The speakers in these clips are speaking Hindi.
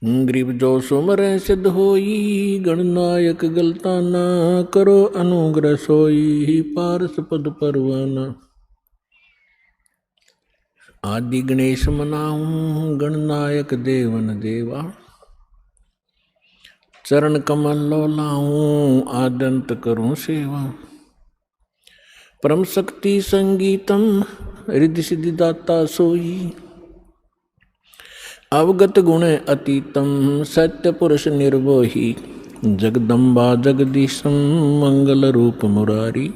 गरीब जो सुमरै सिद्ध होई, गणनायक गलता ना करो अनुग्रह सोई, पारस पद परवाना। आदि गणेश मनाऊं, गणनायक देवन देवा, चरण कमल लो लाऊं, आदंत करूं सेवा। परम शक्ति संगीतम, रिद्धि सिद्धि दाता सोई, अवगत गुण अतीतम, सत्य पुरुष निर्वोही। जगदम्बा जगदीशम, मंगल रूप मुरारी,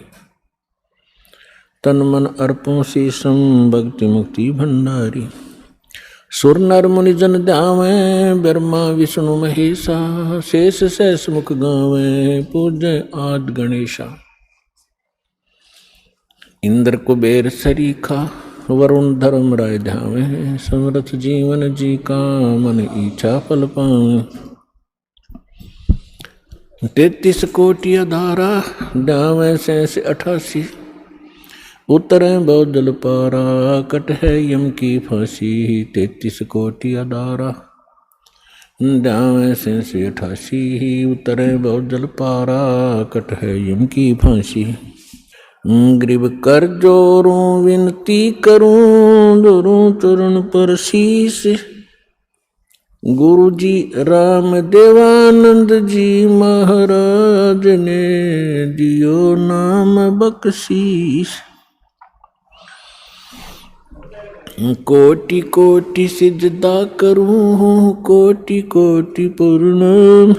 तन मन अर्पों शीशम, भक्ति मुक्ति भंडारी। सुर नर मुनि जन ध्यावे, ब्रह्मा विष्णु महेशा, शेष सहस मुख गावे, पूजय आद गणेशा। इंद्र कुबेर सरीखा, वरुण धर्म राय ध्यावे, समरथ जीवन जी का, मन इच्छा फल पावे। 33 कोटि अधारा, ध्यावे शेष 88, उतरे बहुदल पारा, कट है यम की फांसी। 33 कोटि अधारा, ध्यावे शेष 88, उतरे बहुदल पारा, कट है यम की फांसी। गरीब कर जोरूं विनती करूं, धरूं चरण पर शीस। गुरु जी राम देवानंद जी महाराज ने दियो नाम बख्शीश। कोटि कोटि सिजदा करूं, कोटि कोटि प्रणाम।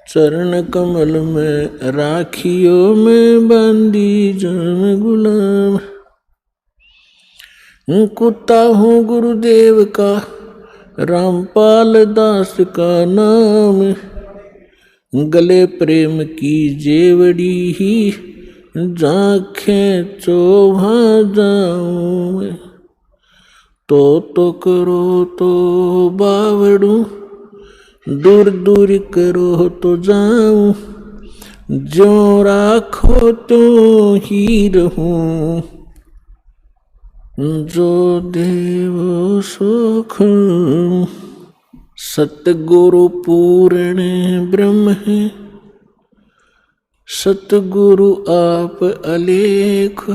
चरण कमल में राखियो मैं, बांदी जाम गुलाम। कुत्ता हूँ गुरुदेव का, रामपाल दास का नाम। गले प्रेम की जेवड़ी ही, जाखें चोभा जाऊं मैं। तो करो तो बावड़ू, दूर दूर करो तो जाऊं। जो राखो तो ही रहूं, जो देव सुख। सतगुरु पूर्ण ब्रह्म है, सतगुरु आप अलेख।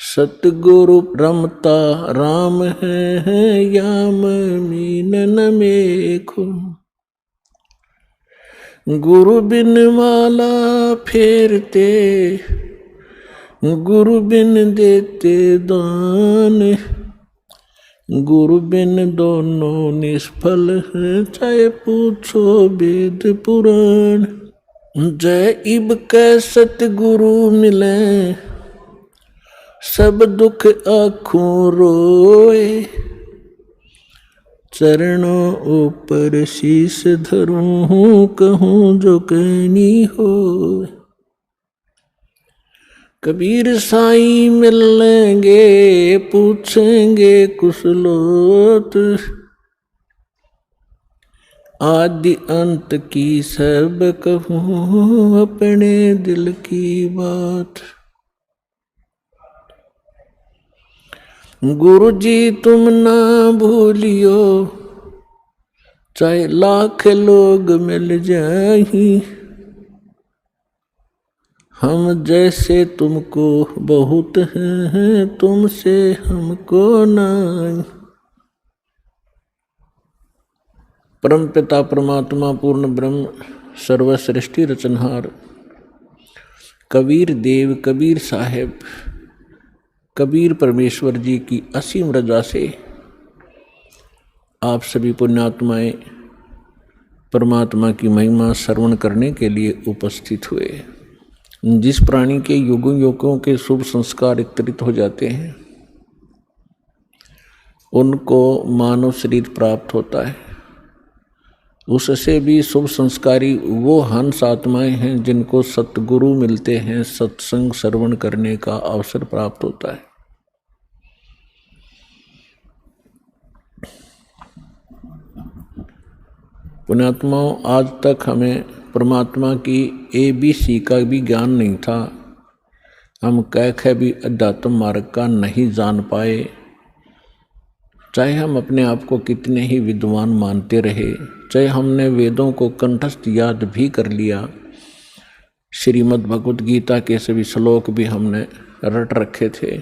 सतगुरु रमता राम है, याम मीनन मेखो। गुरु बिन माला फेरते, गुरु बिन देते दान। गुरु बिन दोनों निष्फल है, चाहे पूछो वेद पुराण। जय इब कै सतगुरु मिले, सब दुख आँखों रोए। चरणों ऊपर शीश धरूं, कहूँ जो कहनी हो। कबीर साईं मिलेंगे, पूछेंगे कुशलोत। आदि अंत की सब कहूँ, अपने दिल की बात। गुरु जी तुम ना भूलियो, चाहे लाख लोग मिल जाही। हम जैसे तुमको बहुत हैं, तुमसे हमको नहीं। परम पिता परमात्मा पूर्ण ब्रह्म सर्वसृष्टि रचनहार कबीर देव कबीर साहेब कबीर परमेश्वर जी की असीम रजा से आप सभी पुण्यात्माएं परमात्मा की महिमा श्रवण करने के लिए उपस्थित हुए। जिस प्राणी के युगों युगों के शुभ संस्कार एकत्रित हो जाते हैं, उनको मानव शरीर प्राप्त होता है। उससे भी शुभ संस्कारी वो हंस आत्माएं हैं जिनको सतगुरु मिलते हैं, सत्संग श्रवण करने का अवसर प्राप्त होता है। पुण्यात्माओं, आज तक हमें परमात्मा की ABC का भी ज्ञान नहीं था। हम कह भी अध्यात्म मार्ग का नहीं जान पाए चाहे हम अपने आप को कितने ही विद्वान मानते रहे, चाहे हमने वेदों को कंठस्थ याद भी कर लिया, श्रीमद् भगवत गीता के सभी श्लोक भी हमने रट रखे थे,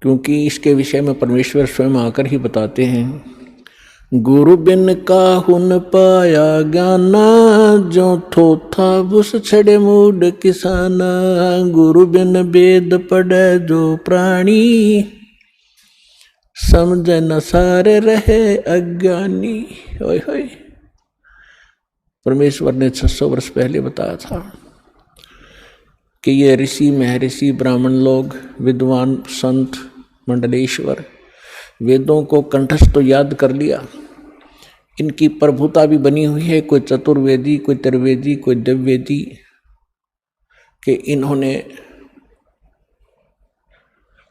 क्योंकि इसके विषय में परमेश्वर स्वयं आकर ही बताते हैं, गुरु बिन काहुन पाया ज्ञाना, जो थोथा बुस छड़े मूड किसाना, गुरु बिन वेद पढ़े जो प्राणी, समझ न सारे रहे अज्ञानी। ओए होए, परमेश्वर ने 600 वर्ष पहले बताया था कि ये ऋषि महर्षि ब्राह्मण लोग, विद्वान संत मंडलेश्वर, वेदों को कंठस्थ तो याद कर लिया, इनकी प्रभुता भी बनी हुई है, कोई चतुर्वेदी, कोई त्रिवेदी, कोई दिव्यवेदी, कि इन्होंने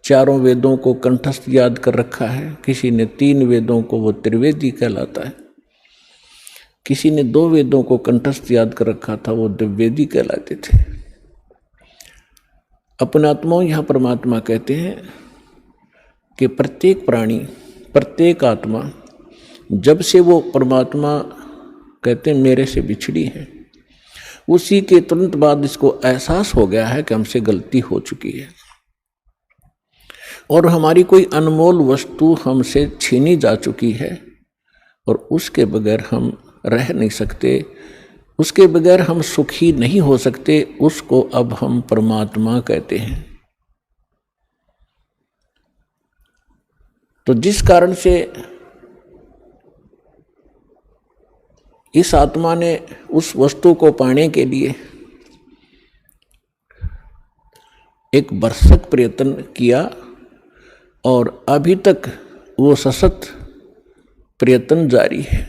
चारों वेदों को कंठस्थ याद कर रखा है। किसी ने 3 वेदों को, वो त्रिवेदी कहलाता है, किसी ने 2 वेदों को कंठस्थ याद कर रखा था, वो दिव्यवेदी कहलाते थे। अपनात्मा यहाँ परमात्मा कहते हैं कि प्रत्येक प्राणी, प्रत्येक आत्मा, जब से वो परमात्मा कहते हैं मेरे से बिछड़ी है, उसी के तुरंत बाद इसको एहसास हो गया है कि हमसे गलती हो चुकी है और हमारी कोई अनमोल वस्तु हमसे छीनी जा चुकी है और उसके बगैर हम रह नहीं सकते, उसके बगैर हम सुखी नहीं हो सकते, उसको अब हम परमात्मा कहते हैं। तो जिस कारण से इस आत्मा ने उस वस्तु को पाने के लिए एक भरसक प्रयत्न किया और अभी तक वो सशक्त प्रयत्न जारी है,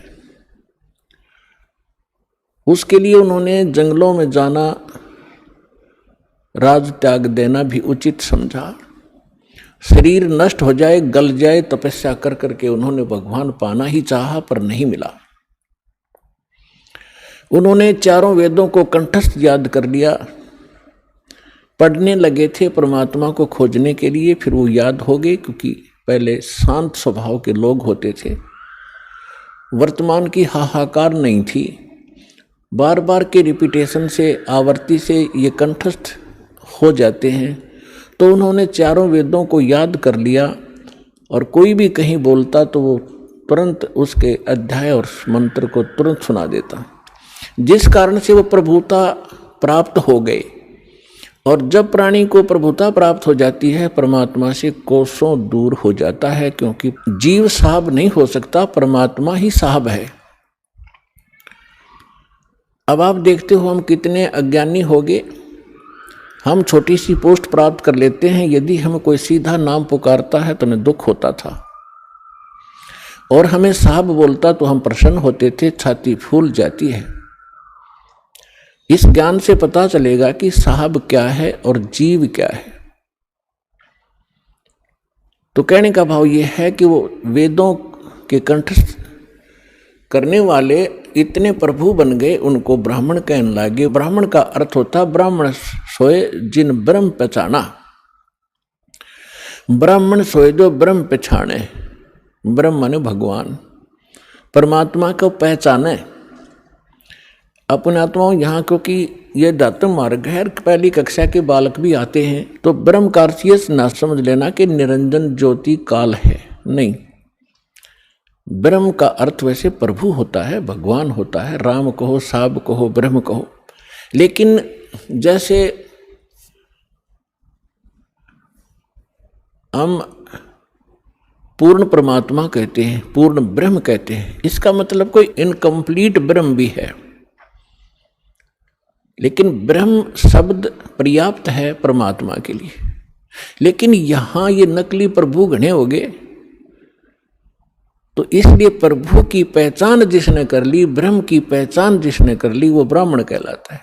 उसके लिए उन्होंने जंगलों में जाना, राज त्याग देना भी उचित समझा। शरीर नष्ट हो जाए, गल जाए, तपस्या कर करके उन्होंने भगवान पाना ही चाहा पर नहीं मिला। उन्होंने चारों वेदों को कंठस्थ याद कर लिया, पढ़ने लगे थे परमात्मा को खोजने के लिए, फिर वो याद हो गए, क्योंकि पहले शांत स्वभाव के लोग होते थे, वर्तमान की हाहाकार नहीं थी, बार बार के रिपीटेशन से, आवर्ती से ये कंठस्थ हो जाते हैं। तो उन्होंने चारों वेदों को याद कर लिया और कोई भी कहीं बोलता तो वो तुरंत उसके अध्याय और मंत्र को तुरंत सुना देता, जिस कारण से वो प्रभुता प्राप्त हो गए। और जब प्राणी को प्रभुता प्राप्त हो जाती है, परमात्मा से कोसों दूर हो जाता है, क्योंकि जीव साहब नहीं हो सकता, परमात्मा ही साहब है। अब आप देखते हो हम कितने अज्ञानी हो गए। हम छोटी सी पोस्ट प्राप्त कर लेते हैं, यदि हम कोई सीधा नाम पुकारता है तो हमें दुख होता था, और हमें साहब बोलता तो हम प्रसन्न होते थे, छाती फूल जाती है। इस ज्ञान से पता चलेगा कि साहब क्या है और जीव क्या है। तो कहने का भाव यह है कि वो वेदों के कंठस्थ करने वाले इतने प्रभु बन गए, उनको ब्राह्मण कहने लगे। ब्राह्मण का अर्थ होता ब्राह्मण सोए जिन ब्रह्म पहचाना, ब्राह्मण सोए जो ब्रह्म पहचाने। ब्रह्म माने भगवान, परमात्मा को पहचाने। अपने आत्माओं यहाँ, क्योंकि ये दातम मार्ग है, पहली कक्षा के बालक भी आते हैं, तो ब्रह्म का अर्थ ये ना समझ लेना कि निरंजन ज्योति काल है, नहीं। ब्रह्म का अर्थ वैसे प्रभु होता है, भगवान होता है, राम कहो, साब कहो, ब्रह्म कहो। लेकिन जैसे हम पूर्ण परमात्मा कहते हैं, पूर्ण ब्रह्म कहते हैं, इसका मतलब कोई इनकम्प्लीट ब्रह्म भी है, लेकिन ब्रह्म शब्द पर्याप्त है परमात्मा के लिए। लेकिन यहां ये नकली प्रभु घने हो गए, तो इसलिए प्रभु की पहचान जिसने कर ली, ब्रह्म की पहचान जिसने कर ली, वो ब्राह्मण कहलाता है।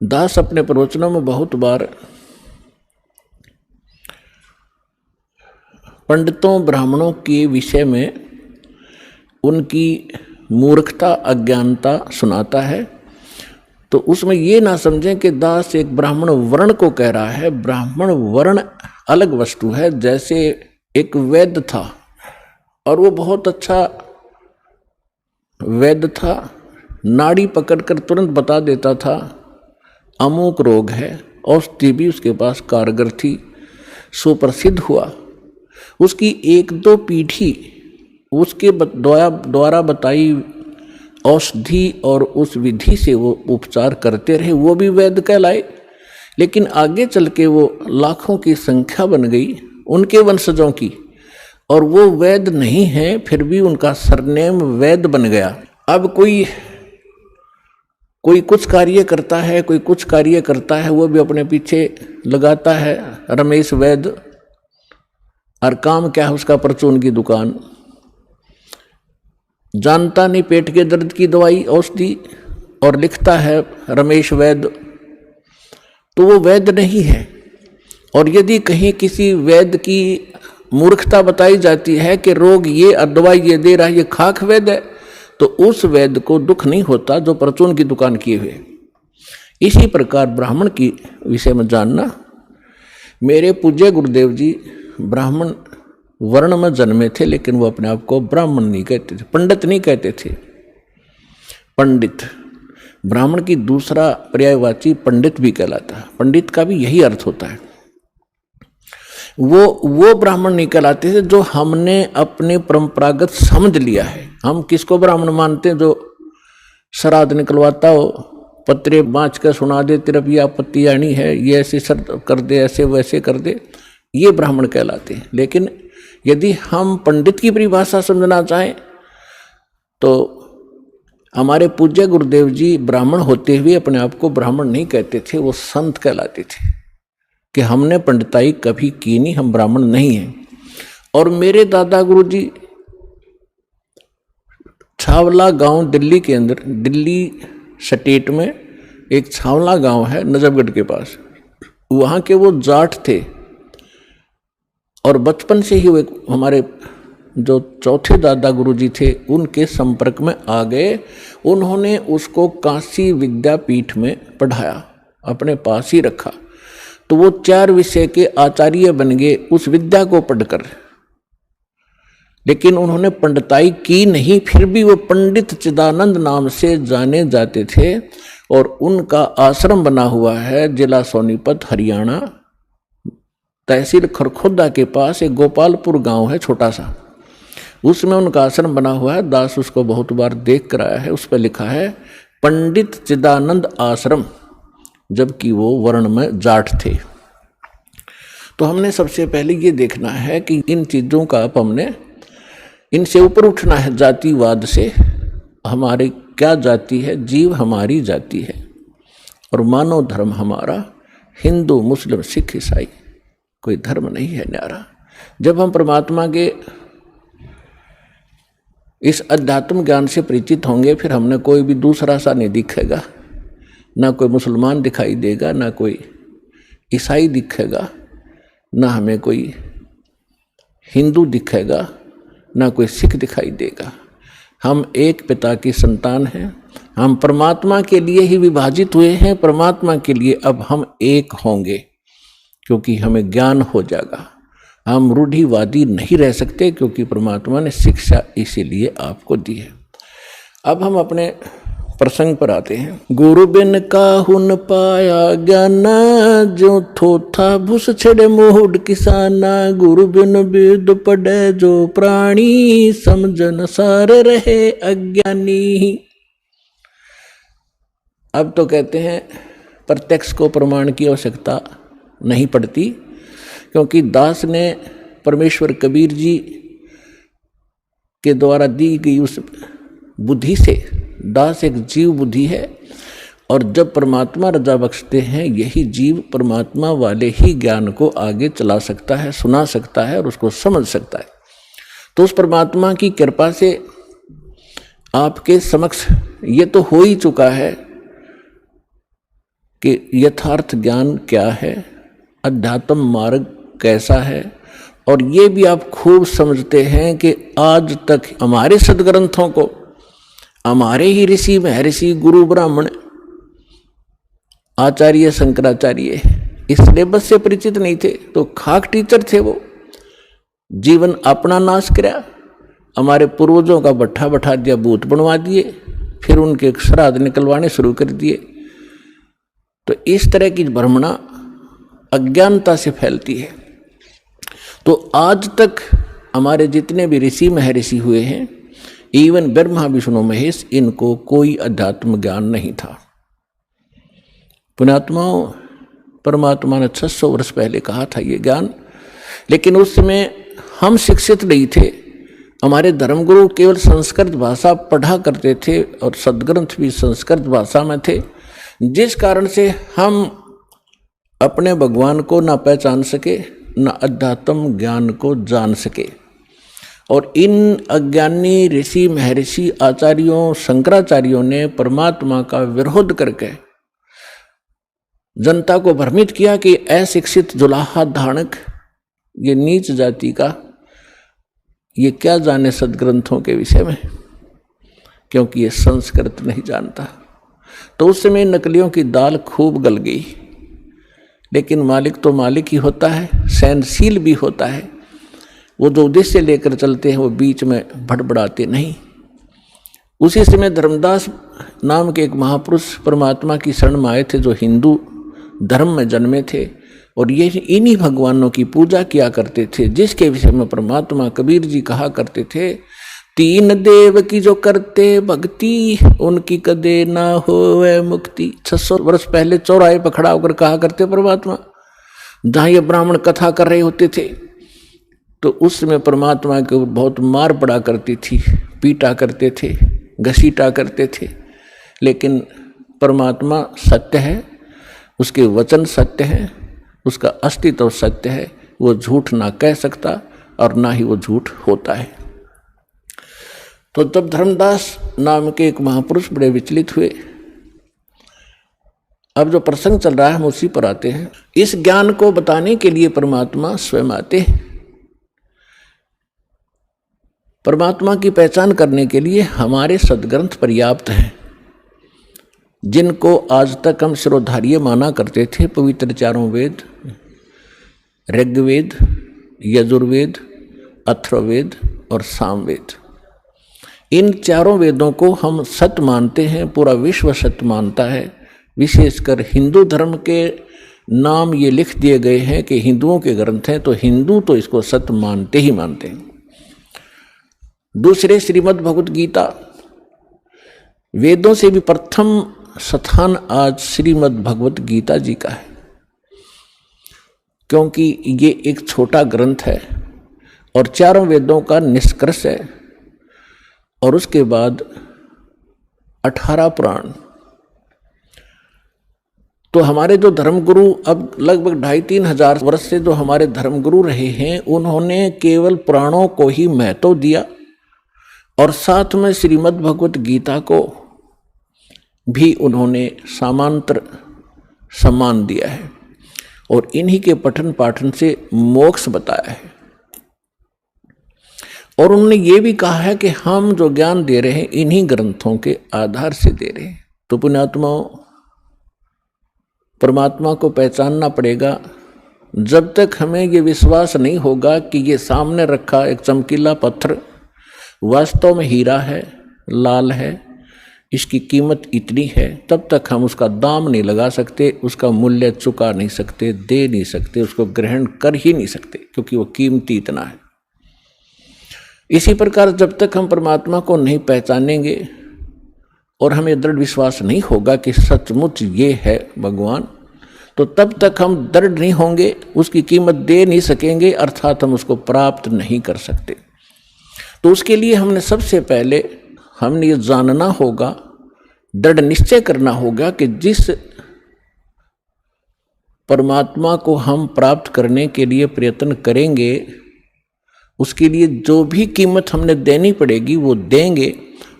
दास अपने प्रवचनों में बहुत बार पंडितों ब्राह्मणों के विषय में उनकी मूर्खता अज्ञानता सुनाता है, तो उसमें ये ना समझें कि दास एक ब्राह्मण वर्ण को कह रहा है। ब्राह्मण वर्ण अलग वस्तु है। जैसे एक वैद्य था और वो बहुत अच्छा वैद्य था, नाड़ी पकड़कर तुरंत बता देता था अमुक रोग है, औषधि भी उसके पास कारगर थी, सुप्रसिद्ध हुआ। उसकी एक दो पीढ़ी उसके द्वारा बताई औषधि और उस विधि से वो उपचार करते रहे, वो भी वैद्य कहलाए। लेकिन आगे चल के वो लाखों की संख्या बन गई उनके वंशजों की, और वो वैद्य नहीं है फिर भी उनका सरनेम वैद्य बन गया। अब कोई कुछ कार्य करता है, कोई कुछ कार्य करता है, वो भी अपने पीछे लगाता है रमेश वैद्य, और काम क्या है उसका, परचून की दुकान। जानता नहीं पेट के दर्द की दवाई औषधि और लिखता है रमेश वैद्य, तो वो वैद्य नहीं है। और यदि कहीं किसी वैद्य की मूर्खता बताई जाती है कि रोग ये और दवाई ये दे रहा है, ये खाक वैद्य है, तो उस वैद्य को दुख नहीं होता जो परचून की दुकान किए हुए। इसी प्रकार ब्राह्मण की विषय में जानना, मेरे पूज्य गुरुदेव जी ब्राह्मण वर्ण में जन्मे थे, लेकिन वो अपने आप को ब्राह्मण नहीं कहते थे, पंडित नहीं कहते थे। पंडित ब्राह्मण की दूसरा पर्यायवाची पंडित भी कहलाता है। पंडित का भी यही अर्थ होता है। वो ब्राह्मण नहीं कहलाते थे जो हमने अपने परंपरागत समझ लिया है। हम किसको ब्राह्मण मानते हैं? जो श्राद्ध निकलवाता हो, पत्रे बाँच कर सुना दे, तेरा भी आपत्ति आनी है, ये ऐसे शर्त कर दे, ऐसे वैसे कर दे, ये ब्राह्मण कहलाते हैं। लेकिन यदि हम पंडित की परिभाषा समझना चाहें तो हमारे पूज्य गुरुदेव जी ब्राह्मण होते हुए अपने आप को ब्राह्मण नहीं कहते थे, वो संत कहलाते थे कि हमने पंडिताई कभी की नहीं, हम ब्राह्मण नहीं हैं। और मेरे दादा गुरु जी छावला गांव दिल्ली के अंदर, दिल्ली स्टेट में एक छावला गांव है नजफगढ़ के पास, वहाँ के वो जाट थे। और बचपन से ही वो हमारे जो चौथे दादा गुरुजी थे उनके संपर्क में आ गए। उन्होंने उसको काशी विद्यापीठ में पढ़ाया, अपने पास ही रखा, तो वो 4 विषय के आचार्य बन गए उस विद्या को पढ़कर। लेकिन उन्होंने पंडिताई की नहीं, फिर भी वो पंडित चिदानंद नाम से जाने जाते थे। और उनका आश्रम बना हुआ है जिला सोनीपत हरियाणा, तहसील खरखोदा के पास एक गोपालपुर गांव है छोटा सा, उसमें उनका आश्रम बना हुआ है। दास उसको बहुत बार देख कर आया है, उस पर लिखा है पंडित चिदानंद आश्रम, जबकि वो वर्ण में जाट थे। तो हमने सबसे पहले ये देखना है कि इन चीज़ों का अब हमने इनसे ऊपर उठना है, जातिवाद से। हमारी क्या जाति है? जीव हमारी जाति है, और मानव धर्म हमारा हिंदू मुस्लिम सिख ईसाई, कोई धर्म नहीं है न्यारा। जब हम परमात्मा के इस अध्यात्म ज्ञान से परिचित होंगे, फिर हमने कोई भी दूसरा सा नहीं दिखेगा, ना कोई मुसलमान दिखाई देगा, ना कोई ईसाई दिखेगा, ना हमें कोई हिंदू दिखेगा, ना कोई सिख दिखाई देगा। हम एक पिता की संतान हैं, हम परमात्मा के लिए ही विभाजित हुए हैं, परमात्मा के लिए अब हम एक होंगे, क्योंकि हमें ज्ञान हो जाएगा। हम रूढ़िवादी नहीं रह सकते, क्योंकि परमात्मा ने शिक्षा इसीलिए आपको दी है। अब हम अपने प्रसंग पर आते हैं। गुरु बिन काहुन पाया ज्ञाना, जो थोथा भूस छड़े मोहड किसाना। गुरु बिन वेद पढ़े जो प्राणी, समझन सार रहे अज्ञानी। अब तो कहते हैं प्रत्यक्ष को प्रमाण की आवश्यकता नहीं पड़ती, क्योंकि दास ने परमेश्वर कबीर जी के द्वारा दी गई उस बुद्धि से, दास एक जीव बुद्धि है, और जब परमात्मा रजा बख्शते हैं, यही जीव परमात्मा वाले ही ज्ञान को आगे चला सकता है, सुना सकता है और उसको समझ सकता है। तो उस परमात्मा की कृपा से आपके समक्ष ये तो हो ही चुका है कि यथार्थ ज्ञान क्या है, अध्यात्म मार्ग कैसा है, और ये भी आप खूब समझते हैं कि आज तक हमारे सदग्रंथों को हमारे ही ऋषि महर्षि गुरु ब्राह्मण आचार्य शंकराचार्य इस सिलेबस से परिचित नहीं थे, तो खाक टीचर थे वो। जीवन अपना नाश किया, हमारे पूर्वजों का भट्ठा बैठा दिया, भूत बनवा दिए, फिर उनके श्राद्ध निकलवाने शुरू कर दिए। तो इस तरह की भ्रमणा अज्ञानता से फैलती है। तो आज तक हमारे जितने भी ऋषि महर्षि हुए हैं, इवन ब्रह्मा विष्णु महेश, इनको कोई अध्यात्म ज्ञान नहीं था। पुण्यात्माओं, परमात्मा ने 600 वर्ष पहले कहा था ये ज्ञान, लेकिन उस समय हम शिक्षित नहीं थे। हमारे धर्मगुरु केवल संस्कृत भाषा पढ़ा करते थे और सदग्रंथ भी संस्कृत भाषा में थे, जिस कारण से हम अपने भगवान को ना पहचान सके, ना अध्यात्म ज्ञान को जान सके। और इन अज्ञानी ऋषि महर्षि आचार्यों शंकराचार्यों ने परमात्मा का विरोध करके जनता को भ्रमित किया कि अशिक्षित जुलाहा धानक, ये नीच जाति का, ये क्या जाने सदग्रंथों के विषय में, क्योंकि ये संस्कृत नहीं जानता। तो उस समय नकलियों की दाल खूब गल गई। लेकिन मालिक तो मालिक ही होता है, सहनशील भी होता है। वो जो उद्देश्य लेकर चलते हैं वो बीच में भड़बड़ाते नहीं। उसी समय धर्मदास नाम के एक महापुरुष परमात्मा की शरण में आए थे, जो हिंदू धर्म में जन्मे थे और ये इन्हीं भगवानों की पूजा किया करते थे, जिसके विषय में परमात्मा कबीर जी कहा करते थे, तीन देव की जो करते भक्ति, उनकी कदे ना होवे मुक्ति। 600 वर्ष पहले चौराहे पर खड़ा होकर कहा करते परमात्मा, जहाँ ये ब्राह्मण कथा कर रहे होते थे। तो उस समय परमात्मा के बहुत मार पड़ा करती थी, पीटा करते थे, घसीटा करते थे। लेकिन परमात्मा सत्य है, उसके वचन सत्य है, उसका अस्तित्व सत्य है, वो झूठ ना कह सकता और ना ही वो झूठ होता है। तो तब धर्मदास नाम के एक महापुरुष बड़े विचलित हुए। अब जो प्रसंग चल रहा है हम उसी पर आते हैं। इस ज्ञान को बताने के लिए परमात्मा स्वयं आते हैं। परमात्मा की पहचान करने के लिए हमारे सदग्रंथ पर्याप्त हैं, जिनको आज तक हम शिरोधार्य माना करते थे। पवित्र चारों वेद, ऋग्वेद, यजुर्वेद, अथर्ववेद और सामवेद, इन चारों वेदों को हम सत्य मानते हैं, पूरा विश्व सत्य मानता है। विशेषकर हिंदू धर्म के नाम ये लिख दिए गए हैं कि हिंदुओं के ग्रंथ हैं, तो हिंदू तो इसको सत्य मानते ही मानते हैं। दूसरे श्रीमद् भगवत गीता, वेदों से भी प्रथम स्थान आज श्रीमद् भगवत गीता जी का है, क्योंकि ये एक छोटा ग्रंथ है और चारों वेदों का निष्कर्ष है। और उसके बाद 18 पुराण। तो हमारे जो धर्मगुरु अब लगभग 2,500-3 हजार वर्ष से जो हमारे धर्मगुरु रहे हैं, उन्होंने केवल पुराणों को ही महत्व दिया और साथ में श्रीमद् भगवत गीता को भी उन्होंने समांतर सम्मान दिया है और इन्हीं के पठन पाठन से मोक्ष बताया है। और उन्होंने ये भी कहा है कि हम जो ज्ञान दे रहे हैं इन्हीं ग्रंथों के आधार से दे रहे हैं। तो पुण्यात्माओं, परमात्मा को पहचानना पड़ेगा। जब तक हमें ये विश्वास नहीं होगा कि ये सामने रखा एक चमकीला पत्थर वास्तव में हीरा है, लाल है, इसकी कीमत इतनी है, तब तक हम उसका दाम नहीं लगा सकते, उसका मूल्य चुका नहीं सकते, दे नहीं सकते, उसको ग्रहण कर ही नहीं सकते, क्योंकि वो कीमती इतना है। इसी प्रकार जब तक हम परमात्मा को नहीं पहचानेंगे और हमें दृढ़ विश्वास नहीं होगा कि सचमुच ये है भगवान, तो तब तक हम दृढ़ नहीं होंगे, उसकी कीमत दे नहीं सकेंगे, अर्थात हम उसको प्राप्त नहीं कर सकते। तो उसके लिए हमने सबसे पहले हमने ये जानना होगा, दृढ़ निश्चय करना होगा कि जिस परमात्मा को हम प्राप्त करने के लिए प्रयत्न करेंगे, उसके लिए जो भी कीमत हमने देनी पड़ेगी वो देंगे,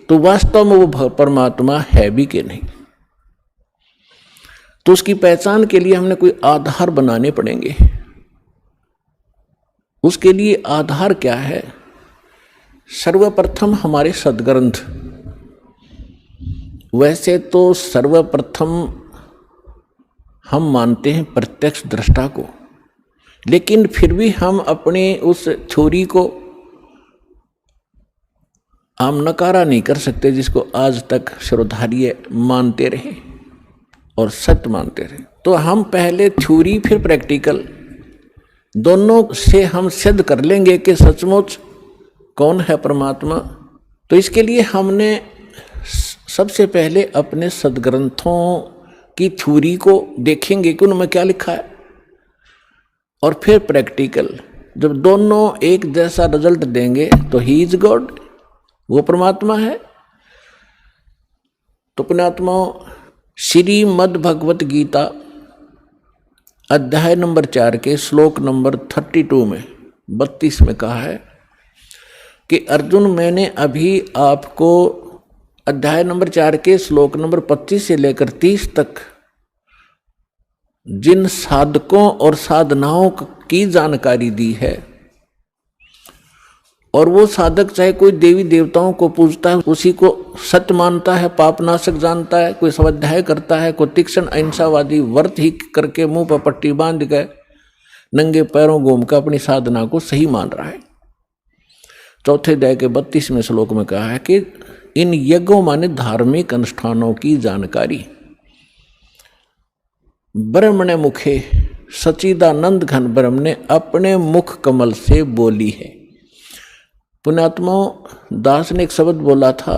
तो वास्तव में वो परमात्मा है भी कि नहीं। तो उसकी पहचान के लिए हमने कोई आधार बनाने पड़ेंगे। उसके लिए आधार क्या है? सर्वप्रथम हमारे सदग्रंथ। वैसे तो सर्वप्रथम हम मानते हैं प्रत्यक्ष दृष्टा को, लेकिन फिर भी हम अपने उस थ्योरी को हम नकारा नहीं कर सकते, जिसको आज तक श्रोधार्य मानते रहे और सत्य मानते रहे। तो हम पहले थ्योरी फिर प्रैक्टिकल दोनों से हम सिद्ध कर लेंगे कि सचमुच कौन है परमात्मा। तो इसके लिए हमने सबसे पहले अपने सदग्रंथों की थ्योरी को देखेंगे कि उनमें क्या लिखा है, और फिर प्रैक्टिकल। जब दोनों एक जैसा रिजल्ट देंगे तो ही इज गॉड, वो परमात्मा है। तो पुण्यात्मा, श्रीमद् भगवत गीता अध्याय नंबर 4 के श्लोक नंबर 32 में 32 में कहा है कि अर्जुन, मैंने अभी आपको अध्याय नंबर 4 के श्लोक नंबर 25 से लेकर 30 तक जिन साधकों और साधनाओं की जानकारी दी है, और वो साधक चाहे कोई देवी देवताओं को पूजता है, उसी को सत्य मानता है, पापनाशक जानता है, कोई स्वाध्याय करता है, कोई तीक्ष्ण अहिंसावादी व्रत ही करके मुंह पर पट्टी बांध गए नंगे पैरों घूम कर अपनी साधना को सही मान रहा है। चौथे अध्याय के 32वें श्लोक में कहा है कि इन यज्ञों माने धार्मिक अनुष्ठानों की जानकारी ब्रह्मणे मुखे सच्चिदानंद घन ब्रह्म ने अपने मुख कमल से बोली है। पुण्यात्मा, दास ने एक शब्द बोला था,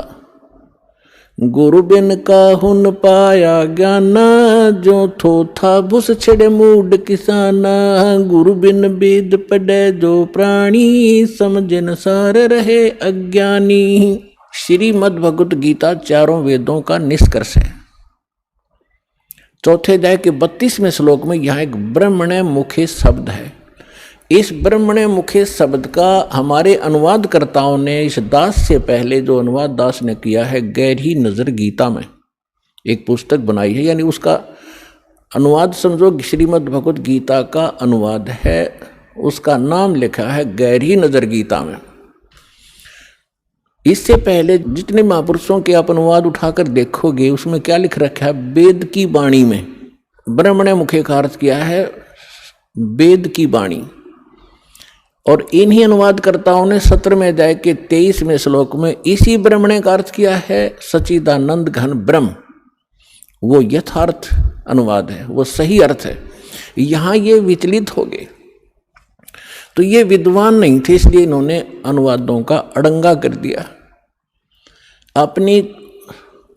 गुरु बिन काहुन पाया ज्ञाना, जो थो था भुस छिड़े मूड किसाना, गुरु बिन वेद पढ़े जो प्राणी, समझन सार रहे अज्ञानी। श्रीमद् भगवत गीता चारों वेदों का निष्कर्ष है। चौथे अध्याय के 32वें श्लोक में यहाँ एक ब्रह्मणे मुखे शब्द है। इस ब्रह्मणे मुखे शब्द का हमारे अनुवादकर्ताओं ने इस दास से पहले जो अनुवाद दास ने किया है गहरी नजर गीता में एक पुस्तक बनाई है, यानी उसका अनुवाद समझो श्रीमद् भगवत गीता का अनुवाद है, उसका नाम लिखा है गहरी नजर गीता में। इससे पहले जितने महापुरुषों के आप अनुवाद उठाकर देखोगे उसमें क्या लिख रखा है, वेद की वाणी में ब्रह्मणे मुखे का अर्थ किया है वेद की वाणी। और इन्हीं अनुवादकर्ताओं ने 17वें अध्याय के 23वें श्लोक में इसी ब्रह्मणे का अर्थ किया है सच्चिदानंद घन ब्रह्म। वो यथार्थ अनुवाद है, वो सही अर्थ है। यहाँ ये विचलित हो गए, तो ये विद्वान नहीं थे, इसलिए इन्होंने अनुवादों का अड़ंगा कर दिया। अपनी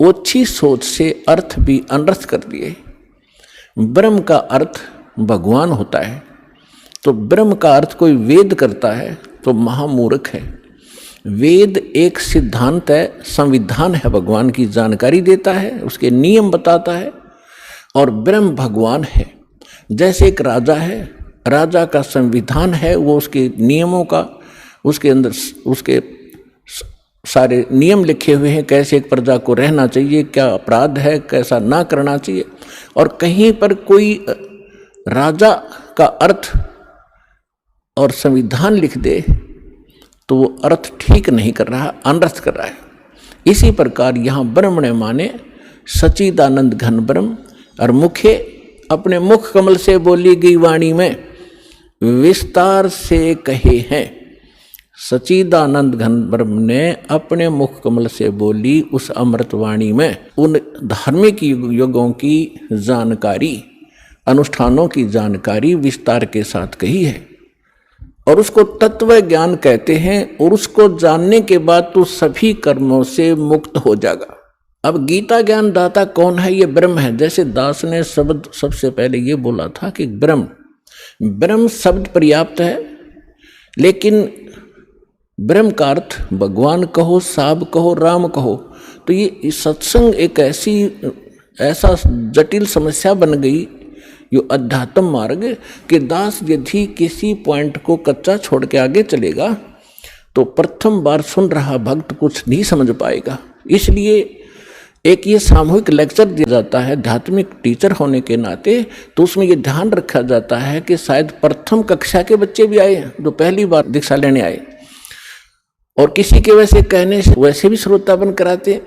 ओछी सोच से अर्थ भी अनर्थ कर दिए। ब्रह्म का अर्थ भगवान होता है, तो ब्रह्म का अर्थ कोई वेद करता है तो महामूर्ख है। वेद एक सिद्धांत है, संविधान है, भगवान की जानकारी देता है, उसके नियम बताता है, और ब्रह्म भगवान है। जैसे एक राजा है, राजा का संविधान है, वो उसके नियमों का, उसके अंदर उसके सारे नियम लिखे हुए हैं, कैसे एक प्रजा को रहना चाहिए, क्या अपराध है, कैसा ना करना चाहिए। और कहीं पर कोई राजा का अर्थ और संविधान लिख दे तो वो अर्थ ठीक नहीं कर रहा, अनर्थ कर रहा है। इसी प्रकार यहाँ ब्रह्मणे माने सच्चिदानंद घन ब्रह्म, और मुखे अपने मुख कमल से बोली गई वाणी में विस्तार से कहे हैं। सच्चिदानंद घन ब्रह्म ने अपने मुख कमल से बोली उस अमृत वाणी में उन धार्मिक युगों की जानकारी, अनुष्ठानों की जानकारी विस्तार के साथ कही है, और उसको तत्व ज्ञान कहते हैं। और उसको जानने के बाद तो सभी कर्मों से मुक्त हो जाएगा। अब गीता ज्ञान दाता कौन है? ये ब्रह्म है। जैसे दास ने शब्द सबसे पहले ये बोला था कि ब्रह्म शब्द पर्याप्त है, लेकिन ब्रह्म का अर्थ भगवान कहो, साब कहो, राम कहो, तो ये सत्संग एक ऐसा जटिल समस्या बन गई, यो अध्यात्म मार्ग, कि दास यदि किसी पॉइंट को कच्चा छोड़ के आगे चलेगा तो प्रथम बार सुन रहा भक्त कुछ नहीं समझ पाएगा। इसलिए एक ये सामूहिक लेक्चर दिया जाता है आध्यात्मिक टीचर होने के नाते, तो उसमें ये ध्यान रखा जाता है कि शायद प्रथम कक्षा के बच्चे भी आए जो पहली बार दीक्षा लेने आए, और किसी के वैसे कहने से वैसे भी श्रोता बन कराते।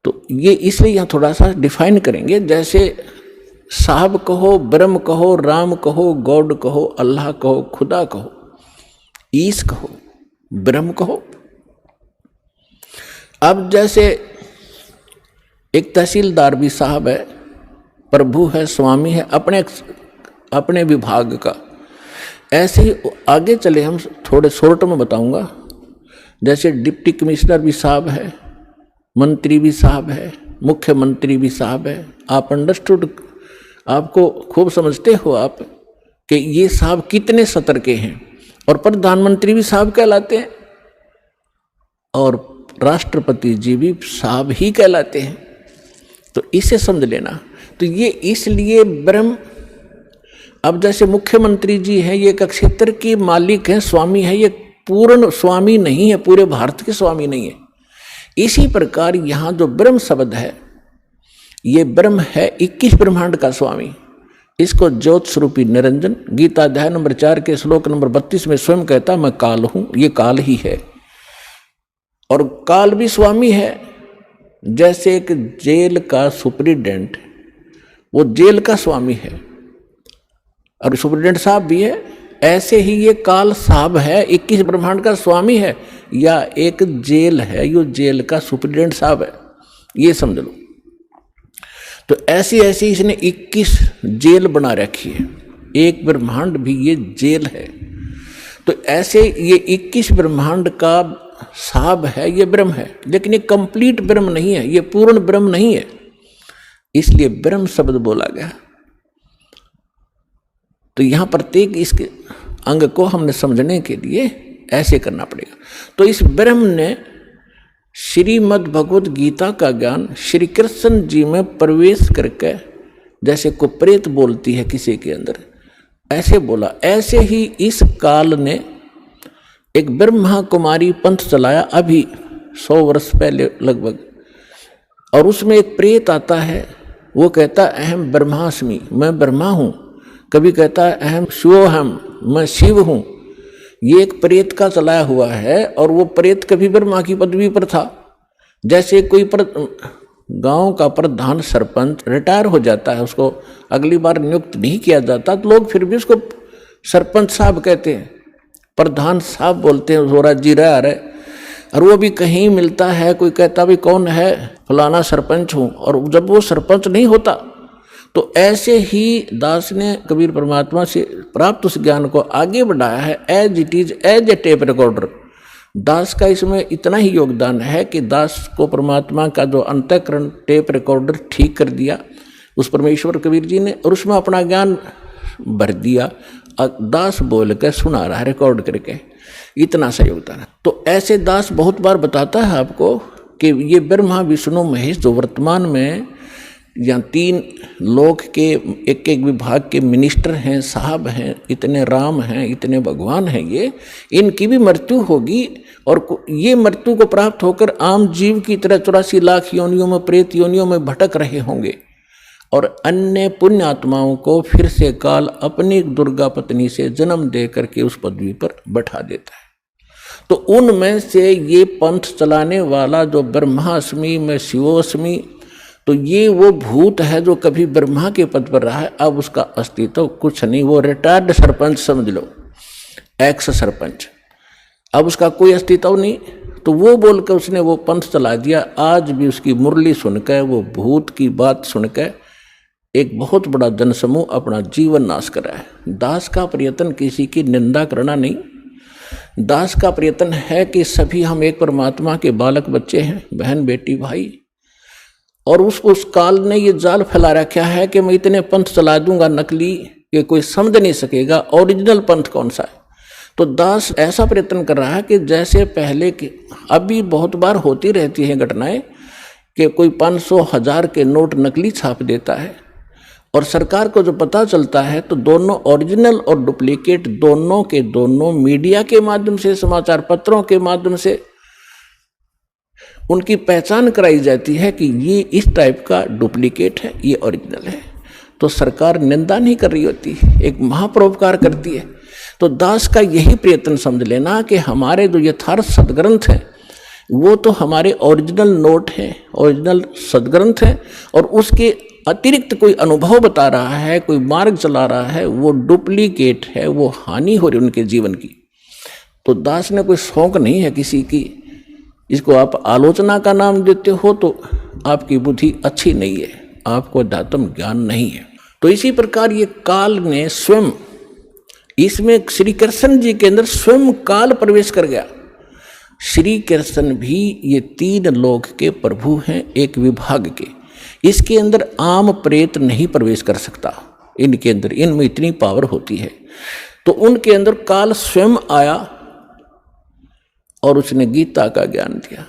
तो ये इसलिए यहाँ थोड़ा सा डिफाइन करेंगे। जैसे साहब कहो, ब्रह्म कहो, राम कहो, गॉड कहो, अल्लाह कहो, खुदा कहो, ईश कहो, ब्रह्म कहो। अब जैसे एक तहसीलदार भी साहब है, प्रभु है, स्वामी है अपने विभाग का, ऐसे ही आगे चले हम थोड़े शॉर्ट में बताऊंगा। जैसे डिप्टी कमिश्नर भी साहब है, मंत्री भी साहब है, मुख्यमंत्री भी साहब है। आप अंडरस्टूड, आपको खूब समझते हो आप कि ये साहब कितने सतर के हैं। और प्रधानमंत्री भी साहब कहलाते हैं और राष्ट्रपति जी भी साहब ही कहलाते हैं। तो इसे समझ लेना। तो ये इसलिए ब्रह्म, अब जैसे मुख्यमंत्री जी हैं, ये एक क्षेत्र के मालिक हैं, स्वामी है, ये पूर्ण स्वामी नहीं है, पूरे भारत के स्वामी नहीं है। इसी प्रकार यहाँ जो ब्रह्म शब्द है, ये ब्रह्म है 21 ब्रह्मांड का स्वामी। इसको ज्योत स्वरूपी निरंजन गीता अध्याय नंबर 4 के श्लोक नंबर 32 में स्वयं कहता, मैं काल हूं। ये काल ही है और काल भी स्वामी है। जैसे एक जेल का सुप्रिटेंडेंट, वो जेल का स्वामी है और सुप्रिटेंडेंट साहब भी है, ऐसे ही ये काल साहब है, 21 ब्रह्मांड का स्वामी है, या एक जेल है, यो जेल का सुप्रिटेंडेंट साहब है, ये समझ लो। तो ऐसी ऐसी इसने 21 जेल बना रखी है, एक ब्रह्मांड भी ये जेल है। तो ऐसे ये 21 ब्रह्मांड का साहब है, ये ब्रह्म है, लेकिन ये कंप्लीट ब्रह्म नहीं है, ये पूर्ण ब्रह्म नहीं है, इसलिए ब्रह्म शब्द बोला गया। तो यहां प्रत्येक इसके अंग को हमने समझने के लिए ऐसे करना पड़ेगा। तो इस ब्रह्म ने श्रीमद् भगवत गीता का ज्ञान श्री कृष्ण जी में प्रवेश करके, जैसे को प्रेत बोलती है किसी के अंदर, ऐसे बोला। ऐसे ही इस काल ने एक ब्रह्मा कुमारी पंथ चलाया अभी 100 वर्ष पहले लगभग, और उसमें एक प्रेत आता है, वो कहता अहम ब्रह्मास्मि, मैं ब्रह्मा हूँ। कभी कहता है अहम शिवोहम, मैं शिव हूँ। ये एक प्रेत का चलाया हुआ है, और वो प्रेत कभी ब्रह्मा की पदवी पर था। जैसे कोई गांव का प्रधान सरपंच रिटायर हो जाता है, उसको अगली बार नियुक्त नहीं किया जाता, तो लोग फिर भी उसको सरपंच साहब कहते हैं, प्रधान साहब बोलते हैं, वो जी रहा है। और वो भी कहीं मिलता है, कोई कहता भी कौन है, फलाना सरपंच हूँ, और जब वो सरपंच नहीं होता। तो ऐसे ही दास ने कबीर परमात्मा से प्राप्त उस ज्ञान को आगे बढ़ाया है, as it is, as a tape recorder. Das का इसमें इतना ही योगदान है कि दास को परमात्मा का जो अंतःकरण टेप रिकॉर्डर ठीक कर दिया उस परमेश्वर कबीर जी ने, और उसमें अपना ज्ञान भर दिया। दास बोल के सुना रहा है रिकॉर्ड करके, इतना सा योगदान है। तो ऐसे दास बहुत बार बताता है आपको कि ये ब्रह्मा विष्णु महेश जो वर्तमान में यहाँ 3 लोक के एक एक विभाग के मिनिस्टर हैं, साहब हैं, इतने राम हैं, इतने भगवान हैं, ये इनकी भी मृत्यु होगी, और ये मृत्यु को प्राप्त होकर आम जीव की तरह 84 लाख योनियों में, प्रेत योनियों में भटक रहे होंगे, और अन्य पुण्य आत्माओं को फिर से काल अपनी दुर्गा पत्नी से जन्म दे करके उस पदवी पर बैठा देता है। तो उनमें से ये पंथ चलाने वाला जो ब्रह्मास्मि में शिवोस्मि, तो ये वो भूत है जो कभी ब्रह्मा के पद पर रहा है, अब उसका अस्तित्व कुछ नहीं, वो रिटायर्ड सरपंच समझ लो, एक्स सरपंच, अब उसका कोई अस्तित्व नहीं। तो वो बोलकर उसने वो पंथ चला दिया। आज भी उसकी मुरली सुनकर, वो भूत की बात सुनकर एक बहुत बड़ा जनसमूह अपना जीवन नाश कर रहा है। दास का प्रयत्न किसी की निंदा करना नहीं, दास का प्रयत्न है कि सभी हम एक परमात्मा के बालक बच्चे हैं, बहन बेटी भाई। और उस काल ने ये जाल फैला रखा है कि मैं इतने पंथ चला दूंगा नकली, कि कोई समझ नहीं सकेगा ओरिजिनल पंथ कौन सा है। तो दास ऐसा प्रयत्न कर रहा है कि जैसे पहले के, अभी बहुत बार होती रहती हैं घटनाएं कि कोई 500,000 के नोट नकली छाप देता है, और सरकार को जो पता चलता है तो दोनों ओरिजिनल और डुप्लीकेट दोनों के दोनों मीडिया के माध्यम से, समाचार पत्रों के माध्यम से उनकी पहचान कराई जाती है कि ये इस टाइप का डुप्लीकेट है, ये ओरिजिनल है। तो सरकार निंदा नहीं कर रही होती, एक महापरोपकार करती है। तो दास का यही प्रयत्न समझ लेना कि हमारे जो यथार्थ सदग्रंथ हैं वो तो हमारे ओरिजिनल नोट हैं, ओरिजिनल सदग्रंथ हैं, और उसके अतिरिक्त कोई अनुभव बता रहा है, कोई मार्ग चला रहा है, वो डुप्लीकेट है, वो हानि हो रही उनके जीवन की। तो दास ने कोई शौक नहीं है किसी की, इसको आप आलोचना का नाम देते हो तो आपकी बुद्धि अच्छी नहीं है, आपको अध्यात्म ज्ञान नहीं है। तो इसी प्रकार ये काल ने स्वयं, इसमें श्री कृष्ण जी के अंदर स्वयं काल प्रवेश कर गया। श्री कृष्ण भी ये 3 लोक के प्रभु हैं, एक विभाग के। इसके अंदर आम प्रेत नहीं प्रवेश कर सकता, इनके अंदर, इनमें इतनी पावर होती है। तो उनके अंदर काल स्वयं आया और उसने गीता का ज्ञान दिया।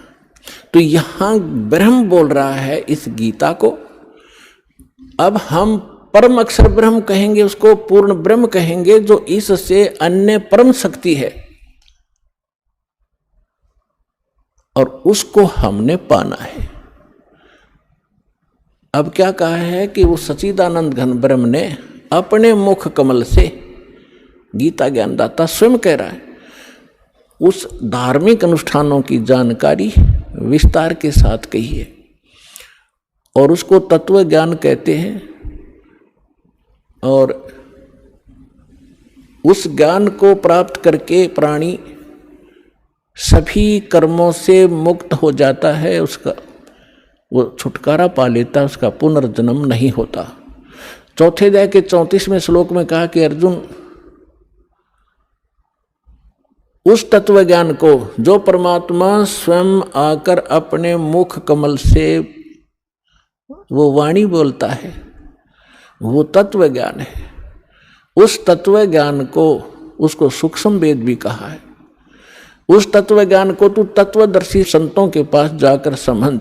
तो यहां ब्रह्म बोल रहा है इस गीता को। अब हम परम अक्षर ब्रह्म कहेंगे, उसको पूर्ण ब्रह्म कहेंगे, जो इससे अन्य परम शक्ति है, और उसको हमने पाना है। अब क्या कहा है कि वो सच्चिदानंद घन ब्रह्म ने अपने मुख कमल से, गीता ज्ञानदाता स्वयं कह रहा है, उस धार्मिक अनुष्ठानों की जानकारी विस्तार के साथ कही है, और उसको तत्व ज्ञान कहते हैं। और उस ज्ञान को प्राप्त करके प्राणी सभी कर्मों से मुक्त हो जाता है, उसका वो छुटकारा पा लेता, उसका पुनर्जन्म नहीं होता। चौथे अध्याय के 34वें श्लोक में कहा कि अर्जुन, उस तत्व ज्ञान को जो परमात्मा स्वयं आकर अपने मुख कमल से वो वाणी बोलता है, वो तत्व ज्ञान है। उस तत्व ज्ञान को, उसको सूक्ष्म वेद भी कहा है। उस तत्व ज्ञान को तू तत्वदर्शी संतों के पास जाकर समझ,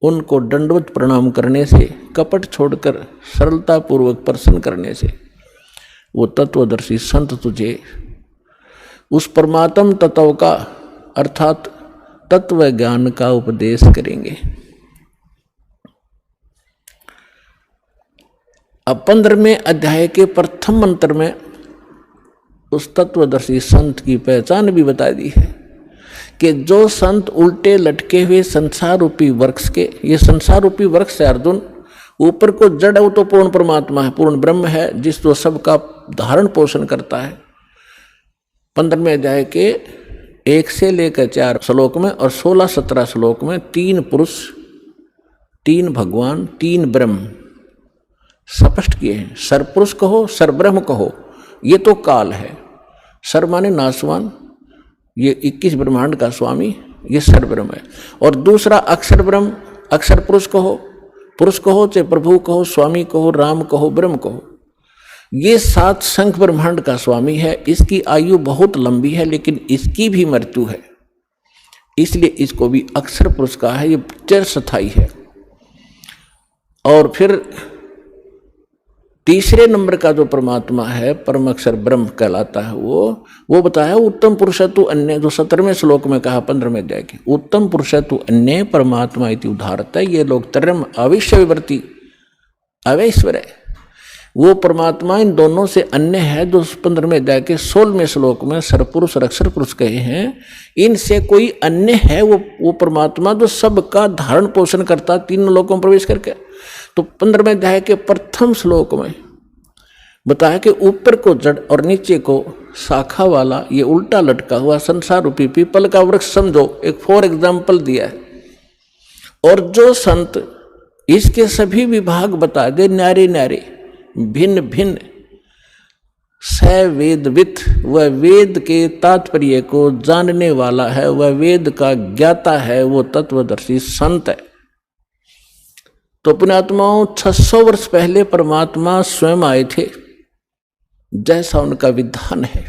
उनको दंडवत प्रणाम करने से, कपट छोड़कर सरलता पूर्वक प्रसन्न करने से वो तत्वदर्शी संत तुझे उस परमात्म तत्व का, अर्थात तत्व ज्ञान का उपदेश करेंगे। अब 15वें अध्याय के प्रथम मंत्र में उस तत्वदर्शी संत की पहचान भी बता दी है कि जो संत उल्टे लटके हुए संसार रूपी वृक्ष के, ये संसार रूपी वृक्ष है अर्जुन, ऊपर को जड़ है वो तो पूर्ण परमात्मा है, पूर्ण ब्रह्म है, जिस जो सबका धारण पोषण करता है। 15वें अध्याय के 1 से लेकर 4 श्लोक में और 16-17 श्लोक में 3 पुरुष, 3 भगवान, 3 ब्रह्म स्पष्ट किए हैं। सरपुरुष कहो, सरब्रह्म कहो, ये तो काल है। सर माने नासवान, ये 21 ब्रह्मांड का स्वामी, ये सरब्रह्म है। और दूसरा अक्षर ब्रह्म, अक्षर पुरुष कहो चाहे प्रभु कहो, स्वामी कहो, राम कहो, ब्रह्म कहो, ये 7 शंख ब्रह्मांड का स्वामी है। इसकी आयु बहुत लंबी है, लेकिन इसकी भी मृत्यु है, इसलिए इसको भी अक्षर पुरुष कहा है, ये चिरस्थायी है। और फिर तीसरे नंबर का जो परमात्मा है, परम अक्षर ब्रह्म कहलाता है, वो बताया उत्तम पुरुष तु अन्य, जो 17वें श्लोक में कहा 15वें अध्याय के, उत्तम पुरुष तु अन्य परमात्मा इति उदाहरत है। ये लोग तरम अविश्य विवर्ती अवैश्वर है, वो परमात्मा इन दोनों से अन्य है, जो 15वें अध्याय के 16वें श्लोक में सरपुरुष और अक्षर पुरुष कहे हैं। इनसे कोई अन्य है वो परमात्मा जो सबका धारण पोषण करता, 3 लोकों में प्रवेश करके। तो 15वें अध्याय के प्रथम श्लोक में बताया कि ऊपर को जड़ और नीचे को शाखा वाला ये उल्टा लटका हुआ संसार रूपी पीपल का वृक्ष समझो, एक फॉर एग्जाम्पल दिया है। और जो संत इसके सभी विभाग बता दे, न्यारे न्यारे, भिन्न भिन्न, सवेदवित, वह वेद के तात्पर्य को जानने वाला है, वह वेद का ज्ञाता है, वो तत्वदर्शी संत है। तो पुण्यात्माओं, 600 वर्ष पहले परमात्मा स्वयं आए थे, जैसा उनका विधान है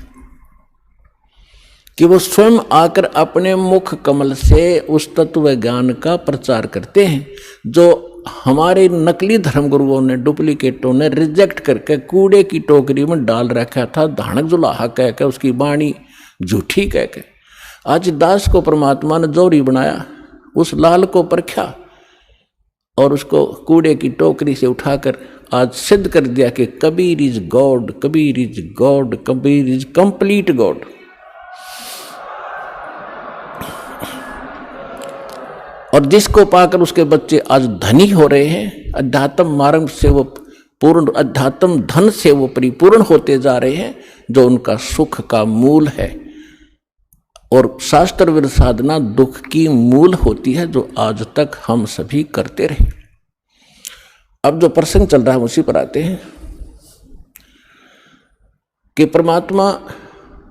कि वो स्वयं आकर अपने मुख कमल से उस तत्व ज्ञान का प्रचार करते हैं, जो हमारे नकली धर्मगुरुओं ने, डुप्लीकेटों ने रिजेक्ट करके कूड़े की टोकरी में डाल रखा था, धानक जुलाहा कह के, उसकी वाणी झूठी कह के। आज दास को परमात्मा ने जोरी बनाया, उस लाल को परखा और उसको कूड़े की टोकरी से उठाकर आज सिद्ध कर दिया कि Kabir is God, Kabir is God, Kabir is complete God. और जिसको पाकर उसके बच्चे आज धनी हो रहे हैं, अध्यात्म मार्ग से वो पूर्ण, अध्यात्म धन से वो परिपूर्ण होते जा रहे हैं, जो उनका सुख का मूल है। और शास्त्र विरुद्ध साधना दुख की मूल होती है, जो आज तक हम सभी करते रहे। अब जो प्रसंग चल रहा है उसी पर आते हैं कि परमात्मा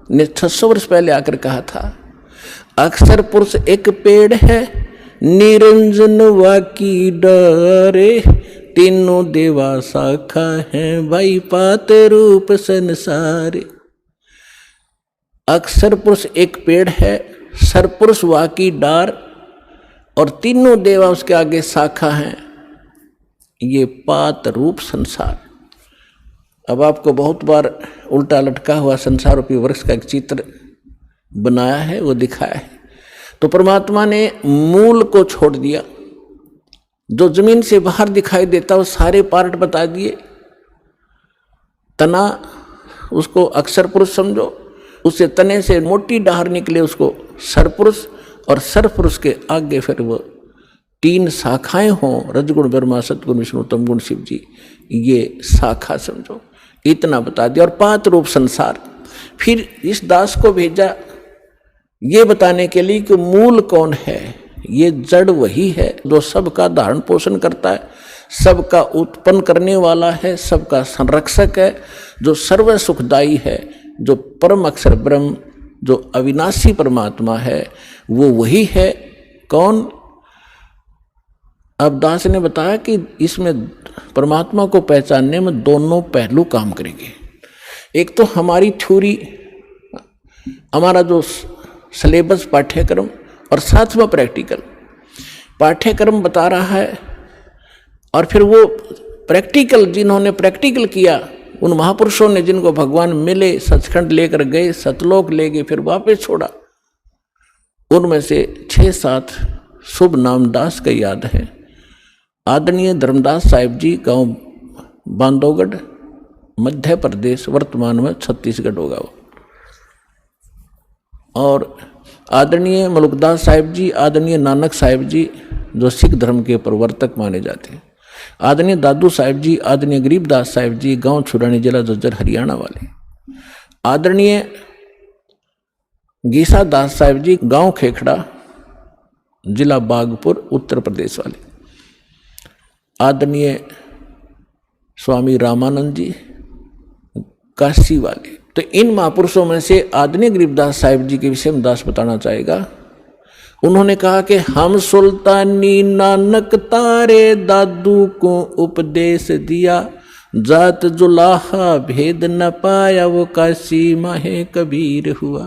ने 600 वर्ष पहले आकर कहा था, अक्षर पुरुष एक पेड़ है, निरंजन वाकी डारे, तीनों देवा शाखा है, भाई पात रूप संसारे। अक्षर पुरुष एक पेड़ है, सरपुरुष वाकी डार, और तीनों देवा उसके आगे शाखा हैं, ये पात रूप संसार। अब आपको बहुत बार उल्टा लटका हुआ संसार रूपी वृक्ष का एक चित्र बनाया है, वो दिखाया है। तो परमात्मा ने मूल को छोड़ दिया, जो जमीन से बाहर दिखाई देता वो सारे पार्ट बता दिए। तना उसको अक्षर पुरुष समझो, उससे तने से मोटी डाहर निकले उसको सरपुरुष, और सरपुरुष के आगे फिर वो 3 शाखाएं हों, रजगुण ब्रह्मा, सतगुण विष्णु, तमगुण शिव जी, ये शाखा समझो, इतना बता दिया। और पात रूप संसार, फिर इस दास को भेजा ये बताने के लिए कि मूल कौन है। ये जड़ वही है जो सबका धारण पोषण करता है, सबका उत्पन्न करने वाला है, सबका संरक्षक है, जो सर्व सुखदायी है, जो परम अक्षर ब्रह्म, जो अविनाशी परमात्मा है, वो वही है। कौन? अब दास ने बताया कि इसमें परमात्मा को पहचानने में दोनों पहलू काम करेंगे। एक तो हमारी थ्योरी, हमारा जो सिलेबस पाठ्यक्रम, और साथ में प्रैक्टिकल। पाठ्यक्रम बता रहा है, और फिर वो प्रैक्टिकल, जिन्होंने प्रैक्टिकल किया, उन महापुरुषों ने जिनको भगवान मिले, सचखंड लेकर गए, सतलोक ले गए, फिर वापस छोड़ा, उनमें से 6-7 शुभ नाम दास का याद है। आदरणीय धर्मदास साहिब जी, गांव बांधवगढ़, मध्य प्रदेश, वर्तमान में छत्तीसगढ़ होगा वो। और आदरणीय मलुकदास साहिब जी, आदरणीय नानक साहिब जी, जो सिख धर्म के प्रवर्तक माने जाते हैं। आदरणीय दादू साहिब जी, आदरणीय गरीबदास साहिब जी, गांव छुरानी, जिला जज्जर, हरियाणा वाले। आदरणीय गीसा दास साहिब जी, गांव खेखड़ा, जिला बागपुर, उत्तर प्रदेश वाले। आदरणीय स्वामी रामानंद जी, काशी वाले। तो इन महापुरुषों में से आदरणीय गरीबदास साहिब जी के विषय में दास बताना चाहेगा। उन्होंने कहा कि हम सुल्तानी नानक तारे दादू को उपदेश दिया, जात जुलाहा भेद न पाया, वो काशी माहे कबीर हुआ।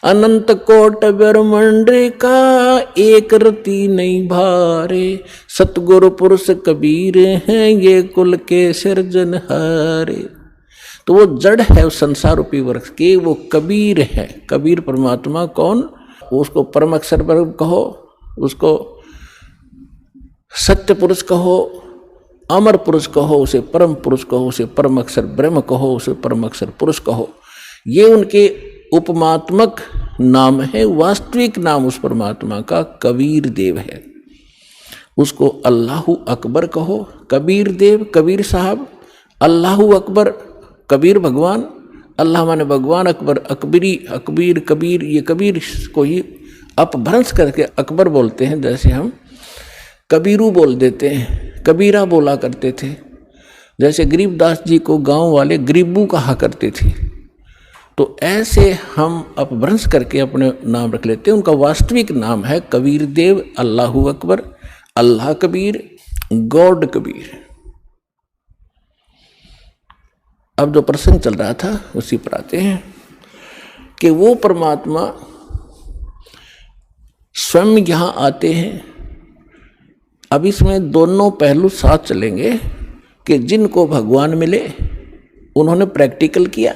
अनंत कोट ब्रह्मांड का एक रति नहीं भारे, सतगुरु पुरुष कबीर हैं, ये कुल के सिरजनहारे। तो वो जड़ है उस संसार रूपी वृक्ष के, वो कबीर है। कबीर परमात्मा कौन? उसको परम अक्षर ब्रह्म कहो, उसको सत्य पुरुष कहो, अमर पुरुष कहो, उसे परम पुरुष कहो, उसे परम अक्षर ब्रह्म कहो, उसे परम अक्षर पुरुष कहो। ये उनके उपमात्मक नाम है। वास्तविक नाम उस परमात्मा का कबीर देव है। उसको अल्लाहु अकबर कहो, कबीर देव, कबीर साहब, अल्लाहु अकबर, कबीर भगवान, अल्लाह माने भगवान, अकबर अकबरी, अकबीर, कबीर, ये कबीर को ही अपभ्रंश करके अकबर बोलते हैं। जैसे हम कबीरू बोल देते हैं, कबीरा बोला करते थे। जैसे गरीबदास जी को गांव वाले गरीबू कहा करते थे। तो ऐसे हम अपभ्रंश करके अपने नाम रख लेते हैं। उनका वास्तविक नाम है कबीर देव, अल्लाहु अकबर, अल्लाह कबीर, गॉड कबीर। अब जो प्रसंग चल रहा था उसी पर आते हैं कि वो परमात्मा स्वयं यहाँ आते हैं। अब इसमें दोनों पहलू साथ चलेंगे कि जिनको भगवान मिले उन्होंने प्रैक्टिकल किया,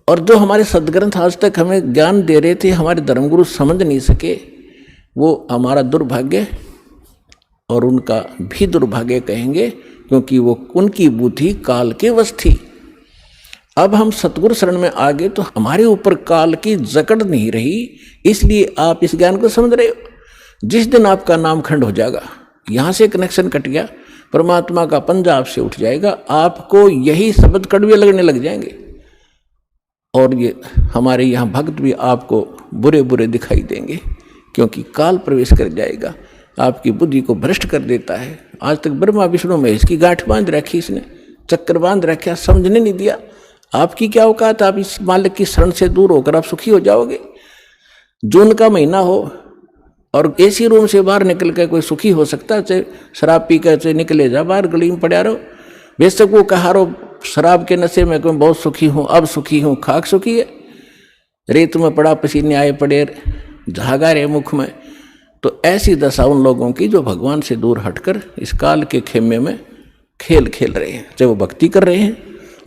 और जो हमारे सदग्रंथ आज तक हमें ज्ञान दे रहे थे, हमारे धर्मगुरु समझ नहीं सके, वो हमारा दुर्भाग्य और उनका भी दुर्भाग्य कहेंगे, क्योंकि वो उनकी बुद्धि काल के वश थी। अब हम सतगुरु शरण में आ गए तो हमारे ऊपर काल की जकड़ नहीं रही, इसलिए आप इस ज्ञान को समझ रहे हो। जिस दिन आपका नाम खंड हो जाएगा, यहाँ से कनेक्शन कट गया, परमात्मा का पंजा आपसे उठ जाएगा, आपको यही शब्द कड़वे लगने लग जाएंगे। और ये हमारे यहाँ भक्त भी आपको बुरे बुरे दिखाई देंगे, क्योंकि काल प्रवेश कर जाएगा, आपकी बुद्धि को भ्रष्ट कर देता है। आज तक ब्रह्मा विष्णु महेश की गांठ बांध रखी, इसने चक्कर बांध रखा, समझने नहीं दिया। आपकी क्या औकात, आप इस मालिक की शरण से दूर होकर आप सुखी हो जाओगे। जून का महीना हो और एसी रूम से बाहर निकल कर कोई सुखी हो सकता है? चाहे शराब पी कर चाहे निकले जा बाहर गली में पड़ा रहो, बेशक वो कहा रहो शराब के नशे में कोई बहुत सुखी हूँ, अब सुखी हूँ, खाक सुखी है, रेत में पड़ा पसीने आए पड़े, झागा रहे मुख में। तो ऐसी दशा उन लोगों की जो भगवान से दूर हटकर इस काल के खेमे में खेल खेल रहे हैं। चाहे वो भक्ति कर रहे हैं,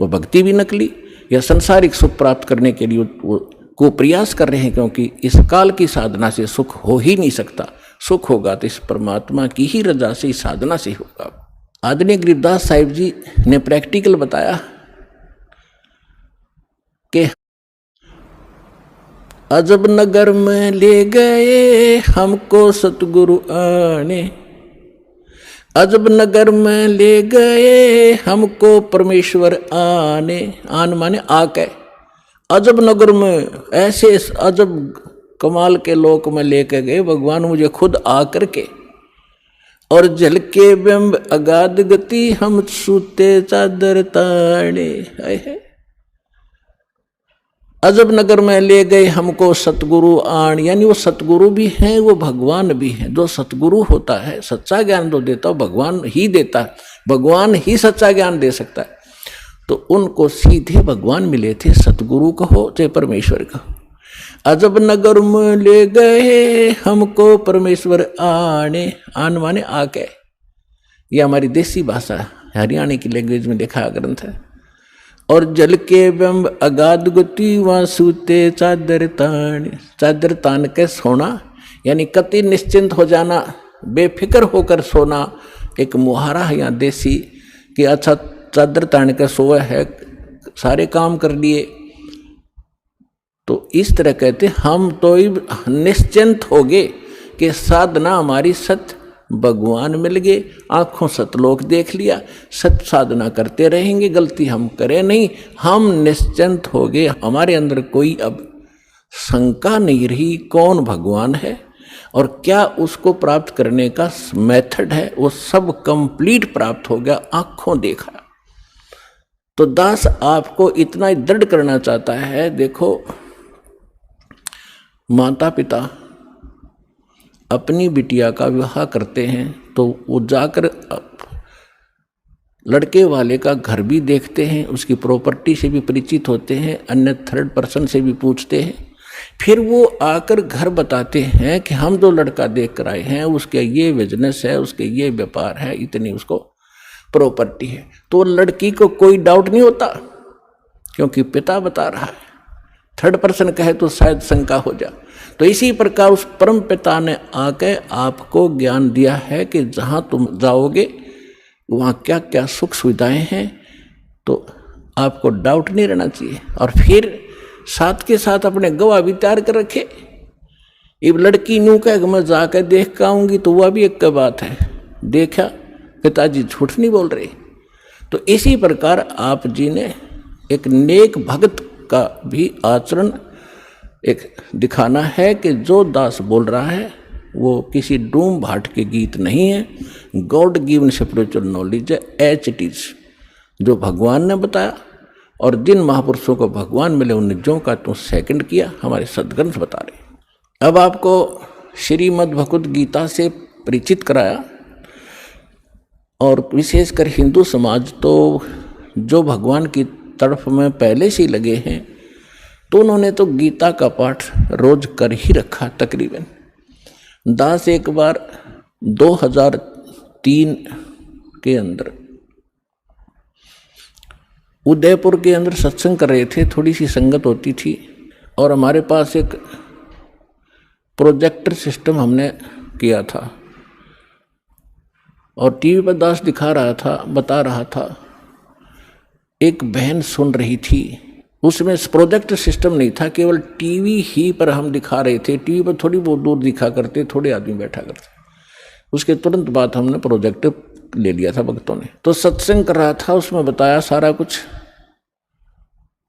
वो भक्ति भी नकली, या संसारिक सुख प्राप्त करने के लिए वो को प्रयास कर रहे हैं, क्योंकि इस काल की साधना से सुख हो ही नहीं सकता। सुख होगा तो इस परमात्मा की ही रजा से, इस साधना से होगा। आदरणीय गरीबदास साहिब जी ने प्रैक्टिकल बताया कि अजब नगर में ले गए हमको सतगुरु आने, अजब नगर में ले गए हमको परमेश्वर आने। आन माने आके, अजब नगर में ऐसे अजब कमाल के लोक में लेकर गए भगवान मुझे खुद आकर के, और जल के बिंब अगाध गति हम सूते चादर ताड़े। अजब नगर में ले गए हमको सतगुरु आण, यानी वो सतगुरु भी हैं, वो भगवान भी हैं। जो सतगुरु होता है, सच्चा ज्ञान जो देता है भगवान ही देता है, भगवान ही सच्चा ज्ञान दे सकता है। तो उनको सीधे भगवान मिले थे, सतगुरु कहो चाहे परमेश्वर कहो। अजब नगर में ले गए हमको परमेश्वर आने, आन माने आके, ये हमारी देसी भाषा हरियाणा की लैंग्वेज में लिखा ग्रंथ है। और जल के बिंब अगाध गति वहाँ सूते चादर तान, चादर तान के सोना, यानी कति निश्चिंत हो जाना, बेफिक्र होकर सोना। एक मुहारा है यहाँ देसी कि अच्छा चादर तान के सोए है, सारे काम कर लिए। तो इस तरह कहते हम तो निश्चिंत हो गए कि साधना हमारी सत्य भगवान मिल गए, आंखों सतलोक देख लिया, सत्य साधना करते रहेंगे, गलती हम करें नहीं, हम निश्चिंत हो गए। हमारे अंदर कोई अब शंका नहीं रही कौन भगवान है और क्या उसको प्राप्त करने का मेथड है, वो सब कंप्लीट प्राप्त हो गया, आंखों देखा। तो दास आपको इतना ही दृढ़ करना चाहता है। देखो, माता पिता अपनी बिटिया का विवाह करते हैं तो वो जाकर लड़के वाले का घर भी देखते हैं, उसकी प्रॉपर्टी से भी परिचित होते हैं, अन्य थर्ड पर्सन से भी पूछते हैं। फिर वो आकर घर बताते हैं कि हम जो लड़का देख कर आए हैं उसके ये बिजनेस है, उसके ये व्यापार है, इतनी उसको प्रॉपर्टी है। तो लड़की को कोई डाउट नहीं होता क्योंकि पिता बता रहा है। थर्ड पर्सन कहे तो शायद शंका हो जाए। तो इसी प्रकार उस परम पिता ने आके आपको ज्ञान दिया है कि जहाँ तुम जाओगे वहाँ क्या क्या सुख सुविधाएं हैं, तो आपको डाउट नहीं रहना चाहिए। और फिर साथ के साथ अपने गवाह भी तैयार कर रखे। अब लड़की न्यू कह कि मैं जाकर देख कर आऊँगी तो वह भी एक बात है, देखा पिताजी झूठ नहीं बोल रहे। तो इसी प्रकार आप जी ने एक नेक भक्त का भी आचरण एक दिखाना है कि जो दास बोल रहा है वो किसी डूम भाट के गीत नहीं है, गॉड गिवन स्पिरिचुअल नॉलेज है, एच इट इज, जो भगवान ने बताया। और जिन महापुरुषों को भगवान मिले उन जो का तो सेकंड किया, हमारे सदग्रंथ बता रहे। अब आपको श्रीमद् भगवद गीता से परिचित कराया, और विशेषकर हिंदू समाज तो जो भगवान की तरफ में पहले से ही लगे हैं तो उन्होंने तो गीता का पाठ रोज कर ही रखा तकरीबन। दास एक बार 2003 के अंदर उदयपुर के अंदर सत्संग कर रहे थे, थोड़ी सी संगत होती थी, और हमारे पास एक प्रोजेक्टर सिस्टम हमने किया था और टीवी पर दास दिखा रहा था, बता रहा था। एक बहन सुन रही थी, उसमें प्रोजेक्ट सिस्टम नहीं था, केवल टीवी ही पर हम दिखा रहे थे। टीवी पर थोड़ी बहुत दूर दिखा करते, थोड़े आदमी बैठा करते। उसके तुरंत बाद हमने प्रोजेक्ट ले लिया था भक्तों ने। तो सत्संग कर रहा था, उसमें बताया सारा कुछ,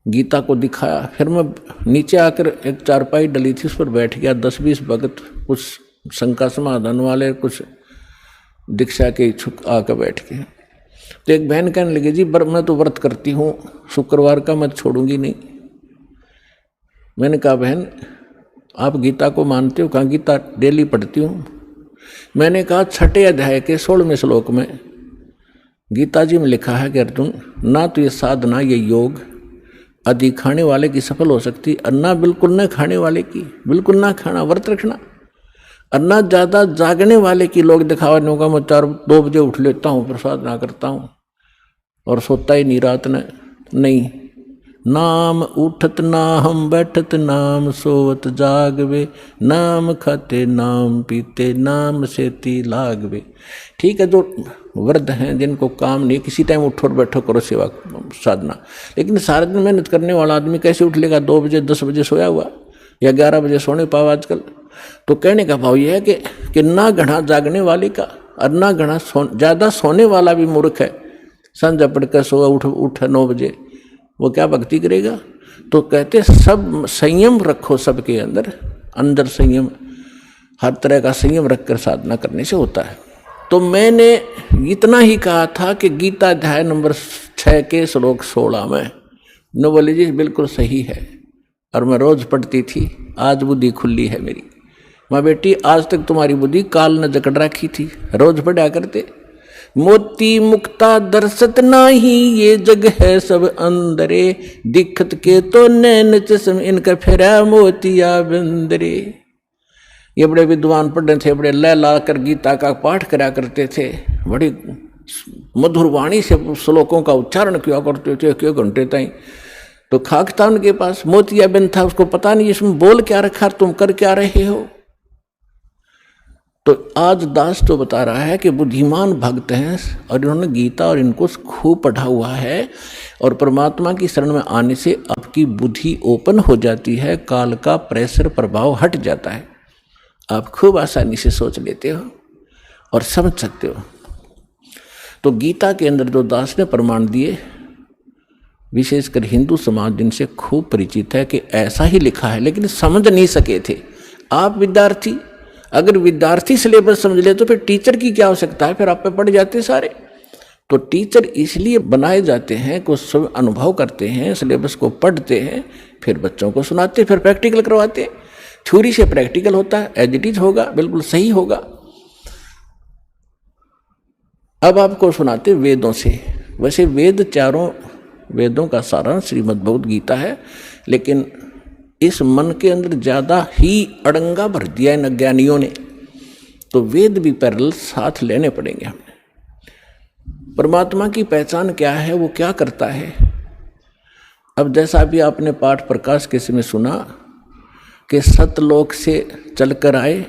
गीता को दिखाया। फिर मैं नीचे आकर एक चारपाई डली थी, उस पर बैठ गया। 10-20 भक्त, कुछ शंका समाधान वाले, कुछ दीक्षा के इच्छुक आकर बैठ गए। तो एक बहन कहने लगी, जी मैं तो व्रत करती हूँ, शुक्रवार का मैं छोड़ूंगी नहीं। मैंने कहा, बहन आप गीता को मानते हो? कहा, गीता डेली पढ़ती हूँ। मैंने कहा, 6 अध्याय के 16वें श्लोक में गीता जी में लिखा है कि अर्जुन, ना तो ये साधना, ये योग अधिक खाने वाले की सफल हो सकती, और ना बिल्कुल न खाने वाले की, बिल्कुल ना खाना, व्रत रखना। और ना ज़्यादा जागने वाले की। लोग दिखावा होगा, मैं 4-2 बजे उठ लेता हूँ, प्रसाद ना करता हूँ और सोता ही नहीं रात ने। नहीं, नाम उठत ना हम बैठत, नाम सोवत जागवे, नाम खाते नाम पीते, नाम सेती लागवे। ठीक है, जो वृद्ध हैं जिनको काम नहीं, किसी टाइम उठो और बैठो, करो सेवा साधना। लेकिन सारा दिन मेहनत करने वाला आदमी कैसे उठ लेगा? 2 बजे 10 बजे सोया हुआ, या 11 बजे सोने पाओ आजकल। तो कहने का भाव यह है कि ना घना जागने वाले का, और ना घना ज़्यादा सोने वाला भी मूर्ख है। संध्या पढ़कर सोया, उठ 9 बजे, वो क्या भक्ति करेगा? तो कहते सब संयम रखो, सबके अंदर संयम, हर तरह का संयम रखकर साधना करने से होता है। तो मैंने इतना ही कहा था कि गीता अध्याय नंबर 6 के श्लोक 16 में न बोले, जी बिल्कुल सही है, और मैं रोज पढ़ती थी। आज बुद्धि खुली है मेरी। माँ बेटी, आज तक तुम्हारी बुद्धि काल ने जकड़ रखी थी, रोज पढ़ा करते। मोती मुक्ता दर्शत नाही, ये जग है सब अंदरे, दिखत के तो नैन चश्म, इनका फेरा मोतिया बंदरे। ये बड़े विद्वान पढ़े थे, बड़े लय ला कर गीता का पाठ करा करते थे, बड़ी मधुर वाणी से श्लोकों का उच्चारण किया करते थे क्यों घंटे ताई। तो खाक था उनके पास, मोतिया बिन था, उसको पता नहीं इसमें बोल क्या रखा, तुम कर क्या रहे हो। तो आज दास तो बता रहा है कि बुद्धिमान भक्त हैं और इन्होंने गीता और इनको खूब पढ़ा हुआ है, और परमात्मा की शरण में आने से आपकी बुद्धि ओपन हो जाती है, काल का प्रेशर प्रभाव हट जाता है, आप खूब आसानी से सोच लेते हो और समझ सकते हो। तो गीता के अंदर जो दास ने प्रमाण दिए, विशेषकर हिंदू समाज जिनसे खूब परिचित है कि ऐसा ही लिखा है, लेकिन समझ नहीं सके थे। आप विद्यार्थी, अगर विद्यार्थी सिलेबस समझ ले तो फिर टीचर की क्या आवश्यकता है, फिर आप पे पढ़ जाते सारे। तो टीचर इसलिए बनाए जाते हैं कि सब अनुभव करते हैं, सिलेबस को पढ़ते हैं, फिर बच्चों को सुनाते, फिर प्रैक्टिकल करवाते हैं। थ्योरी से प्रैक्टिकल होता है, एज इट इज होगा, बिल्कुल सही होगा। अब आपको सुनाते वेदों से। वैसे वेद, चारों वेदों का सारांश श्रीमद् भगवद गीता है, लेकिन इस मन के अंदर ज़्यादा ही अड़ंगा भर दिया इन अज्ञानियों ने, तो वेद भी पैरेलल साथ लेने पड़ेंगे हमें। परमात्मा की पहचान क्या है, वो क्या करता है। अब जैसा भी आपने पाठ प्रकाश के समय सुना कि सतलोक से चलकर आए,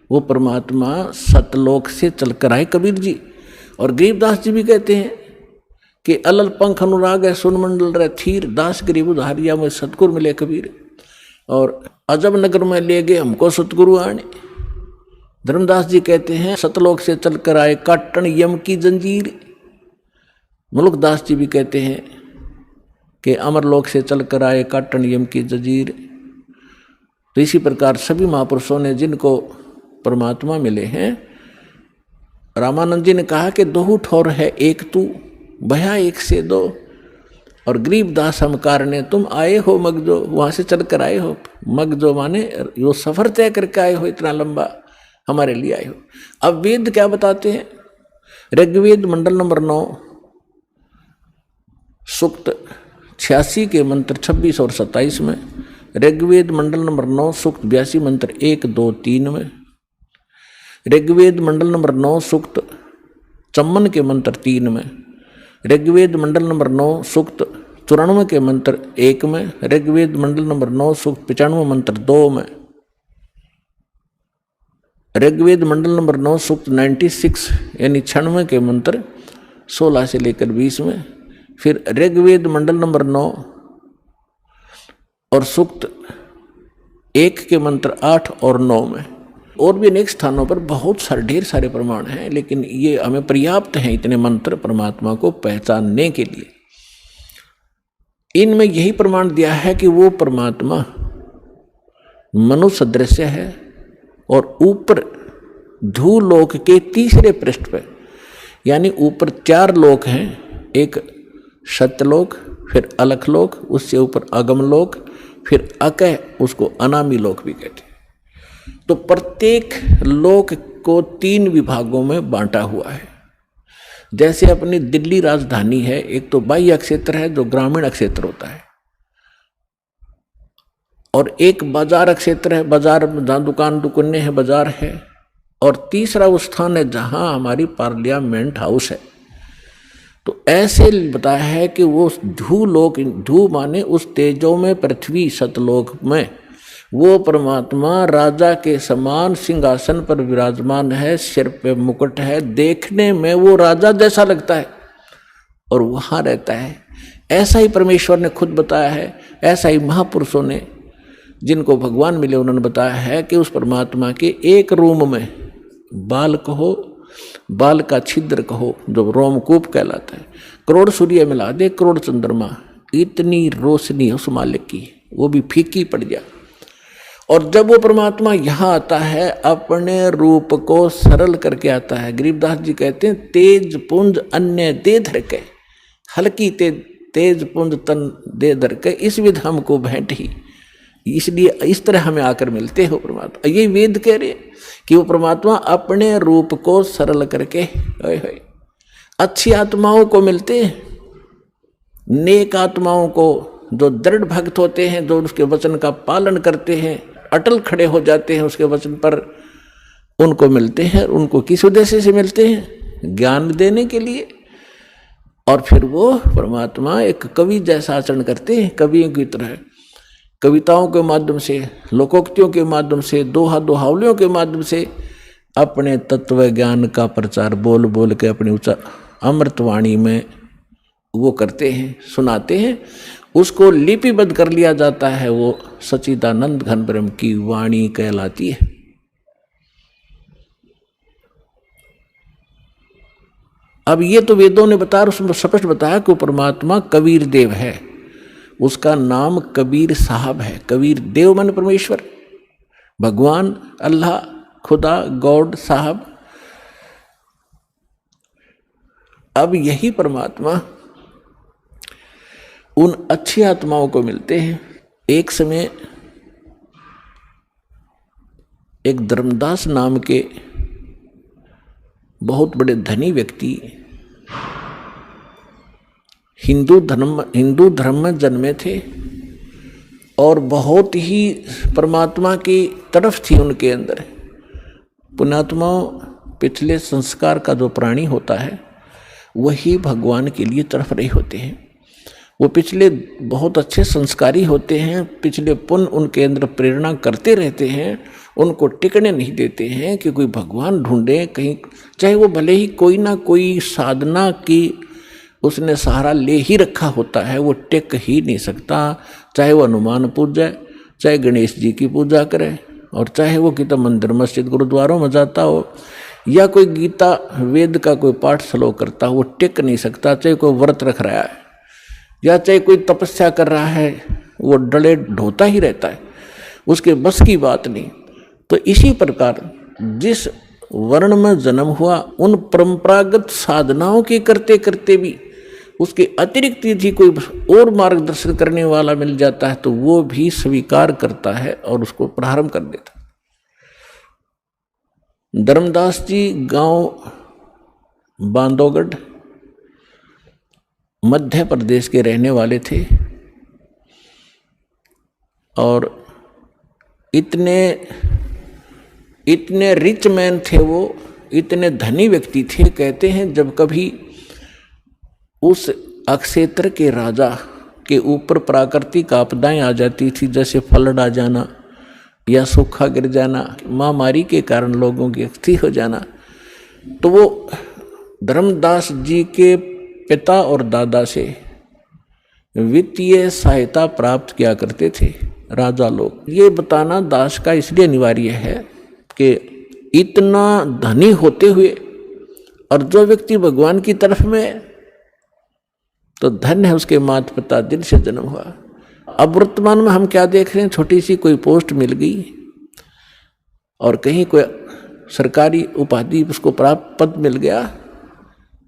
वो परमात्मा सतलोक से चलकर आए कबीर जी। और गरीबदास जी भी कहते हैं कि अलल पंख अनुराग है सुन मंडल रे थीर, दास गरीब उधारिया में सतगुर मिले कबीर। और अजब नगर में ले गए हमको सतगुरु आने। धर्मदास जी कहते हैं सतलोक से चलकर आए काटन यम की जंजीर। मुल्कदास जी भी कहते हैं कि अमरलोक से चलकर आए काटन यम की जंजीर। तो इसी प्रकार सभी महापुरुषों ने जिनको परमात्मा मिले हैं, रामानंद जी ने कहा कि दो ठौर है एक तू, भया एक से दो। और गरीबदास हम कारणे तुम आए हो मगजो, वहाँ से चल कर आए हो। मगजो माने वो सफ़र तय करके आए हो, इतना लंबा हमारे लिए आए हो। अब वेद क्या बताते हैं? ऋग्वेद मंडल नंबर 9 सूक्त 86 के मंत्र 26 और 27 में, ऋग्वेद मंडल नंबर 9 सूक्त 82 मंत्र 1, 2, 3 में, ऋग्वेद मंडल नंबर 9 सूक्त 54 के मंत्र 3 में, ऋग्वेद मंडल नंबर 9 सूक्त 94 के मंत्र 1 में, ऋग्वेद मंडल नंबर 9 सूक्त 95 मंत्र 2 में, ऋग्वेद मंडल नंबर 9 सूक्त 96 यानी 96 के मंत्र 16 से लेकर 20 में, फिर ऋग्वेद मंडल नंबर 9 और सूक्त 1 के मंत्र 8 और 9 में, और भी अनेक स्थानों पर बहुत सारे ढेर सारे प्रमाण हैं, लेकिन ये हमें पर्याप्त हैं इतने मंत्र परमात्मा को पहचानने के लिए। इनमें यही प्रमाण दिया है कि वो परमात्मा मनुष्य सदृश है और ऊपर धूलोक के तीसरे पृष्ठ पर, यानी ऊपर 4 लोक हैं, एक सत्यलोक, फिर अलखलोक, उससे ऊपर अगमलोक, फिर अकह, उसको अनामी लोक भी कहते हैं। तो प्रत्येक लोक को 3 विभागों में बांटा हुआ है। जैसे अपनी दिल्ली राजधानी है, एक तो बाह्य क्षेत्र है जो ग्रामीण क्षेत्र होता है, और एक बाजार क्षेत्र है, बाजार जहाँ दुकान दुकानें हैं, बाजार है, और तीसरा वो स्थान है जहाँ हमारी पार्लियामेंट हाउस है। तो ऐसे बताया है कि वो धूलोक, धू माने उस तेजो में पृथ्वी सतलोक में वो परमात्मा राजा के समान सिंहासन पर विराजमान है, सिर पे मुकुट है, देखने में वो राजा जैसा लगता है और वहाँ रहता है। ऐसा ही परमेश्वर ने खुद बताया है, ऐसा ही महापुरुषों ने जिनको भगवान मिले उन्होंने बताया है कि उस परमात्मा के एक रूम में बाल कहो, बाल का छिद्र कहो जो रोमकूप कहलाता है, करोड़ सूर्य मिला दे, करोड़ चंद्रमा, इतनी रोशनी उस मालिक की, वो भी फीकी पड़ जाए। और जब वो परमात्मा यहाँ आता है अपने रूप को सरल करके आता है। गरीबदास जी कहते हैं तेज पुंज अन्य दे धर के, हल्की तेज पुंज तन दे धर के, इस विध हमको भेंट ही, इसलिए इस तरह हमें आकर मिलते हो परमात्मा। ये वेद कह रहे कि वो परमात्मा अपने रूप को सरल करके अच्छी आत्माओं को मिलते हैं, नेक आत्माओं को, जो दृढ़ भक्त होते हैं, जो उसके वचन का पालन करते हैं, अटल खड़े हो जाते हैं उसके वचन पर, उनको मिलते हैं। उनको किस उद्देश्य से मिलते हैं? ज्ञान देने के लिए। और फिर वो परमात्मा एक कवि जैसा आचरण करते हैं, कवियों की तरह, कविताओं के माध्यम से, लोकोक्तियों के माध्यम से, दोहा दोहावलियों के माध्यम से अपने तत्व ज्ञान का प्रचार बोल बोल के अपनी उच्च अमृतवाणी में वो करते हैं, सुनाते हैं। उसको लिपिबद्ध कर लिया जाता है, वो सच्चिदानंद घन ब्रह्म की वाणी कहलाती है। अब ये तो वेदों ने बताया, उसमें स्पष्ट बताया कि परमात्मा कबीर देव है, उसका नाम कबीर साहब है। कबीर देव मन परमेश्वर, भगवान, अल्लाह, खुदा, गॉड, साहब। अब यही परमात्मा उन अच्छी आत्माओं को मिलते हैं। एक समय एक धर्मदास नाम के बहुत बड़े धनी व्यक्ति हिंदू धर्म में जन्मे थे और बहुत ही परमात्मा की तरफ थी उनके अंदर। पुण्यात्माओं, पिछले संस्कार का जो प्राणी होता है वही भगवान के लिए तरफ रहे होते हैं। वो पिछले बहुत अच्छे संस्कारी होते हैं, पिछले पुण्य उनके अंदर प्रेरणा करते रहते हैं, उनको टिकने नहीं देते हैं कि कोई भगवान ढूंढे कहीं, चाहे वो भले ही कोई ना कोई साधना की उसने सहारा ले ही रखा होता है, वो टिक ही नहीं सकता। चाहे वो हनुमान पूजा, चाहे गणेश जी की पूजा करे, और चाहे वो कितना मंदिर मस्जिद गुरुद्वारों में जाता हो, या कोई गीता वेद का कोई पाठ श्लोक करता हो, वो टिक नहीं सकता। चाहे कोई व्रत रख रहा है या चाहे कोई तपस्या कर रहा है, वो डले ढोता ही रहता है, उसके बस की बात नहीं। तो इसी प्रकार जिस वर्ण में जन्म हुआ, उन परंपरागत साधनाओं के करते करते भी उसके अतिरिक्त यदि कोई और मार्गदर्शन करने वाला मिल जाता है तो वो भी स्वीकार करता है और उसको प्रारंभ कर देता। धर्मदास जी गांव बांधवगढ़ मध्य प्रदेश के रहने वाले थे और इतने रिच मैन थे वो, इतने धनी व्यक्ति थे। कहते हैं जब कभी उस अक्षेत्र के राजा के ऊपर प्राकृतिक आपदाएं आ जाती थी, जैसे फ्लड आ जाना या सूखा गिर जाना, महामारी के कारण लोगों की अस्थि हो जाना, तो वो धर्मदास जी के पिता और दादा से वित्तीय सहायता प्राप्त किया करते थे राजा लोग। ये बताना दास का इसलिए अनिवार्य है कि इतना धनी होते हुए और जो व्यक्ति भगवान की तरफ में, तो धन्य है उसके माता पिता दिल से जन्म हुआ। अब वर्तमान में हम क्या देख रहे हैं, छोटी सी कोई पोस्ट मिल गई और कहीं कोई सरकारी उपाधि उसको प्राप्त पद मिल गया,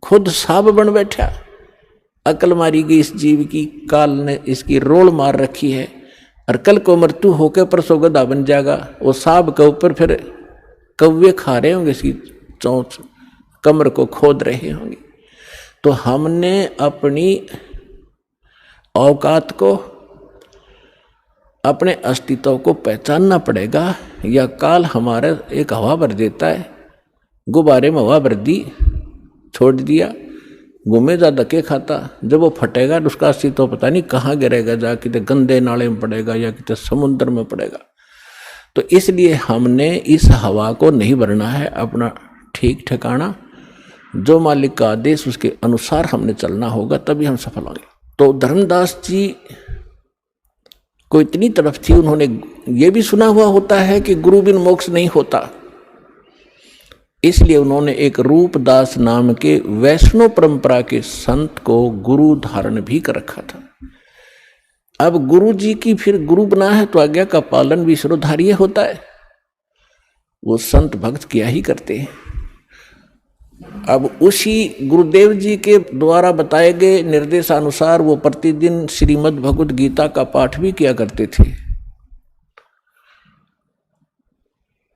खुद साहब बन बैठा। अकल मारी गई इस जीव की, काल ने इसकी रोल मार रखी है और कल को मृत्यु होकर परसों गधा बन जाएगा। वो साहब के ऊपर फिर कौवे खा रहे होंगे, इसकी चोंच कमर को खोद रहे होंगे। तो हमने अपनी औकात को, अपने अस्तित्व को पहचानना पड़ेगा। यह काल हमारे एक हवा भर देता है, गुब्बारे में हवा भर दी, छोड़ दिया, घूमे जा धक्के खाता, जब वो फटेगा तो उसका अस्तित्व पता नहीं कहाँ गिरेगा, जा कितने गंदे नाले में पड़ेगा या कितने समुद्र में पड़ेगा। तो इसलिए हमने इस हवा को नहीं भरना है, अपना ठीक ठिकाना, जो मालिक का आदेश उसके अनुसार हमने चलना होगा, तभी हम सफल होंगे। तो धर्मदास जी को इतनी तरफ थी, उन्होंने ये भी सुना हुआ होता है कि गुरु बिन मोक्ष नहीं होता, इसलिए उन्होंने एक रूपदास नाम के वैष्णव परंपरा के संत को गुरु धारण भी कर रखा था। अब गुरु जी की फिर गुरु बना है तो आज्ञा का पालन भी शिरोधार्य होता है, वो संत भक्त किया ही करते हैं। अब उसी गुरुदेव जी के द्वारा बताए गए निर्देशानुसार वो प्रतिदिन श्रीमद् भगवद गीता का पाठ भी किया करते थे,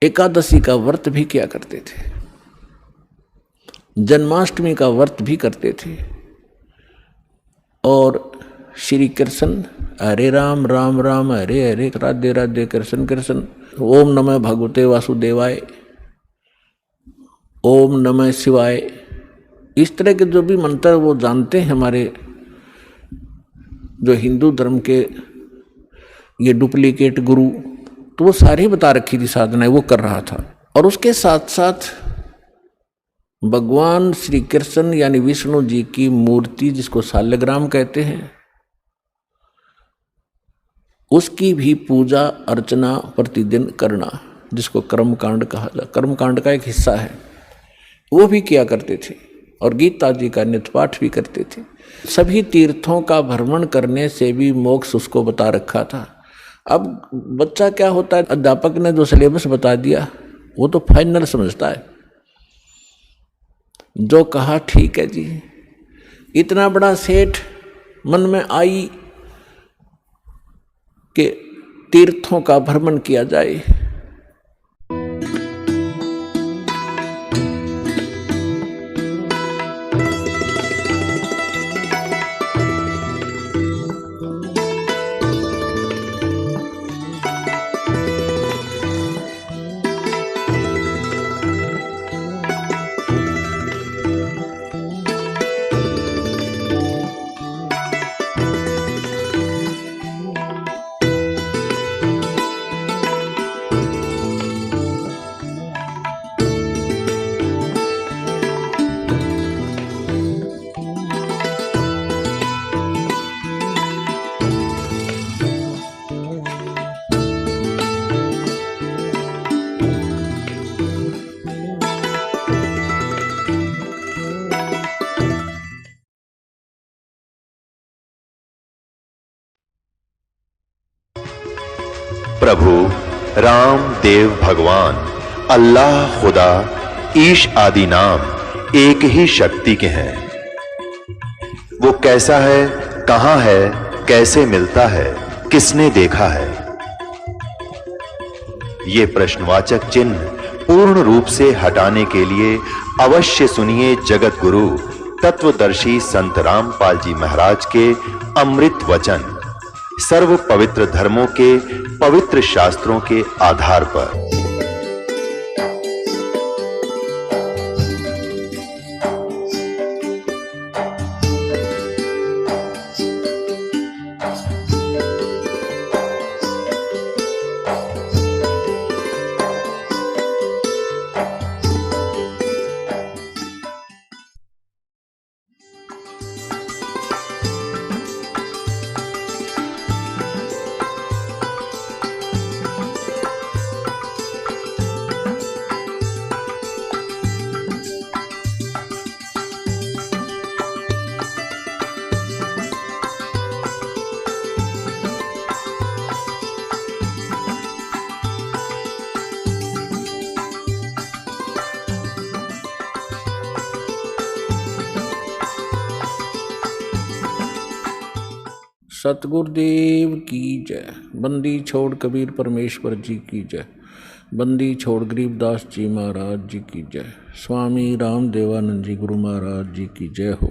एकादशी का व्रत भी किया करते थे, जन्माष्टमी का व्रत भी करते थे, और श्री कृष्ण हरे राम राम राम हरे हरे राधे राधे कृष्ण कृष्ण, ओम नमः भगवते वासुदेवाय, ओम नमः शिवाय, इस तरह के जो भी मंत्र वो जानते हैं हमारे जो हिंदू धर्म के ये डुप्लीकेट गुरु, तो वो सारे बता रखी थी साधनाएं, वो कर रहा था। और उसके साथ साथ भगवान श्री कृष्ण यानी विष्णु जी की मूर्ति, जिसको शालिग्राम कहते हैं, उसकी भी पूजा अर्चना प्रतिदिन करना, जिसको कर्मकांड कहा जाता, कर्मकांड का एक हिस्सा है, वो भी किया करते थे। और गीता जी का नित्य पाठ भी करते थे। सभी तीर्थों का भ्रमण करने से भी मोक्ष उसको बता रखा था। अब बच्चा क्या होता है, अध्यापक ने जो सिलेबस बता दिया वो तो फाइनल समझता है, जो कहा ठीक है जी। इतना बड़ा सेठ मन में आई कि तीर्थों का भ्रमण किया जाए। प्रभु राम देव भगवान अल्लाह खुदा ईश आदि नाम एक ही शक्ति के हैं। वो कैसा है, कहां है, कैसे मिलता है, किसने देखा है? ये प्रश्नवाचक चिन्ह पूर्ण रूप से हटाने के लिए अवश्य सुनिए जगत गुरु तत्वदर्शी संत रामपाल जी महाराज के अमृत वचन, सर्व पवित्र धर्मों के पवित्र शास्त्रों के आधार पर। सतगुरुदेव की जय। बंदी छोड़ कबीर परमेश्वर जी की जय। बंदी छोड़ गरीबदास जी महाराज जी की जय। स्वामी राम देवानंद जी गुरु महाराज जी की जय हो।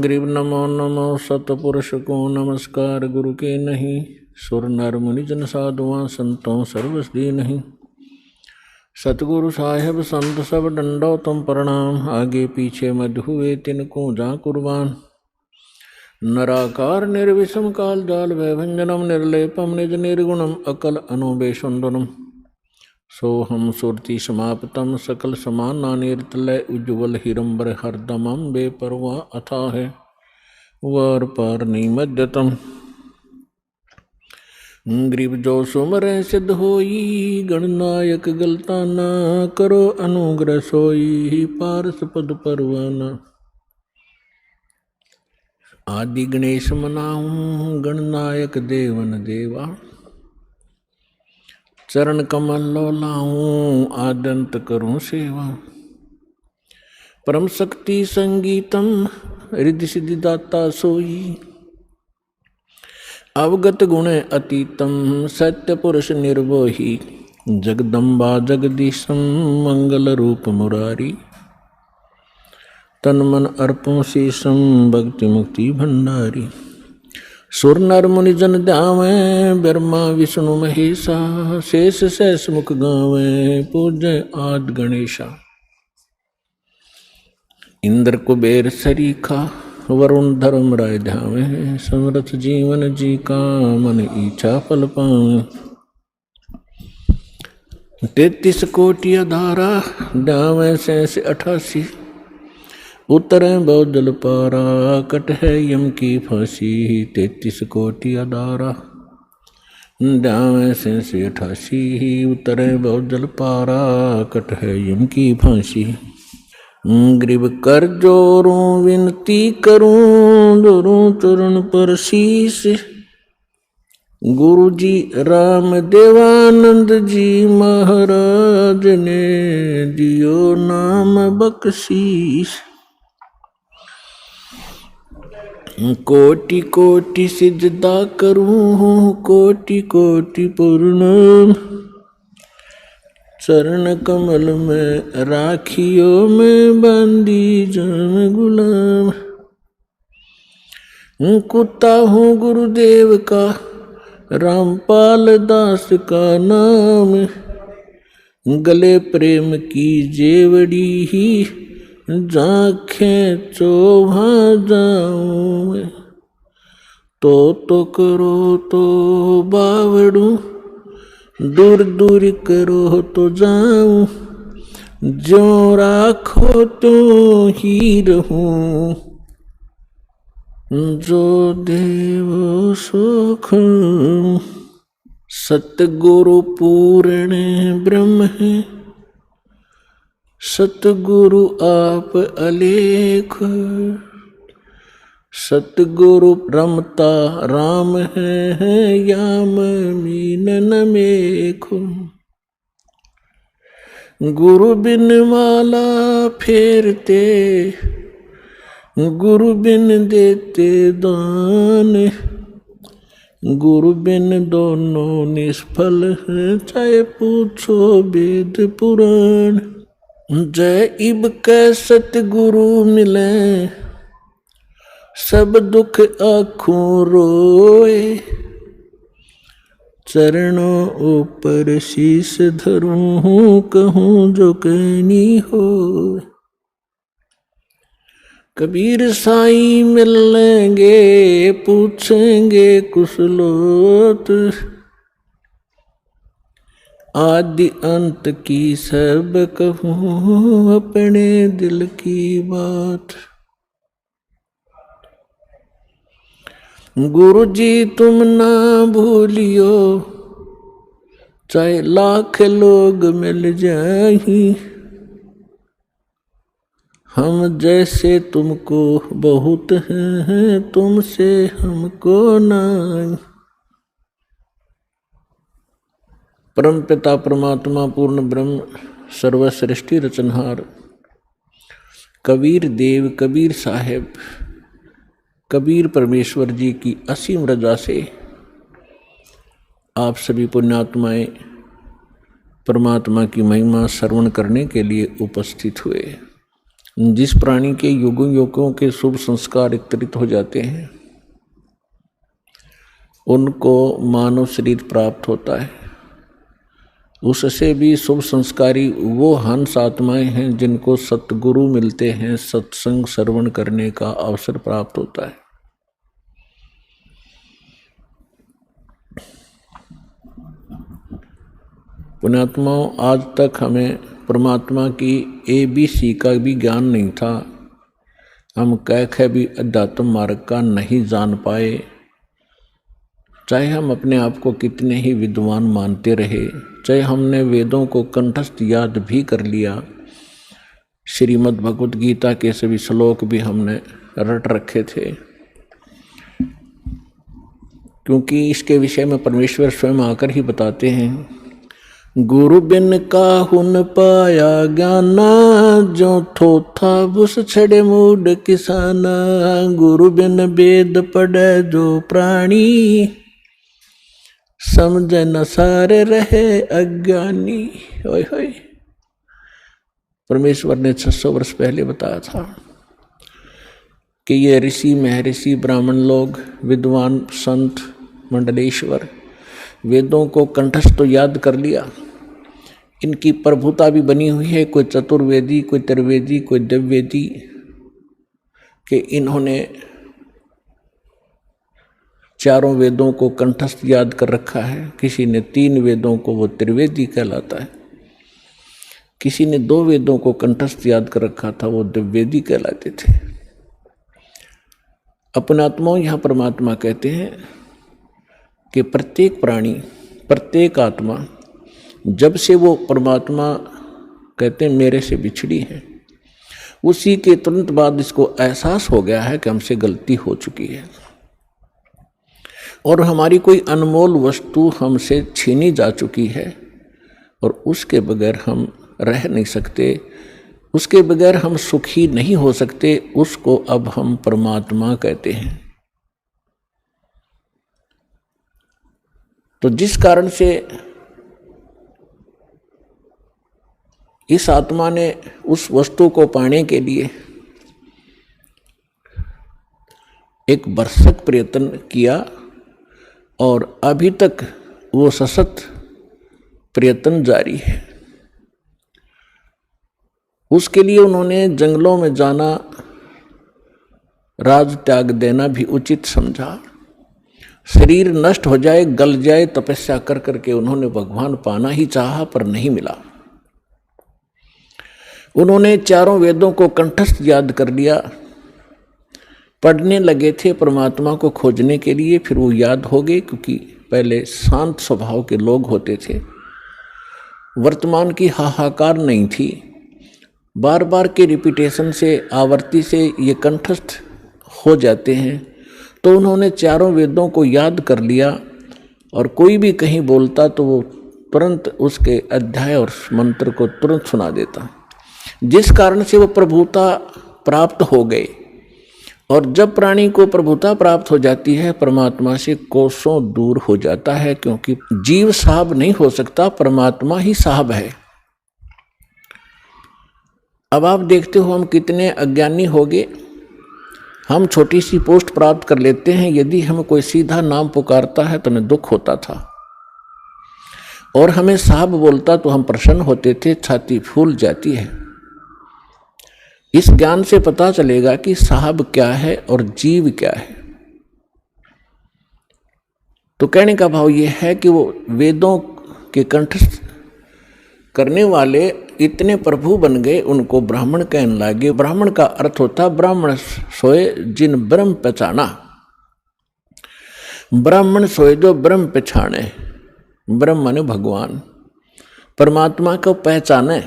गरीब नमो नमो सतपुरुष को नमस्कार गुरु के नहीं। सुर नर मुनि जन साधुआं संतों सर्वस दी नहीं। सतगुरु साहेब संत सब डंडो तुम प्रणाम। आगे पीछे मध हुए तिनको जा कुर्बान। नराकार निर्विषम काल जाल वैभंजनम निर्लेपम निज निर्गुणम अकल अनुबेशुंदनम। सोहम सुरति समाप्तम सकल समाना निर्तलय उज्ज्वल हिरंबर हरदमम बेपरवा अथा है वार पार निमज्जतम। गरीब जो सुमर सिद्ध होई गणनायक गलता ना करो अनुग्रह सोई पारस पद परवाना। आदि गणेश मनाऊं गणनायक देवन देवा। चरण कमल लो लाऊं आदंत करूं सेवा। परम शक्ति संगीतम रिद्धि सिद्धि दाता सोई। अवगत गुण अतीतम सत्य पुरुष निर्वोही। जगदम्बा जगदीशम मंगल रूप मुरारी। तन मन अर्पों शीशम भक्ति मुक्ति भंडारी। सुर नर मुनि जन ध्यावे ब्रह्मा विष्णु महेशा। शेष सहस मुख गावे पूजय आद गणेशा। इंद्र कुबेर सरीखा वरुण धर्म राय ध्यावे। समरथ जीवन जी का मन इच्छा फल पावे। 33 कोटि अधारा ध्यावे 88। उतरे बहुत जल पारा कट है यम की फांसी। 33 कोटि अधारा ध्यावे 88। उतरे बहुत जल पारा कट है यम की फांसी। गरीब कर जोरूं विनती करूं जोरूं चरण पर शीश। गुरु जी राम देवानंद जी महाराज ने दियो नाम बख्शीश। कोटि कोटि सिजदा करूं कोटि कोटि प्रणाम। चरण कमल में राखियो में बंदी जाम गुलाम। कुत्ता हूँ गुरुदेव का रामपाल दास का नाम। गले प्रेम की जेवड़ी ही जाखें चोभा जाऊं। तो करो तो बावड़ू दूर दूर करो तो जाऊं। जो राखो तो ही रहूं जो देव सुख। सतगुरु पूर्ण ब्रह्म है सतगुरु आप अलेख। सतगुरु रमता राम है याम मीन न मेखो। गुरु बिन माला फेरते गुरु बिन देते दान। गुरु बिन दोनों निष्फल है चाहे पूछो वेद पुराण। जय इब कै सतगुरु मिले सब दुख आँखों रोए। चरणों ऊपर शीश धरूं कहूँ जो कहनी हो। कबीर साईं मिल लेंगे पूछेंगे कुशलोत। आदि अंत की सब कहूँ अपने दिल की बात। गुरु जी तुम ना भूलियो चाहे लाख लोग मिल जाएं। हम जैसे तुमको बहुत हैं तुमसे हमको नहीं। परम पिता परमात्मा पूर्ण ब्रह्म सर्वसृष्टि रचनहार कबीर देव, कबीर साहेब, कबीर परमेश्वर जी की असीम रजा से आप सभी पुण्यात्माएं परमात्मा की महिमा श्रवण करने के लिए उपस्थित हुए। जिस प्राणी के युगों युगों के शुभ संस्कार एकत्रित हो जाते हैं उनको मानव शरीर प्राप्त होता है। उससे भी शुभ संस्कारी वो हंस आत्माएं हैं जिनको सतगुरु मिलते हैं, सत्संग श्रवण करने का अवसर प्राप्त होता है। पुण्यात्माओं, आज तक हमें परमात्मा की ABC का भी ज्ञान नहीं था। हम कह भी अध्यात्म मार्ग का नहीं जान पाए, चाहे हम अपने आप को कितने ही विद्वान मानते रहे, चाहे हमने वेदों को कंठस्थ याद भी कर लिया, श्रीमद् भगवत गीता के सभी श्लोक भी हमने रट रखे थे, क्योंकि इसके विषय में परमेश्वर स्वयं आकर ही बताते हैं, गुरु बिन काहू न पाया ज्ञाना, जो थोथा बुस छड़े मूड किसाना, गुरु बिन वेद पढ़े जो प्राणी, समझ न सारे रहे अज्ञानी। ओए होए, परमेश्वर ने 600 वर्ष पहले बताया था कि ये ऋषि महर्षि ब्राह्मण लोग, विद्वान संत मंडलेश्वर वेदों को कंठस्थ तो याद कर लिया, इनकी प्रभुता भी बनी हुई है, कोई चतुर्वेदी, कोई त्रिवेदी, कोई दिव्यवेदी, कि इन्होंने चारों वेदों को कंठस्थ याद कर रखा है। किसी ने 3 वेदों को, वो त्रिवेदी कहलाता है, किसी ने 2 वेदों को कंठस्थ याद कर रखा था, वो दिव्यवेदी कहलाते थे। अपने आत्माओं, यहाँ परमात्मा कहते हैं कि प्रत्येक प्राणी, प्रत्येक आत्मा, जब से वो परमात्मा कहते हैं मेरे से बिछड़ी है, उसी के तुरंत बाद इसको एहसास हो गया है कि हमसे गलती हो चुकी है और हमारी कोई अनमोल वस्तु हमसे छीनी जा चुकी है और उसके बगैर हम रह नहीं सकते, उसके बगैर हम सुखी नहीं हो सकते। उसको अब हम परमात्मा कहते हैं। तो जिस कारण से इस आत्मा ने उस वस्तु को पाने के लिए एक भरसक प्रयत्न किया और अभी तक वो सशक्त प्रयत्न जारी है। उसके लिए उन्होंने जंगलों में जाना, राज त्याग देना भी उचित समझा। शरीर नष्ट हो जाए, गल जाए, तपस्या कर करके उन्होंने भगवान पाना ही चाहा पर नहीं मिला। उन्होंने चारों वेदों को कंठस्थ याद कर लिया, पढ़ने लगे थे परमात्मा को खोजने के लिए, फिर वो याद हो गए, क्योंकि पहले शांत स्वभाव के लोग होते थे, वर्तमान की हाहाकार नहीं थी, बार बार के रिपीटेशन से, आवर्ती से ये कंठस्थ हो जाते हैं। तो उन्होंने चारों वेदों को याद कर लिया और कोई भी कहीं बोलता तो वो तुरंत उसके अध्याय और मंत्र को तुरंत सुना देता, जिस कारण से वो प्रभुता प्राप्त हो गए। और जब प्राणी को प्रभुता प्राप्त हो जाती है, परमात्मा से कोसों दूर हो जाता है, क्योंकि जीव साहब नहीं हो सकता, परमात्मा ही साहब है। अब आप देखते हो हम कितने अज्ञानी हो गए। हम छोटी सी पोस्ट प्राप्त कर लेते हैं, यदि हमें कोई सीधा नाम पुकारता है तो हमें दुख होता था, और हमें साहब बोलता तो हम प्रसन्न होते थे, छाती फूल जाती है। इस ज्ञान से पता चलेगा कि साहब क्या है और जीव क्या है। तो कहने का भाव यह है कि वो वेदों के कंठस्थ करने वाले इतने प्रभु बन गए, उनको ब्राह्मण कहने लगे। ब्राह्मण का अर्थ होता ब्राह्मण सोए जिन ब्रह्म पहचाना। ब्राह्मण सोए जो ब्रह्म पहचाने, ब्रह्म माने भगवान, परमात्मा को पहचाने।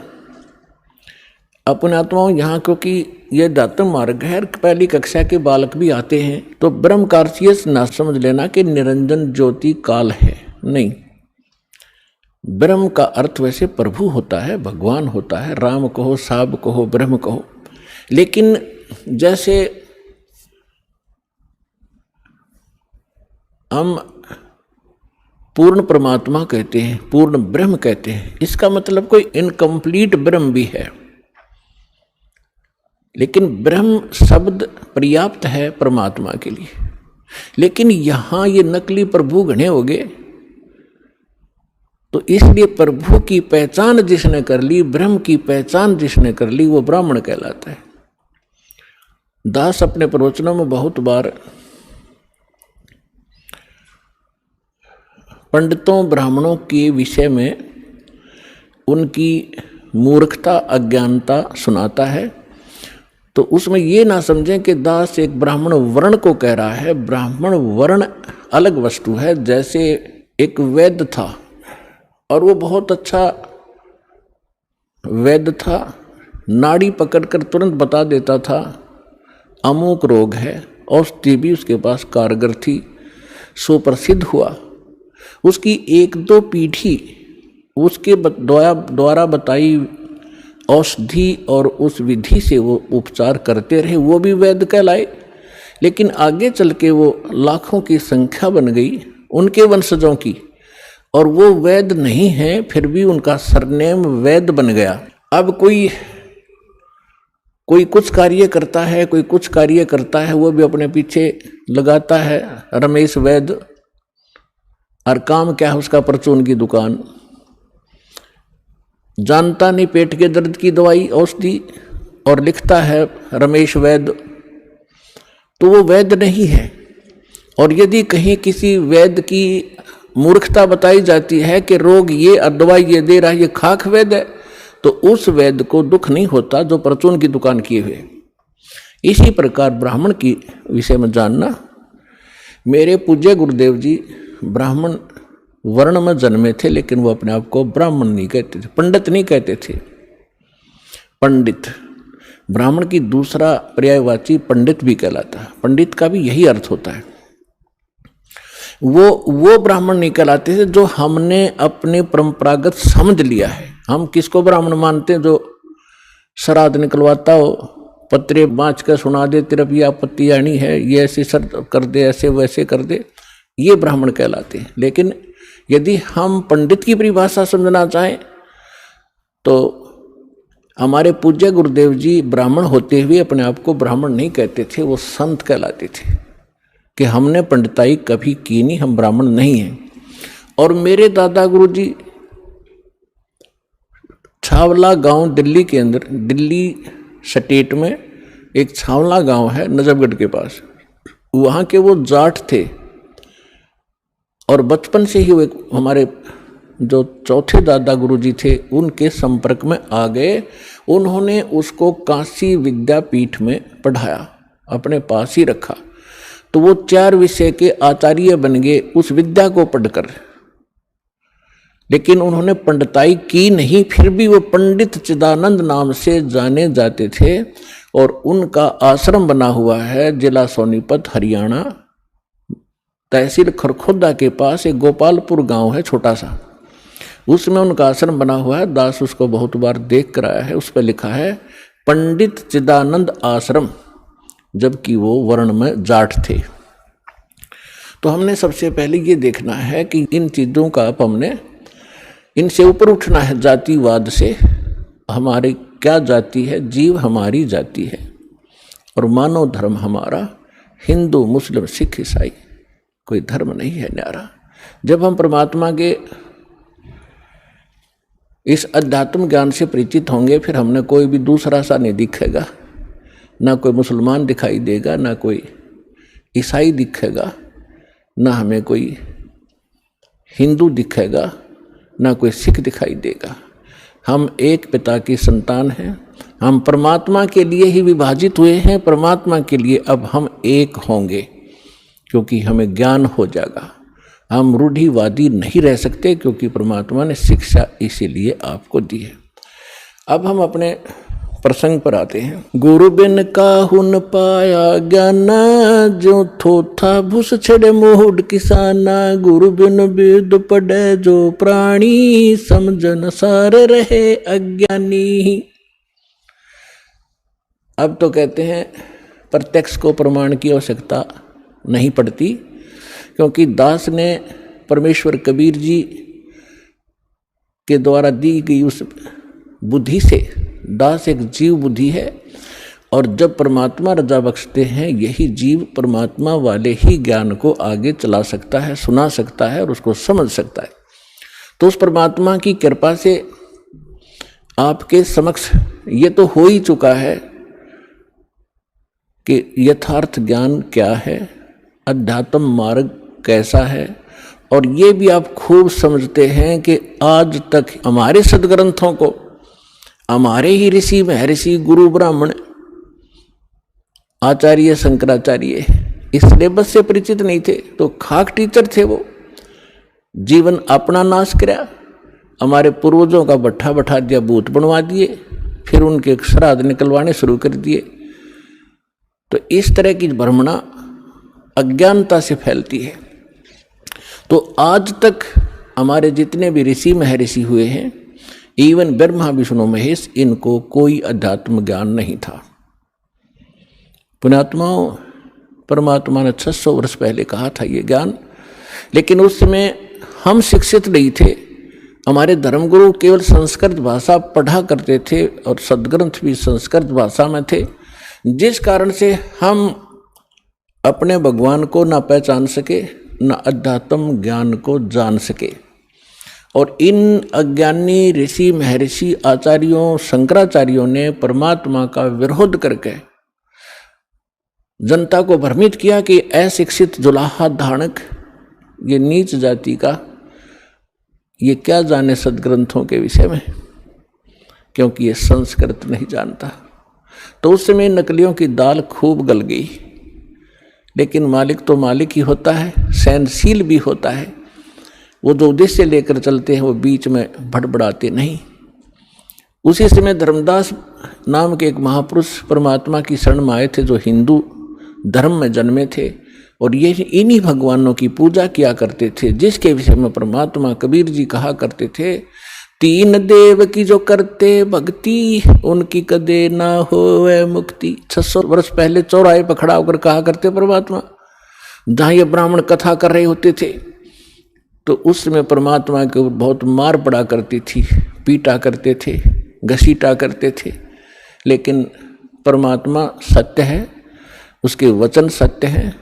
अपने आत्माओं, यहाँ क्योंकि ये अध्यात्म मार्ग है, पहली कक्षा के बालक भी आते हैं, तो ब्रह्म का अर्थ ये ना समझ लेना कि निरंजन ज्योति काल है, नहीं। ब्रह्म का अर्थ वैसे प्रभु होता है, भगवान होता है, राम कहो, साब कहो, ब्रह्म कहो, लेकिन जैसे हम पूर्ण परमात्मा कहते हैं, पूर्ण ब्रह्म कहते हैं, इसका मतलब कोई इनकम्प्लीट ब्रह्म भी है, लेकिन ब्रह्म शब्द पर्याप्त है परमात्मा के लिए। लेकिन यहां ये नकली प्रभु घने हो गए, तो इसलिए प्रभु की पहचान जिसने कर ली, ब्रह्म की पहचान जिसने कर ली, वो ब्राह्मण कहलाता है। दास अपने प्रवचनों में बहुत बार पंडितों ब्राह्मणों के विषय में उनकी मूर्खता अज्ञानता सुनाता है, तो उसमें ये ना समझें कि दास एक ब्राह्मण वर्ण को कह रहा है। ब्राह्मण वर्ण अलग वस्तु है। जैसे एक वैद्य था और वो बहुत अच्छा वैद्य था, नाड़ी पकड़कर तुरंत बता देता था अमुक रोग है, औषधि भी उसके पास कारगर थी, सुप्रसिद्ध हुआ। उसकी एक दो पीढ़ी उसके द्वारा बताई औषधि और उस विधि से वो उपचार करते रहे, वो भी वैद्य कहलाए। लेकिन आगे चल के वो लाखों की संख्या बन गई उनके वंशजों की, और वो वैद्य नहीं है, फिर भी उनका सरनेम वैद्य बन गया। अब कोई कुछ कार्य करता है, कोई कुछ कार्य करता है, वो भी अपने पीछे लगाता है रमेश वैद्य, और काम क्या है उसका, परचून की दुकान। जानता नहीं पेट के दर्द की दवाई औषधि, और लिखता है रमेश वैद्य, तो वो वैद्य नहीं है। और यदि कहीं किसी वैद्य की मूर्खता बताई जाती है कि रोग ये और दवाई ये दे रहा है, ये खाक वैद्य है, तो उस वैद्य को दुख नहीं होता जो परचून की दुकान किए हुए। इसी प्रकार ब्राह्मण की विषय में जानना, मेरे पूज्य गुरुदेव जी ब्राह्मण वर्ण में जन्मे थे, लेकिन वो अपने आप को ब्राह्मण नहीं कहते थे, पंडित नहीं कहते थे। पंडित ब्राह्मण की दूसरा पर्यायवाची पंडित भी कहलाता है। पंडित का भी यही अर्थ होता है। वो ब्राह्मण नहीं कहलाते थे जो हमने अपने परंपरागत समझ लिया है। हम किसको ब्राह्मण मानते हैं? जो श्राद्ध निकलवाता हो, पत्रे बाँच कर सुना दे, तेरा भी आपत्ति आनी है, ये ऐसे सर कर दे, ऐसे वैसे कर दे, ये ब्राह्मण कहलाते हैं। लेकिन यदि हम पंडित की परिभाषा समझना चाहें तो हमारे पूज्य गुरुदेव जी ब्राह्मण होते हुए अपने आप को ब्राह्मण नहीं कहते थे, वो संत कहलाते थे कि हमने पंडिताई कभी की नहीं, हम ब्राह्मण नहीं हैं। और मेरे दादा गुरु जी छावला गांव दिल्ली के अंदर, दिल्ली स्टेट में एक छावला गांव है नजफगढ़ के पास, वहाँ के वो जाट थे। और बचपन से ही वो हमारे जो चौथे दादा गुरुजी थे उनके संपर्क में आ गए। उन्होंने उसको काशी विद्यापीठ में पढ़ाया, अपने पास ही रखा, तो वो 4 विषय के आचार्य बन गए उस विद्या को पढ़कर। लेकिन उन्होंने पंडिताई की नहीं, फिर भी वो पंडित चिदानंद नाम से जाने जाते थे। और उनका आश्रम बना हुआ है जिला सोनीपत हरियाणा, तहसील खरखोदा के पास एक गोपालपुर गांव है छोटा सा, उसमें उनका आश्रम बना हुआ है। दास उसको बहुत बार देख कर आया है, उस पर लिखा है पंडित चिदानंद आश्रम, जबकि वो वर्ण में जाट थे। तो हमने सबसे पहले ये देखना है कि इन चीज़ों का अब हमने इनसे ऊपर उठना है, जातिवाद से। हमारी क्या जाति है? जीव हमारी जाति है, और मानव धर्म हमारा हिंदू मुस्लिम सिख ईसाई, कोई धर्म नहीं है न्यारा। जब हम परमात्मा के इस अध्यात्म ज्ञान से परिचित होंगे, फिर हमने कोई भी दूसरा सा नहीं दिखेगा, ना कोई मुसलमान दिखाई देगा, ना कोई ईसाई दिखेगा, ना हमें कोई हिंदू दिखेगा, ना कोई सिख दिखाई देगा। हम एक पिता की संतान हैं, हम परमात्मा के लिए ही विभाजित हुए हैं, परमात्मा के लिए अब हम एक होंगे, क्योंकि हमें ज्ञान हो जाएगा। हम रूढ़िवादी नहीं रह सकते, क्योंकि परमात्मा ने शिक्षा इसीलिए आपको दी है। अब हम अपने प्रसंग पर आते हैं। गुरु बिन काहू न पाया ज्ञाना, जो थोथा भूस छड़े मोहड किसाना। गुरु बिन वेद पढ़े जो प्राणी, समझन सार रहे अज्ञानी। अब तो कहते हैं प्रत्यक्ष को प्रमाण की आवश्यकता नहीं पड़ती, क्योंकि दास ने परमेश्वर कबीर जी के द्वारा दी गई उस बुद्धि से, दास एक जीव बुद्धि है, और जब परमात्मा रजा बख्शते हैं यही जीव परमात्मा वाले ही ज्ञान को आगे चला सकता है, सुना सकता है और उसको समझ सकता है। तो उस परमात्मा की कृपा से आपके समक्ष ये तो हो ही चुका है कि यथार्थ ज्ञान क्या है, अध्यात्म मार्ग कैसा है, और ये भी आप खूब समझते हैं कि आज तक हमारे सदग्रंथों को हमारे ही ऋषि महर्षि गुरु ब्राह्मण आचार्य शंकराचार्य इस सिलेबस से परिचित नहीं थे, तो खाक टीचर थे वो, जीवन अपना नाश कराया, हमारे पूर्वजों का बट्ठा बैठा दिया, भूत बनवा दिए, फिर उनके श्राद्ध निकलवाने शुरू कर दिए। तो इस तरह की भ्रमणा अज्ञानता से फैलती है। तो आज तक हमारे जितने भी ऋषि महर्षि हुए हैं, इवन ब्रह्मा विष्णु महेश, इनको कोई अध्यात्म ज्ञान नहीं था। पुण्यात्माओं, परमात्मा ने 600 वर्ष पहले कहा था ये ज्ञान, लेकिन उस समय हम शिक्षित नहीं थे। हमारे धर्मगुरु केवल संस्कृत भाषा पढ़ा करते थे और सदग्रंथ भी संस्कृत भाषा में थे, जिस कारण से हम अपने भगवान को ना पहचान सके, ना अध्यात्म ज्ञान को जान सके। और इन अज्ञानी ऋषि महर्षि आचार्यों शंकराचार्यों ने परमात्मा का विरोध करके जनता को भ्रमित किया कि अशिक्षित जुलाहा धानक, ये नीच जाति का, ये क्या जाने सदग्रंथों के विषय में, क्योंकि ये संस्कृत नहीं जानता। तो उस समय नकलियों की दाल खूब गल गई, लेकिन मालिक तो मालिक ही होता है, सहनशील भी होता है। वो जो उद्देश्य लेकर चलते हैं वो बीच में भड़बड़ाते नहीं। उसी समय धर्मदास नाम के एक महापुरुष परमात्मा की शरण में आए थे, जो हिंदू धर्म में जन्मे थे, और ये इन्हीं भगवानों की पूजा किया करते थे, जिसके विषय में परमात्मा कबीर जी कहा करते थे, तीन देव की जो करते भक्ति, उनकी कदे ना होवे मुक्ति। 600 वर्ष पहले चौराहे पर खड़ा होकर कहा करते परमात्मा, जहाँ ये ब्राह्मण कथा कर रहे होते थे, तो उस समय परमात्मा के ऊपर बहुत मार पड़ा करती थी, पीटा करते थे, घसीटा करते थे। लेकिन परमात्मा सत्य है, उसके वचन सत्य हैं,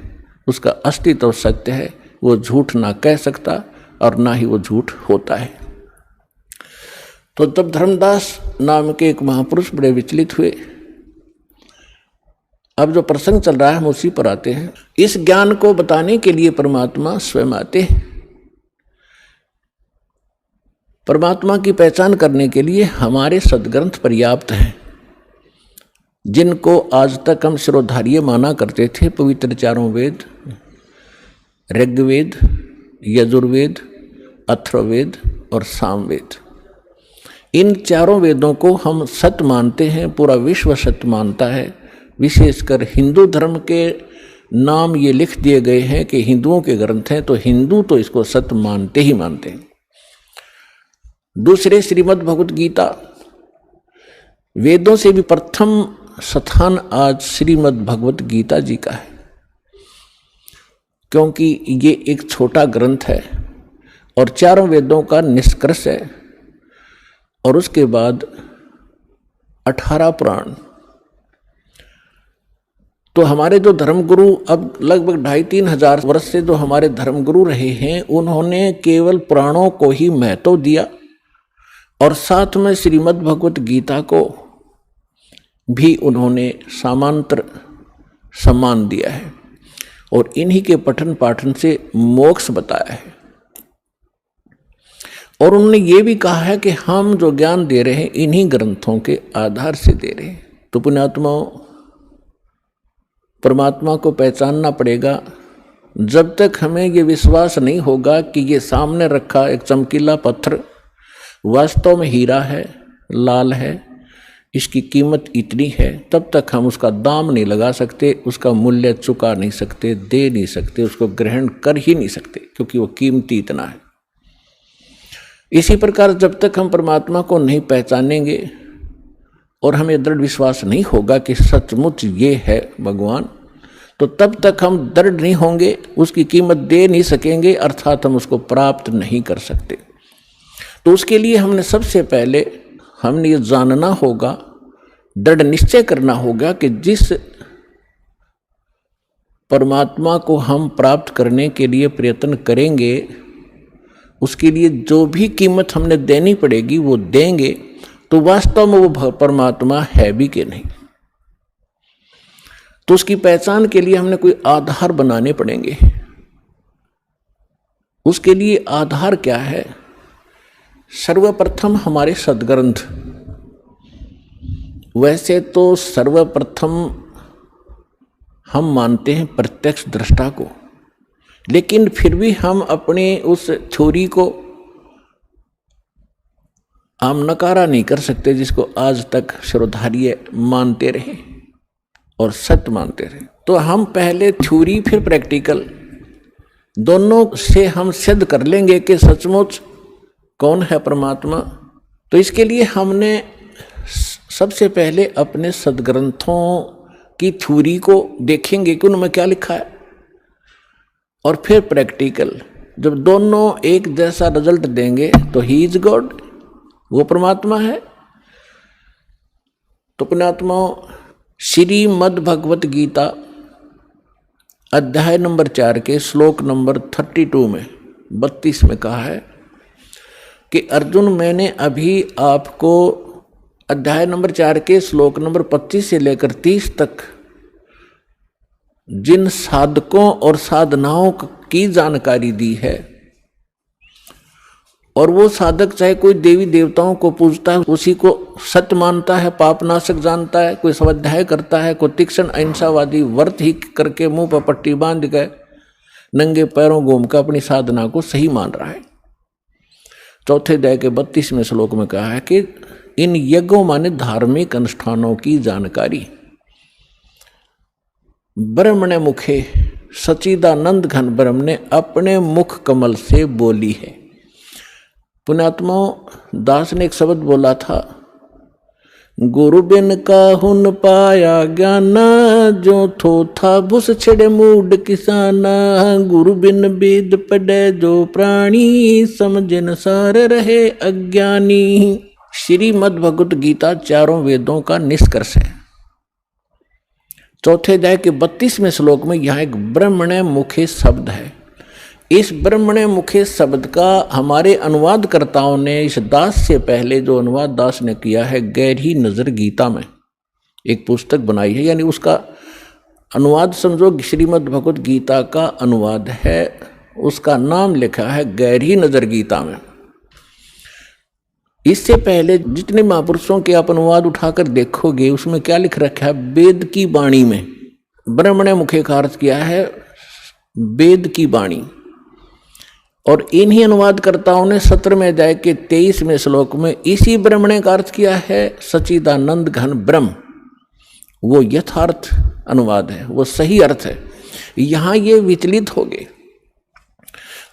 उसका अस्तित्व सत्य है, वो झूठ ना कह सकता और ना ही वो झूठ होता है। तो जब धर्मदास नाम के एक महापुरुष बड़े विचलित हुए, अब जो प्रसंग चल रहा है हम उसी पर आते हैं। इस ज्ञान को बताने के लिए परमात्मा स्वयं आते हैं। परमात्मा की पहचान करने के लिए हमारे सदग्रंथ पर्याप्त हैं, जिनको आज तक हम शिरोधार्य माना करते थे। पवित्र चारों वेद, ऋग्वेद, यजुर्वेद, अथर्ववेद और सामवेद, इन चारों वेदों को हम सत्य मानते हैं, पूरा विश्व सत्य मानता है। विशेषकर हिंदू धर्म के नाम ये लिख दिए गए हैं कि हिंदुओं के ग्रंथ हैं, तो हिंदू तो इसको सत्य मानते ही मानते हैं। दूसरे श्रीमद् भगवत गीता, वेदों से भी प्रथम स्थान आज श्रीमद् भगवत गीता जी का है, क्योंकि ये एक छोटा ग्रंथ है और चारों वेदों का निष्कर्ष है, और उसके बाद 18 पुराण। तो हमारे जो धर्मगुरु अब लगभग 2,500-3 हजार वर्ष से जो हमारे धर्मगुरु रहे हैं, उन्होंने केवल पुराणों को ही महत्व दिया और साथ में श्रीमद् भगवत गीता को भी उन्होंने समांतर सम्मान दिया है, और इन्हीं के पठन पाठन से मोक्ष बताया है। और उन्होंने ये भी कहा है कि हम जो ज्ञान दे रहे हैं इन्हीं ग्रंथों के आधार से दे रहे हैं। तो पुण्यात्माओं, परमात्मा को पहचानना पड़ेगा। जब तक हमें ये विश्वास नहीं होगा कि ये सामने रखा एक चमकीला पत्थर वास्तव में हीरा है, लाल है, इसकी कीमत इतनी है, तब तक हम उसका दाम नहीं लगा सकते, उसका मूल्य चुका नहीं सकते, दे नहीं सकते, उसको ग्रहण कर ही नहीं सकते, क्योंकि वो कीमती इतना है। इसी प्रकार जब तक हम परमात्मा को नहीं पहचानेंगे और हमें दृढ़ विश्वास नहीं होगा कि सचमुच ये है भगवान, तो तब तक हम दृढ़ नहीं होंगे, उसकी कीमत दे नहीं सकेंगे, अर्थात हम उसको प्राप्त नहीं कर सकते। तो उसके लिए हमने सबसे पहले हमने ये जानना होगा, दृढ़ निश्चय करना होगा कि जिस परमात्मा को हम प्राप्त करने के लिए प्रयत्न करेंगे, उसके लिए जो भी कीमत हमने देनी पड़ेगी वो देंगे, तो वास्तव में वो परमात्मा है भी कि नहीं। तो उसकी पहचान के लिए हमने कोई आधार बनाने पड़ेंगे। उसके लिए आधार क्या है? सर्वप्रथम हमारे सद्ग्रंथ। वैसे तो सर्वप्रथम हम मानते हैं प्रत्यक्ष दृष्टा को, लेकिन फिर भी हम अपने उस थ्योरी को हम नकारा नहीं कर सकते, जिसको आज तक श्रोधार्य मानते रहे और सत्य मानते रहे। तो हम पहले थ्योरी फिर प्रैक्टिकल दोनों से हम सिद्ध कर लेंगे कि सचमुच कौन है परमात्मा। तो इसके लिए हमने सबसे पहले अपने सद्ग्रंथों की थ्योरी को देखेंगे कि उनमें क्या लिखा है, और फिर प्रैक्टिकल। जब दोनों एक जैसा रिजल्ट देंगे तो ही इज गॉड, वो परमात्मा है। तो पुण्यात्मा, श्रीमद् भगवत गीता अध्याय नंबर 4 के श्लोक नंबर 32 में 32 में कहा है कि अर्जुन, मैंने अभी आपको अध्याय नंबर 4 के श्लोक नंबर 25 से लेकर 30 तक जिन साधकों और साधनाओं की जानकारी दी है, और वो साधक चाहे कोई देवी देवताओं को पूजता है, उसी को सत्य मानता है, पापनाशक जानता है, कोई स्वाध्याय करता है, कोई तीक्ष्ण अहिंसावादी व्रत ही करके मुंह पर पट्टी बांध गए नंगे पैरों घूम कर अपनी साधना को सही मान रहा है। चौथे अध्याय के 32वें श्लोक में कहा है कि इन यज्ञों माने धार्मिक अनुष्ठानों की जानकारी ब्रह्मणे मुखे सच्चिदानंद घन ब्रह्म ने अपने मुख कमल से बोली है। पुण्यात्मा, दास ने एक शब्द बोला था, गुरु बिन काहुन पाया ज्ञाना, जो थो था भुस छिड़े मूड किसाना, गुरु बिन वेद पढ़े जो प्राणी, समझन सार रहे अज्ञानी। श्रीमद् भगवत गीता चारों वेदों का निष्कर्ष है। चौथे अध्याय के 32वें श्लोक में यहाँ एक ब्रह्मणे मुखे शब्द है। इस ब्रह्मणे मुखे शब्द का हमारे अनुवादकर्ताओं ने, इस दास से पहले जो अनुवाद दास ने किया है गहरी नजर गीता में एक पुस्तक बनाई है, यानी उसका अनुवाद समझो श्रीमद् भगवत गीता का अनुवाद है, उसका नाम लिखा है गहरी नजर गीता में। इससे पहले जितने महापुरुषों के आप अनुवाद उठाकर देखोगे उसमें क्या लिख रखा है? वेद की वाणी में ब्रह्मणे मुखे का अर्थ किया है वेद की वाणी। और इन्हीं अनुवादकर्ताओं ने 17वें अध्याय के 23वें श्लोक में इसी ब्रह्मणे का अर्थ किया है सच्चिदानंद घन ब्रह्म। वो यथार्थ अनुवाद है, वो सही अर्थ है। यहाँ ये विचलित हो गए,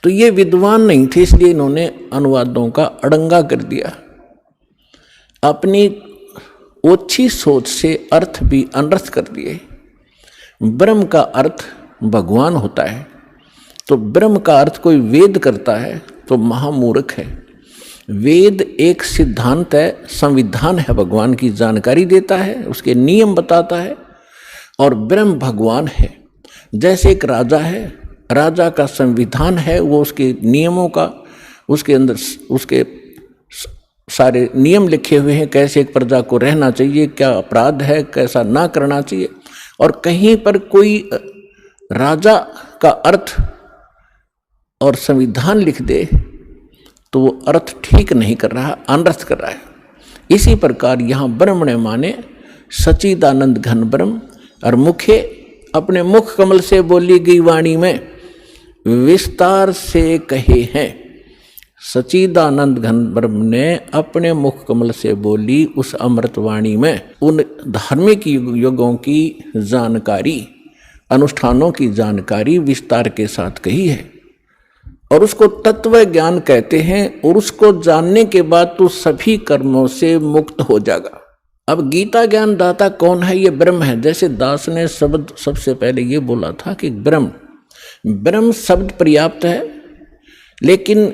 तो ये विद्वान नहीं थे, इसलिए इन्होंने अनुवादों का अड़ंगा कर दिया। अपनी ओछी सोच से अर्थ भी अनर्थ कर दिए। ब्रह्म का अर्थ भगवान होता है, तो ब्रह्म का अर्थ कोई वेद करता है तो महामूर्ख है। वेद एक सिद्धांत है, संविधान है, भगवान की जानकारी देता है, उसके नियम बताता है। और ब्रह्म भगवान है। जैसे एक राजा है, राजा का संविधान है, वो उसके नियमों का, उसके अंदर उसके सारे नियम लिखे हुए हैं, कैसे एक प्रजा को रहना चाहिए, क्या अपराध है, कैसा ना करना चाहिए। और कहीं पर कोई राजा का अर्थ और संविधान लिख दे तो वो अर्थ ठीक नहीं कर रहा, अनर्थ कर रहा है। इसी प्रकार यहाँ ब्रह्मणे माने सच्चिदानंद घन ब्रह्म, और मुखे अपने मुख कमल से बोली गई वाणी में विस्तार से कहे हैं। सच्चिदानंद घन ब्रह्म ने अपने मुख कमल से बोली उस अमृत वाणी में उन धार्मिक युगों की जानकारी, अनुष्ठानों की जानकारी विस्तार के साथ कही है। और उसको तत्व ज्ञान कहते हैं। और उसको जानने के बाद तो सभी कर्मों से मुक्त हो जाएगा। अब गीता ज्ञान दाता कौन है? ये ब्रह्म है। जैसे दास ने शब्द सबसे पहले ये बोला था कि ब्रह्म शब्द पर्याप्त है, लेकिन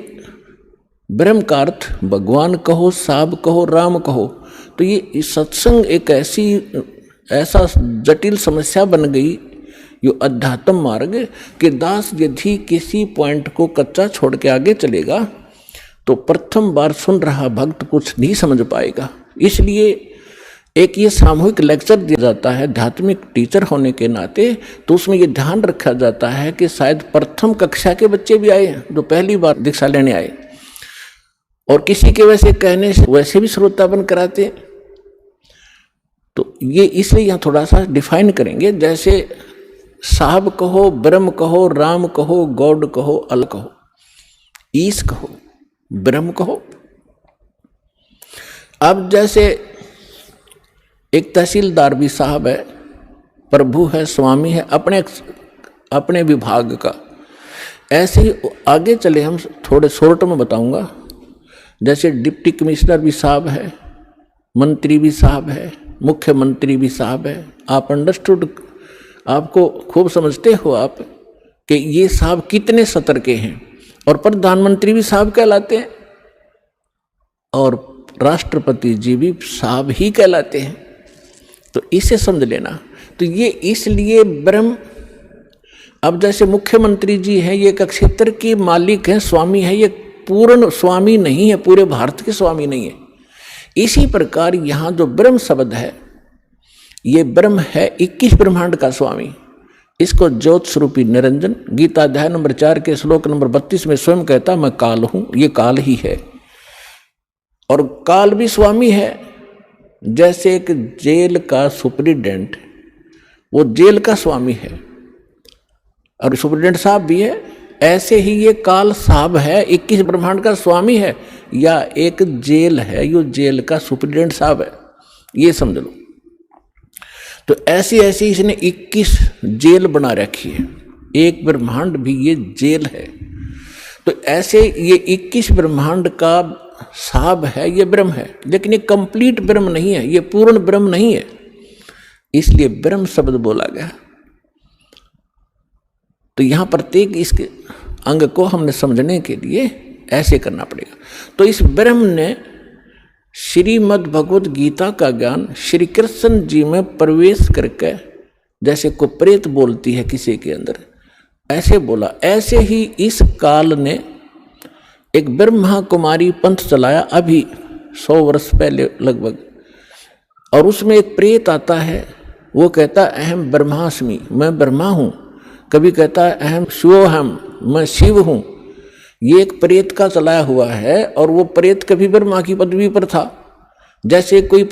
ब्रह्म का अर्थ भगवान कहो, साब कहो, राम कहो, तो ये सत्संग एक ऐसा जटिल समस्या बन गई, ये अध्यात्म मार्ग, कि दास यदि किसी पॉइंट को कच्चा छोड़ के आगे चलेगा तो प्रथम बार सुन रहा भक्त कुछ नहीं समझ पाएगा। इसलिए एक ये सामूहिक लेक्चर दिया जाता है आध्यात्मिक टीचर होने के नाते, तो उसमें ये ध्यान रखा जाता है कि शायद प्रथम कक्षा के बच्चे भी आए जो पहली बार दीक्षा लेने आए, और किसी के वैसे कहने से वैसे भी श्रोता बन कराते। तो ये इसलिए यहाँ थोड़ा सा डिफाइन करेंगे। जैसे साहब कहो, ब्रह्म कहो, राम कहो, गॉड कहो, अल्लाह कहो, ईश कहो, ब्रह्म कहो। अब जैसे एक तहसीलदार भी साहब है, प्रभु है, स्वामी है अपने विभाग का। ऐसे ही आगे चले हम थोड़े शॉर्ट में बताऊंगा। जैसे डिप्टी कमिश्नर भी साहब है, मंत्री भी साहब है, मुख्यमंत्री भी साहब है। आप अंडरस्टूड, आपको खूब समझते हो आप कि ये साहब कितने सतर के हैं। और प्रधानमंत्री भी साहब कहलाते हैं, और राष्ट्रपति जी भी साहब ही कहलाते हैं। तो इसे समझ लेना। तो ये इसलिए ब्रह्म, अब जैसे मुख्यमंत्री जी हैं, ये एक क्षेत्र के मालिक हैं, स्वामी हैं, ये पूर्ण स्वामी नहीं है, पूरे भारत के स्वामी नहीं है। इसी प्रकार यहाँ जो ब्रह्म शब्द है, ये ब्रह्म है 21 ब्रह्मांड का स्वामी। इसको ज्योत स्वरूपी निरंजन गीता अध्याय नंबर 4 के श्लोक नंबर 32 में स्वयं कहता, मैं काल हूं, ये काल ही है। और काल भी स्वामी है। जैसे एक जेल का सुप्रिटेंडेंट, वो जेल का स्वामी है और सुप्रिटेंडेंट साहब भी है, ऐसे ही ये काल साहब है, 21 ब्रह्मांड का स्वामी है, या एक जेल है, ये जेल का सुप्रिटेंडेंट साहब है, ये समझ लो। तो ऐसी ऐसी इसने 21 जेल बना रखी है, एक ब्रह्मांड भी ये जेल है। तो ऐसे ये 21 ब्रह्मांड का साहब है, ये ब्रह्म है, लेकिन ये कंप्लीट ब्रह्म नहीं है, ये पूर्ण ब्रह्म नहीं है, इसलिए ब्रह्म शब्द बोला गया। तो यहां प्रत्येक इसके अंग को हमने समझने के लिए ऐसे करना पड़ेगा। तो इस ब्रह्म ने श्रीमद् भगवद गीता का ज्ञान श्री कृष्ण जी में प्रवेश करके, जैसे को प्रेत बोलती है किसी के अंदर, ऐसे बोला। ऐसे ही इस काल ने एक ब्रह्मा कुमारी पंथ चलाया अभी 100 वर्ष पहले लगभग, और उसमें एक प्रेत आता है, वो कहता अहम ब्रह्मास्मि, मैं ब्रह्मा हूँ। कभी कहता है अहम शिवोहम, मैं शिव हूँ। ये एक प्रेत का चलाया हुआ है, और वो प्रेत कभी ब्रह्मा की पदवी पर था। जैसे कोई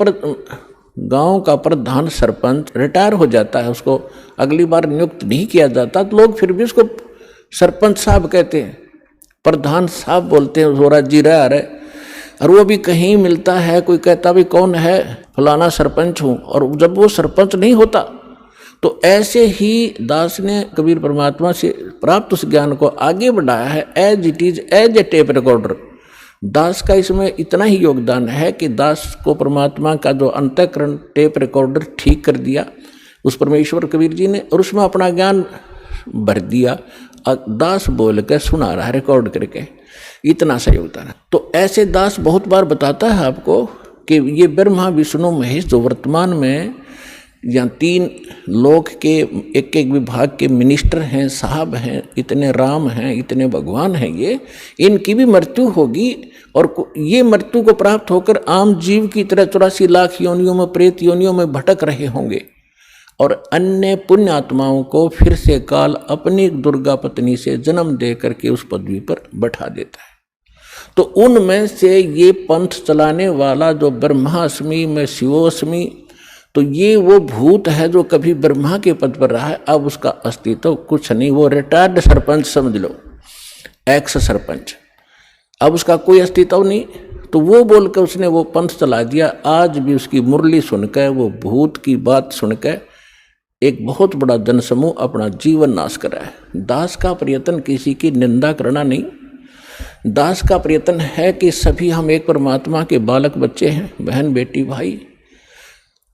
गांव का प्रधान सरपंच रिटायर हो जाता है, उसको अगली बार नियुक्त नहीं किया जाता, तो लोग फिर भी उसको सरपंच साहब कहते हैं, प्रधान साहब बोलते हैं, जोरा जी रहा है। और वो भी कहीं मिलता है, कोई कहता भी कौन है, फलाना सरपंच हूँ, और जब वो सरपंच नहीं होता। तो ऐसे ही दास ने कबीर परमात्मा से प्राप्त उस ज्ञान को आगे बढ़ाया है, as it is, as a tape recorder. Das का इसमें इतना ही योगदान है कि दास को परमात्मा का जो अंतःकरण टेप रिकॉर्डर ठीक कर दिया उस परमेश्वर कबीर जी ने, और उसमें अपना ज्ञान भर दिया। दास बोल के सुना रहा है रिकॉर्ड करके, इतना सा योगदान है। तो ऐसे दास बहुत बार बताता है आपको कि ये ब्रह्मा विष्णु महेश जो वर्तमान में या 3 लोक के एक एक विभाग के मिनिस्टर हैं, साहब हैं, इतने राम हैं, इतने भगवान हैं, ये इनकी भी मृत्यु होगी, और ये मृत्यु को प्राप्त होकर आम जीव की तरह 84 लाख योनियों में, प्रेत योनियों में भटक रहे होंगे, और अन्य पुण्य आत्माओं को फिर से काल अपनी दुर्गा पत्नी से जन्म दे करके उस पदवी पर बैठा देता है। तो उनमें से ये पंथ चलाने वाला जो ब्रह्मास्मि में शिवोस्मि, तो ये वो भूत है जो कभी ब्रह्मा के पद पर रहा है, अब उसका अस्तित्व कुछ नहीं, वो रिटायर्ड सरपंच समझ लो, एक्स सरपंच, अब उसका कोई अस्तित्व नहीं। तो वो बोलकर उसने वो पंथ चला दिया। आज भी उसकी मुरली सुनकर, वो भूत की बात सुनकर एक बहुत बड़ा जनसमूह अपना जीवन नाश कर रहा है। दास का प्रयत्न किसी की निंदा करना नहीं, दास का प्रयत्न है कि सभी हम एक परमात्मा के बालक बच्चे हैं, बहन बेटी भाई,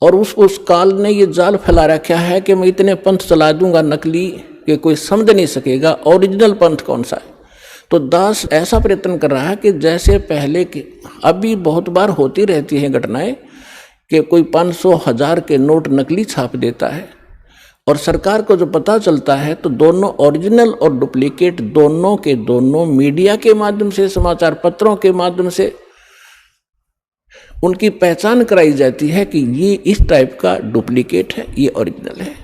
और उस काल ने ये जाल फैला रखा है कि मैं इतने पंथ चला दूंगा नकली कि कोई समझ नहीं सकेगा ओरिजिनल पंथ कौन सा है। तो दास ऐसा प्रयत्न कर रहा है कि जैसे पहले के, अभी बहुत बार होती रहती हैं घटनाएं कि कोई 500,000 के नोट नकली छाप देता है और सरकार को जो पता चलता है तो दोनों ओरिजिनल और डुप्लीकेट दोनों के दोनों मीडिया के माध्यम से, समाचार पत्रों के माध्यम से उनकी पहचान कराई जाती है कि ये इस टाइप का डुप्लीकेट है, ये ओरिजिनल है।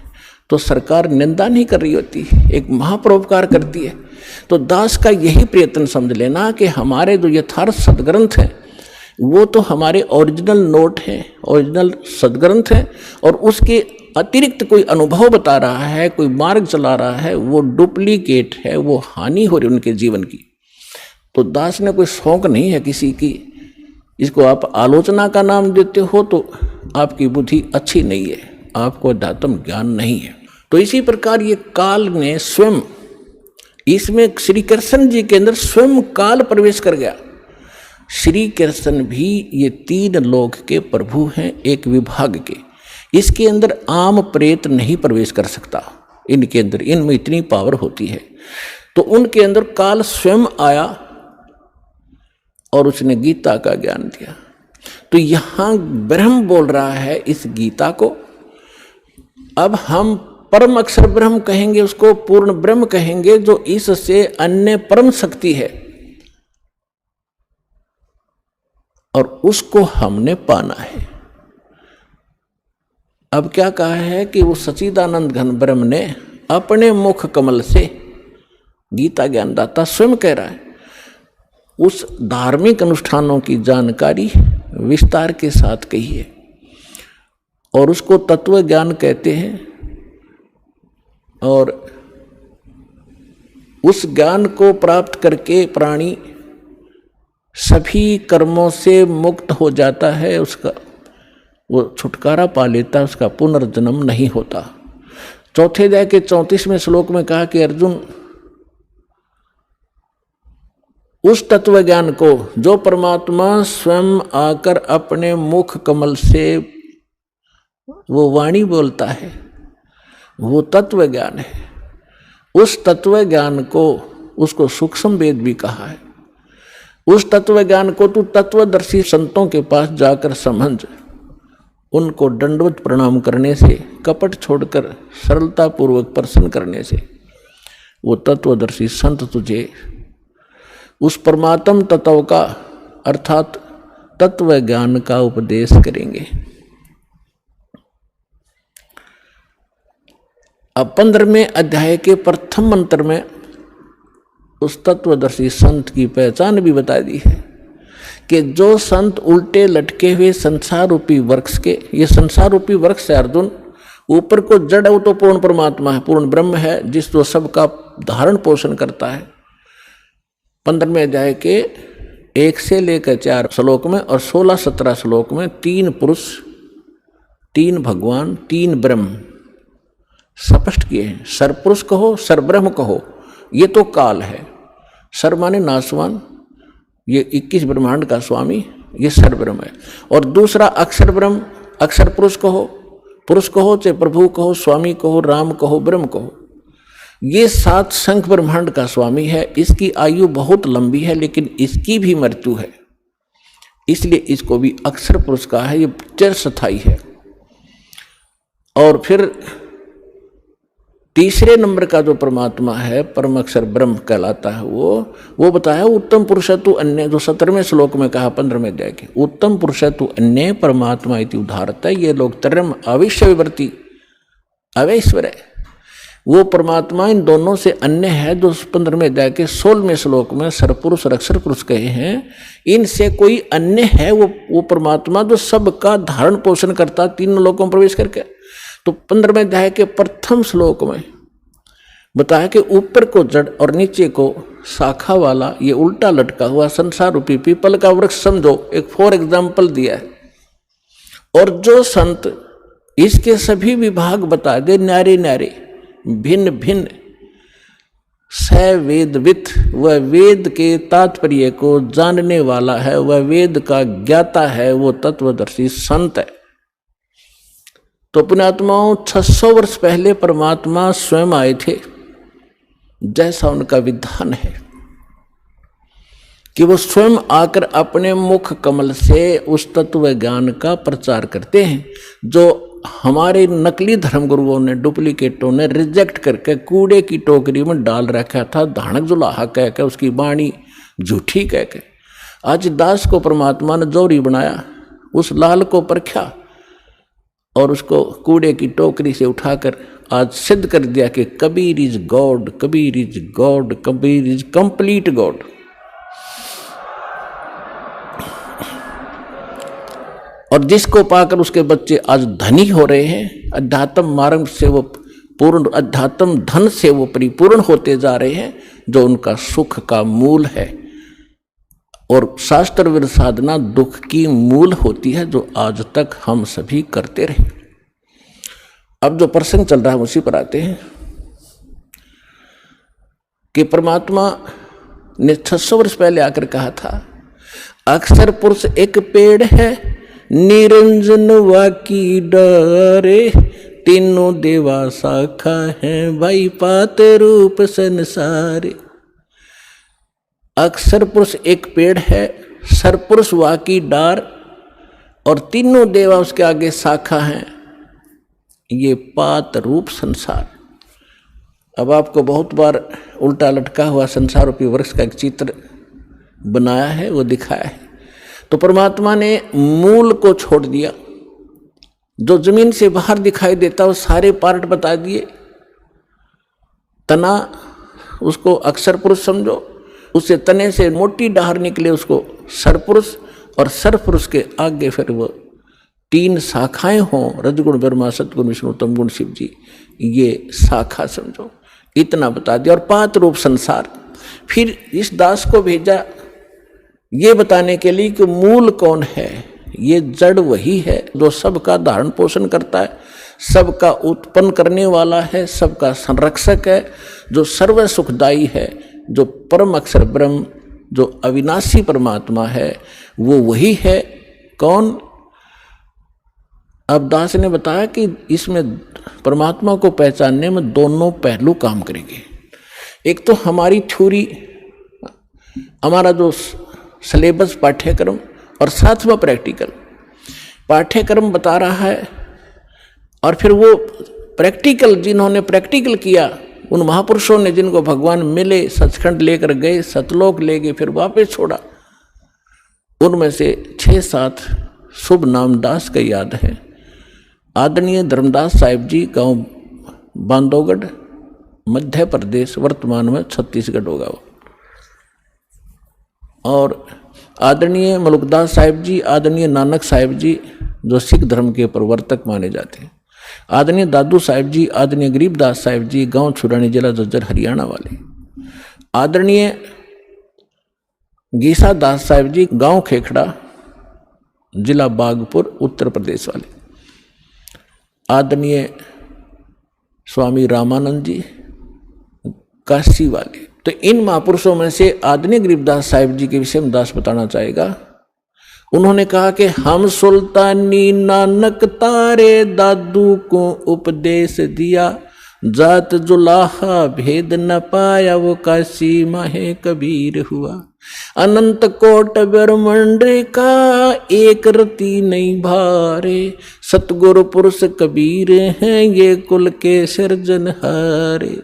तो सरकार निंदा नहीं कर रही होती, एक महापरोपकार करती है। तो दास का यही प्रयत्न समझ लेना कि हमारे जो यथार्थ सदग्रंथ हैं वो तो हमारे ओरिजिनल नोट हैं, ओरिजिनल सदग्रंथ हैं, और उसके अतिरिक्त कोई अनुभव बता रहा है, कोई मार्ग चला रहा है, वो डुप्लीकेट है, वो हानि हो रही उनके जीवन की। तो दास ने कोई शौक नहीं है किसी की, इसको आप आलोचना का नाम देते हो तो आपकी बुद्धि अच्छी नहीं है, आपको अध्यात्म ज्ञान नहीं है। तो इसी प्रकार ये काल ने स्वयं, इसमें श्री कृष्ण जी के अंदर स्वयं काल प्रवेश कर गया। श्री कृष्ण भी ये 3 लोक के प्रभु हैं, एक विभाग के। इसके अंदर आम प्रेत नहीं प्रवेश कर सकता, इनके अंदर, इनमें इतनी पावर होती है। तो उनके अंदर काल स्वयं आया और उसने गीता का ज्ञान दिया। तो यहाँ ब्रह्म बोल रहा है इस गीता को। अब हम परम अक्षर ब्रह्म कहेंगे, उसको पूर्ण ब्रह्म कहेंगे, जो इससे अन्य परम शक्ति है, और उसको हमने पाना है। अब क्या कहा है कि वो सच्चिदानंद घन ब्रह्म ने अपने मुख कमल से, गीता ज्ञानदाता स्वयं कह रहा है, उस धार्मिक अनुष्ठानों की जानकारी विस्तार के साथ कही है, और उसको तत्व ज्ञान कहते हैं। और उस ज्ञान को प्राप्त करके प्राणी सभी कर्मों से मुक्त हो जाता है, उसका वो छुटकारा पा लेता है, उसका पुनर्जन्म नहीं होता। चौथे अध्याय के 34वें श्लोक में कहा कि अर्जुन, उस तत्व ज्ञान को जो परमात्मा स्वयं आकर अपने मुख कमल से वो वाणी बोलता है, वो तत्व ज्ञान है। उस तत्व ज्ञान को, उसको सूक्ष्म वेद भी कहा है। उस तत्व ज्ञान को तू तत्वदर्शी संतों के पास जाकर समझ, उनको दंडवत प्रणाम करने से, कपट छोड़कर सरलता पूर्वक प्रसन्न करने से वो तत्वदर्शी संत तुझे उस परमात्म तत्व का, अर्थात तत्व ज्ञान का उपदेश करेंगे। अब 15वें अध्याय के प्रथम मंत्र में उस तत्वदर्शी संत की पहचान भी बता दी है कि जो संत उल्टे लटके हुए संसार रूपी वृक्ष के, ये संसार रूपी वृक्ष है अर्जुन, ऊपर को जड़ है वो तो पूर्ण परमात्मा है, पूर्ण ब्रह्म है, जिस जो सबका धारण पोषण करता है। 15वें अध्याय के 1 से लेकर 4 श्लोक में और 16-17 श्लोक में 3 पुरुष, 3 भगवान, 3 ब्रह्म स्पष्ट किए हैं। सरपुरुष कहो, सरब्रह्म कहो, ये तो काल है। सर माने नासवान, ये 21 ब्रह्मांड का स्वामी, ये सरब्रह्म है। और दूसरा अक्षर ब्रह्म, अक्षर पुरुष कहो, चाहे प्रभु कहो, स्वामी कहो, राम कहो, ब्रह्म कहो, ये 7 शंख ब्रह्मांड का स्वामी है। इसकी आयु बहुत लंबी है, लेकिन इसकी भी मृत्यु है, इसलिए इसको भी अक्षर पुरुष कहा है, ये चिरस्थायी है। और फिर तीसरे नंबर का जो परमात्मा है, परम अक्षर ब्रह्म कहलाता है, वो बताया उत्तम पुरुषत्व अन्य, जो 17वें श्लोक में कहा 15वें अध्याय के, उत्तम पुरुषत्व अन्य परमात्मा इति उदाहरत है। ये लोग तरम अविश्य विवर्ती अवैश्वर है, वो परमात्मा इन दोनों से अन्य है, जो 15वें अध्याय के 16वें श्लोक में सरपुरुष और अक्षर पुरुष कहे हैं। इनसे कोई अन्य है वो परमात्मा जो सबका धारण पोषण करता, 3 लोकों में प्रवेश करके। तो 15वें अध्याय के प्रथम श्लोक में बताया कि ऊपर को जड़ और नीचे को शाखा वाला ये उल्टा लटका हुआ संसार रूपी पीपल का वृक्ष समझो, एक फॉर एग्जाम्पल दिया है। और जो संत इसके सभी विभाग बता दे, न्यारे न्यारे, भिन्न भिन्न, सवेदवित, वह वेद के तात्पर्य को जानने वाला है, वह वेद का ज्ञाता है, वो तत्वदर्शी संत है। तो पुण्यात्माओं 600 वर्ष पहले परमात्मा स्वयं आए थे, जैसा उनका विधान है कि वो स्वयं आकर अपने मुख कमल से उस तत्व ज्ञान का प्रचार करते हैं जो हमारे नकली धर्मगुरुओं ने, डुप्लीकेटों ने रिजेक्ट करके कूड़े की टोकरी में डाल रखा था, धानक जुलाहा कह के, उसकी वाणी झूठी कह के। आज दास को परमात्मा ने जोरी बनाया, उस लाल को परखा और उसको कूड़े की टोकरी से उठाकर आज सिद्ध कर दिया कि Kabir is God, Kabir is God, Kabir is complete God. और जिसको पाकर उसके बच्चे आज धनी हो रहे हैं, अध्यात्म मार्ग से वो पूर्ण, अध्यात्म धन से वो परिपूर्ण होते जा रहे हैं, जो उनका सुख का मूल है। और शास्त्र विरुद्ध साधना दुख की मूल होती है, जो आज तक हम सभी करते रहे। अब जो प्रसंग चल रहा है उसी पर आते हैं कि परमात्मा ने 600 वर्ष पहले आकर कहा था, अक्षर पुरुष एक पेड़ है, निरंजन वाकी डारे, तीनों देवा शाखा है, भाई पात रूप संसारे। अक्षर पुरुष एक पेड़ है, सरपुरुष वाकी डार, और तीनों देवा उसके आगे शाखा हैं, ये पात रूप संसार। अब आपको बहुत बार उल्टा लटका हुआ संसार रूपी वृक्ष का एक चित्र बनाया है, वो दिखाया है। तो परमात्मा ने मूल को छोड़ दिया, जो जमीन से बाहर दिखाई देता वो सारे पार्ट बता दिए। तना उसको अक्षर पुरुष समझो, उससे तने से मोटी डाहर निकले उसको सरपुरुष, और सरपुरुष के आगे फिर वो 3 शाखाएं हों, रजगुण ब्रह्मा, सतगुण विष्णु, तमगुण शिव जी, ये शाखा समझो, इतना बता दिया। और पात रूप संसार। फिर इस दास को भेजा ये बताने के लिए कि मूल कौन है। ये जड़ वही है जो सबका धारण पोषण करता है, सबका उत्पन्न करने वाला है, सबका संरक्षक है, जो सर्व सुखदायी है, जो परम अक्षर ब्रह्म, जो अविनाशी परमात्मा है, वो वही है। कौन? अब दास ने बताया कि इसमें परमात्मा को पहचानने में दोनों पहलू काम करेंगे। एक तो हमारी थ्योरी, हमारा जो सिलेबस पाठ्यक्रम, और साथ में प्रैक्टिकल। पाठ्यक्रम बता रहा है और फिर वो प्रैक्टिकल, जिन्होंने प्रैक्टिकल किया, उन महापुरुषों ने जिनको भगवान मिले, सचखंड लेकर गए, सतलोक ले गए, फिर वापस छोड़ा, उनमें से 6-7 शुभ नाम दास का याद है। आदरणीय धर्मदास साहिब जी, गांव बांधवगढ़, मध्य प्रदेश, वर्तमान में छत्तीसगढ़ होगा वो। और आदरणीय मलुकदास साहिब जी, आदरणीय नानक साहिब जी, जो सिख धर्म के प्रवर्तक माने जाते हैं। आदरणीय दादू साहिब जी, आदरणीय गरीबदास साहिब जी, गांव छुरानी, जिला झज्जर, हरियाणा वाले। आदरणीय गीसा दास साहिब जी, गांव खेखड़ा, जिला बागपुर, उत्तर प्रदेश वाले। आदरणीय स्वामी रामानंद जी, काशी वाले। तो इन महापुरुषों में से आदरणीय गरीबदास साहिब जी के विषय में दास बताना चाहेगा। उन्होंने कहा कि हम सुल्तानी नानक तारे दादू को उपदेश दिया, जात जुलाहा भेद न पाया, वो काशी माहे कबीर हुआ। अनंत कोट ब्रह्मांड का एक रति नहीं भारे, सतगुरु पुरुष कबीर हैं ये कुल के सिरजनहारे।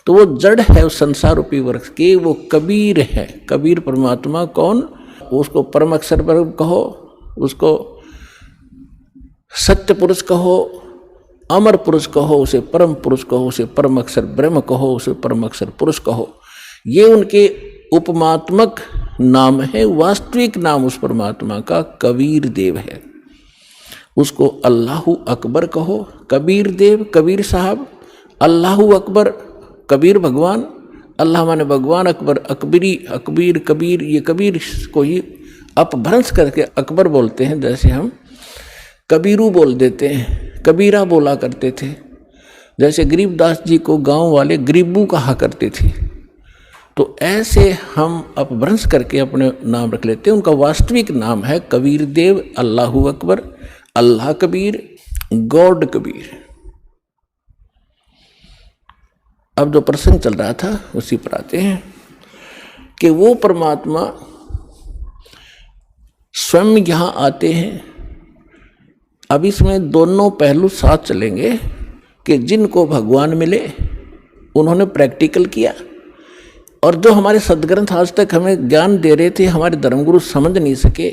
तो वो जड़ है उस संसार रूपी वृक्ष के, वो कबीर है। कबीर परमात्मा कौन? उसको परम अक्षर ब्रह्म कहो, उसको सत्य पुरुष कहो, अमर पुरुष कहो, उसे परम पुरुष कहो, उसे परम अक्षर ब्रह्म कहो, उसे परम अक्षर पुरुष कहो। ये उनके उपमात्मक नाम है। वास्तविक नाम उस परमात्मा का कबीर देव है। उसको अल्लाहु अकबर कहो, कबीर देव, कबीर साहब। अल्लाहु अकबर, कबीर भगवान, अल्लाह माने भगवान, अकबर अकबरी, अकबीर कबीर, ये कबीर को ही अपभ्रंश करके अकबर बोलते हैं। जैसे हम कबीरू बोल देते हैं, कबीरा बोला करते थे। जैसे गरीबदास जी को गांव वाले गरीबू कहा करते थे। तो ऐसे हम अपभ्रंश करके अपने नाम रख लेते हैं। उनका वास्तविक नाम है कबीर देव, अल्लाहु अकबर, अल्लाह कबीर, गॉड कबीर। अब जो प्रसंग चल रहा था उसी पर आते हैं कि वो परमात्मा स्वयं यहां आते हैं। अब इसमें दोनों पहलू साथ चलेंगे कि जिनको भगवान मिले उन्होंने प्रैक्टिकल किया, और जो हमारे सदग्रंथ आज तक हमें ज्ञान दे रहे थे, हमारे धर्मगुरु समझ नहीं सके,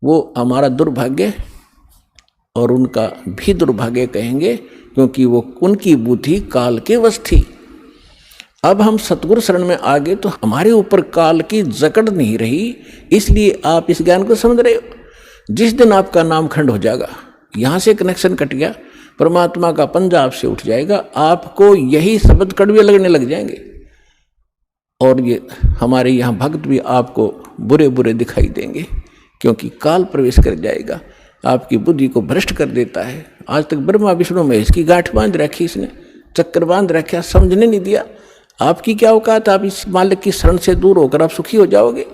वो हमारा दुर्भाग्य और उनका भी दुर्भाग्य कहेंगे, क्योंकि वो उनकी बुद्धि काल के वश थी। अब हम सतगुरु शरण में आ गए तो हमारे ऊपर काल की जकड़ नहीं रही, इसलिए आप इस ज्ञान को समझ रहे हो। जिस दिन आपका नाम खंड हो जाएगा, यहाँ से कनेक्शन कट गया, परमात्मा का पंजा आपसे उठ जाएगा, आपको यही शब्द कड़वे लगने लग जाएंगे, और ये हमारे यहाँ भक्त भी आपको बुरे बुरे दिखाई देंगे, क्योंकि काल प्रवेश कर जाएगा, आपकी बुद्धि को भ्रष्ट कर देता है। आज तक ब्रह्मा विष्णु महेश की गांठ बांध रखी, इसने चक्कर बांध रखा, समझने नहीं दिया। आपकी क्या औकात, आप इस मालिक की शरण से दूर होकर आप सुखी हो जाओगे।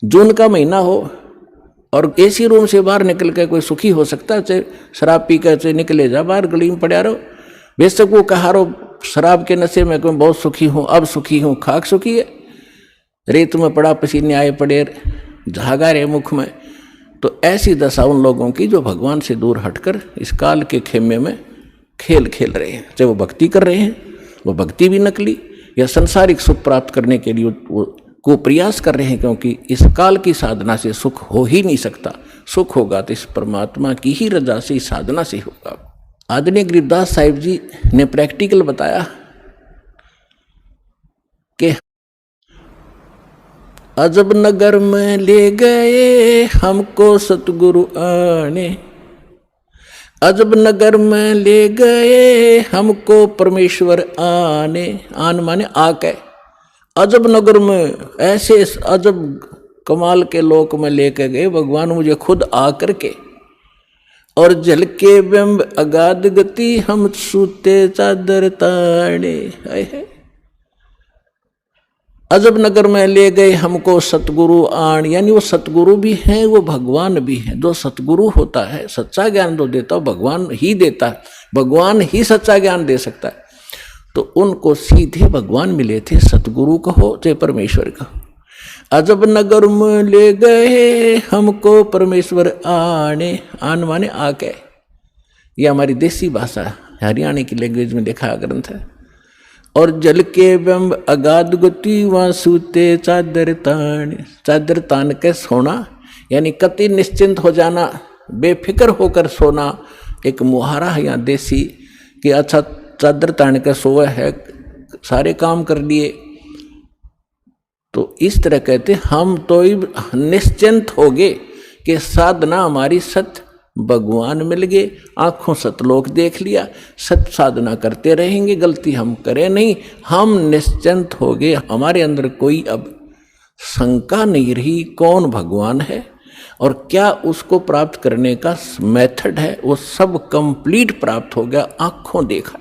जून का महीना हो और एसी रूम से बाहर निकल कर कोई सुखी हो सकता है? चाहे शराब पी कर चाहे निकले जा बाहर गली में पड़ा रहो, बेशक वो कहा रहो शराब के नशे में कोई बहुत सुखी हूँ, अब सुखी हूँ, खाक सुखी है, रेत में पड़ा पसीने आए पड़े, झागा रहे मुख में। तो ऐसी दशा उन लोगों की जो भगवान से दूर हटकर इस काल के खेमे में खेल खेल रहे हैं। चाहे वो भक्ति कर रहे हैं, वो भक्ति भी नकली, या संसारिक सुख प्राप्त करने के लिए वो को प्रयास कर रहे हैं, क्योंकि इस काल की साधना से सुख हो ही नहीं सकता। सुख होगा तो इस परमात्मा की ही रजा से, इस साधना से होगा। आदरणीय गरीबदास साहिब जी ने प्रैक्टिकल बताया कि अजब नगर में ले गए हमको सतगुरु आने, अजब नगर में ले गए हमको परमेश्वर आने। आन माने आके, अजब नगर में ऐसे अजब कमाल के लोक में लेके गए भगवान मुझे खुद आकर के, और झलके बिंब अगाध गति हम सूते चादर ताड़े। अजब नगर में ले गए हमको सतगुरु आन, यानी वो सतगुरु भी हैं, वो भगवान भी हैं। जो सतगुरु होता है, सच्चा ज्ञान जो देता है भगवान ही देता है, भगवान ही सच्चा ज्ञान दे सकता है। तो उनको सीधे भगवान मिले थे, सतगुरु कहो चाहे परमेश्वर कहो। अजब नगर में ले गए हमको परमेश्वर आने, आन माने आके, यह हमारी देसी भाषा हरियाणा की लैंग्वेज में लिखा ग्रंथ है। और जल के बिंब अगाध गति वहाँ सूते चादर तान, चादर तान के सोना, यानी कति निश्चिंत हो जाना, बेफिक्र होकर सोना। एक मुहारा है यहाँ देसी कि अच्छा चादर तान के सोए है, सारे काम कर लिए। तो इस तरह कहते हम तो निश्चिंत हो गए कि साधना हमारी सत्य भगवान मिल गए, आंखों सतलोक देख लिया, सत साधना करते रहेंगे, गलती हम करें नहीं, हम निश्चिंत हो गए। हमारे अंदर कोई अब शंका नहीं रही कौन भगवान है और क्या उसको प्राप्त करने का मेथड है, वो सब कंप्लीट प्राप्त हो गया, आंखों देखा।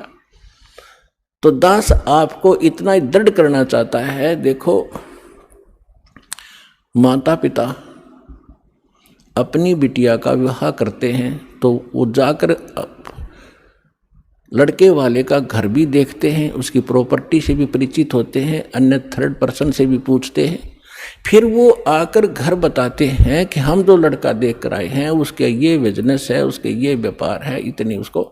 तो दास आपको इतना ही दृढ़ करना चाहता है। देखो, माता पिता अपनी बिटिया का विवाह करते हैं तो वो जाकर लड़के वाले का घर भी देखते हैं, उसकी प्रॉपर्टी से भी परिचित होते हैं, अन्य थर्ड पर्सन से भी पूछते हैं। फिर वो आकर घर बताते हैं कि हम जो लड़का देख कर आए हैं उसके ये बिजनेस है, उसके ये व्यापार है, इतनी उसको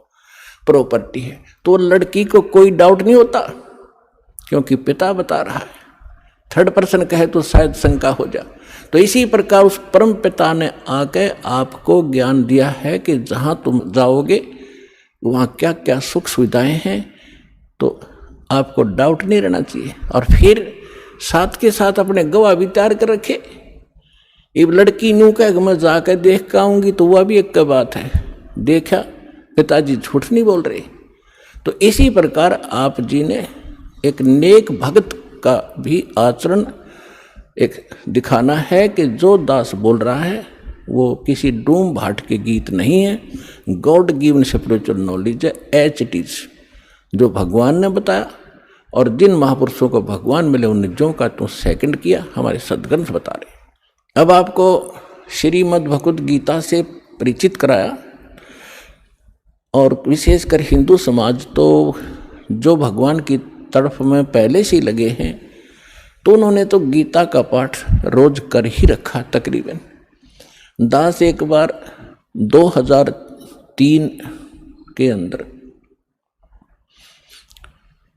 प्रॉपर्टी है। तो लड़की को कोई डाउट नहीं होता क्योंकि पिता बता रहा है। थर्ड पर्सन कहे तो शायद शंका हो जा। तो इसी प्रकार उस परम पिता ने आके आपको ज्ञान दिया है कि जहाँ तुम जाओगे वहाँ क्या क्या सुख सुविधाएं हैं, तो आपको डाउट नहीं रहना चाहिए। और फिर साथ के साथ अपने गवाह भी तैयार कर रखे। अब लड़की न्यू कह मैं जाकर देख के आऊँगी तो वह भी एक बात है, देखा पिताजी झूठ नहीं बोल रहे। तो इसी प्रकार आप जी ने एक नेक भक्त का भी आचरण एक दिखाना है कि जो दास बोल रहा है वो किसी डूम भाट के गीत नहीं है, गॉड गिवन स्पिरिचुअल नॉलेज है, एच इट इज, जो भगवान ने बताया। और जिन महापुरुषों को भगवान मिले उन जो का तो सेकंड किया, हमारे सदग्रंथ बता रहे। अब आपको श्रीमद् भगवद गीता से परिचित कराया। और विशेषकर हिंदू समाज तो जो भगवान की तरफ में पहले से ही लगे हैं, तो उन्होंने तो गीता का पाठ रोज कर ही रखा तकरीबन। दास एक बार 2003 के अंदर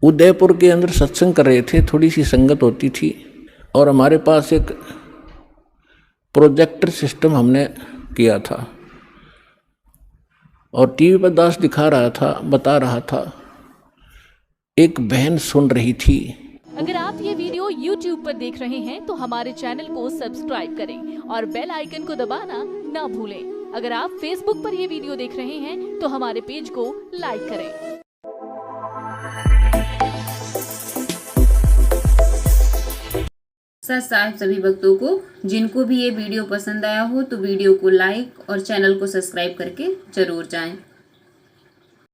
उदयपुर के अंदर सत्संग कर रहे थे, थोड़ी सी संगत होती थी, और हमारे पास एक प्रोजेक्टर सिस्टम हमने किया था और टीवी पर दास दिखा रहा था, बता रहा था। एक बहन सुन रही थी। अगर आप ये वीडियो YouTube पर देख रहे हैं तो हमारे चैनल को सब्सक्राइब करें और बेल आइकन को दबाना ना भूलें। अगर आप Facebook पर ये वीडियो देख रहे हैं तो हमारे पेज को लाइक करें। सत साहिब सभी भक्तों को, जिनको भी ये वीडियो पसंद आया हो तो वीडियो को लाइक और चैनल को सब्सक्राइब करके जरूर जाएं।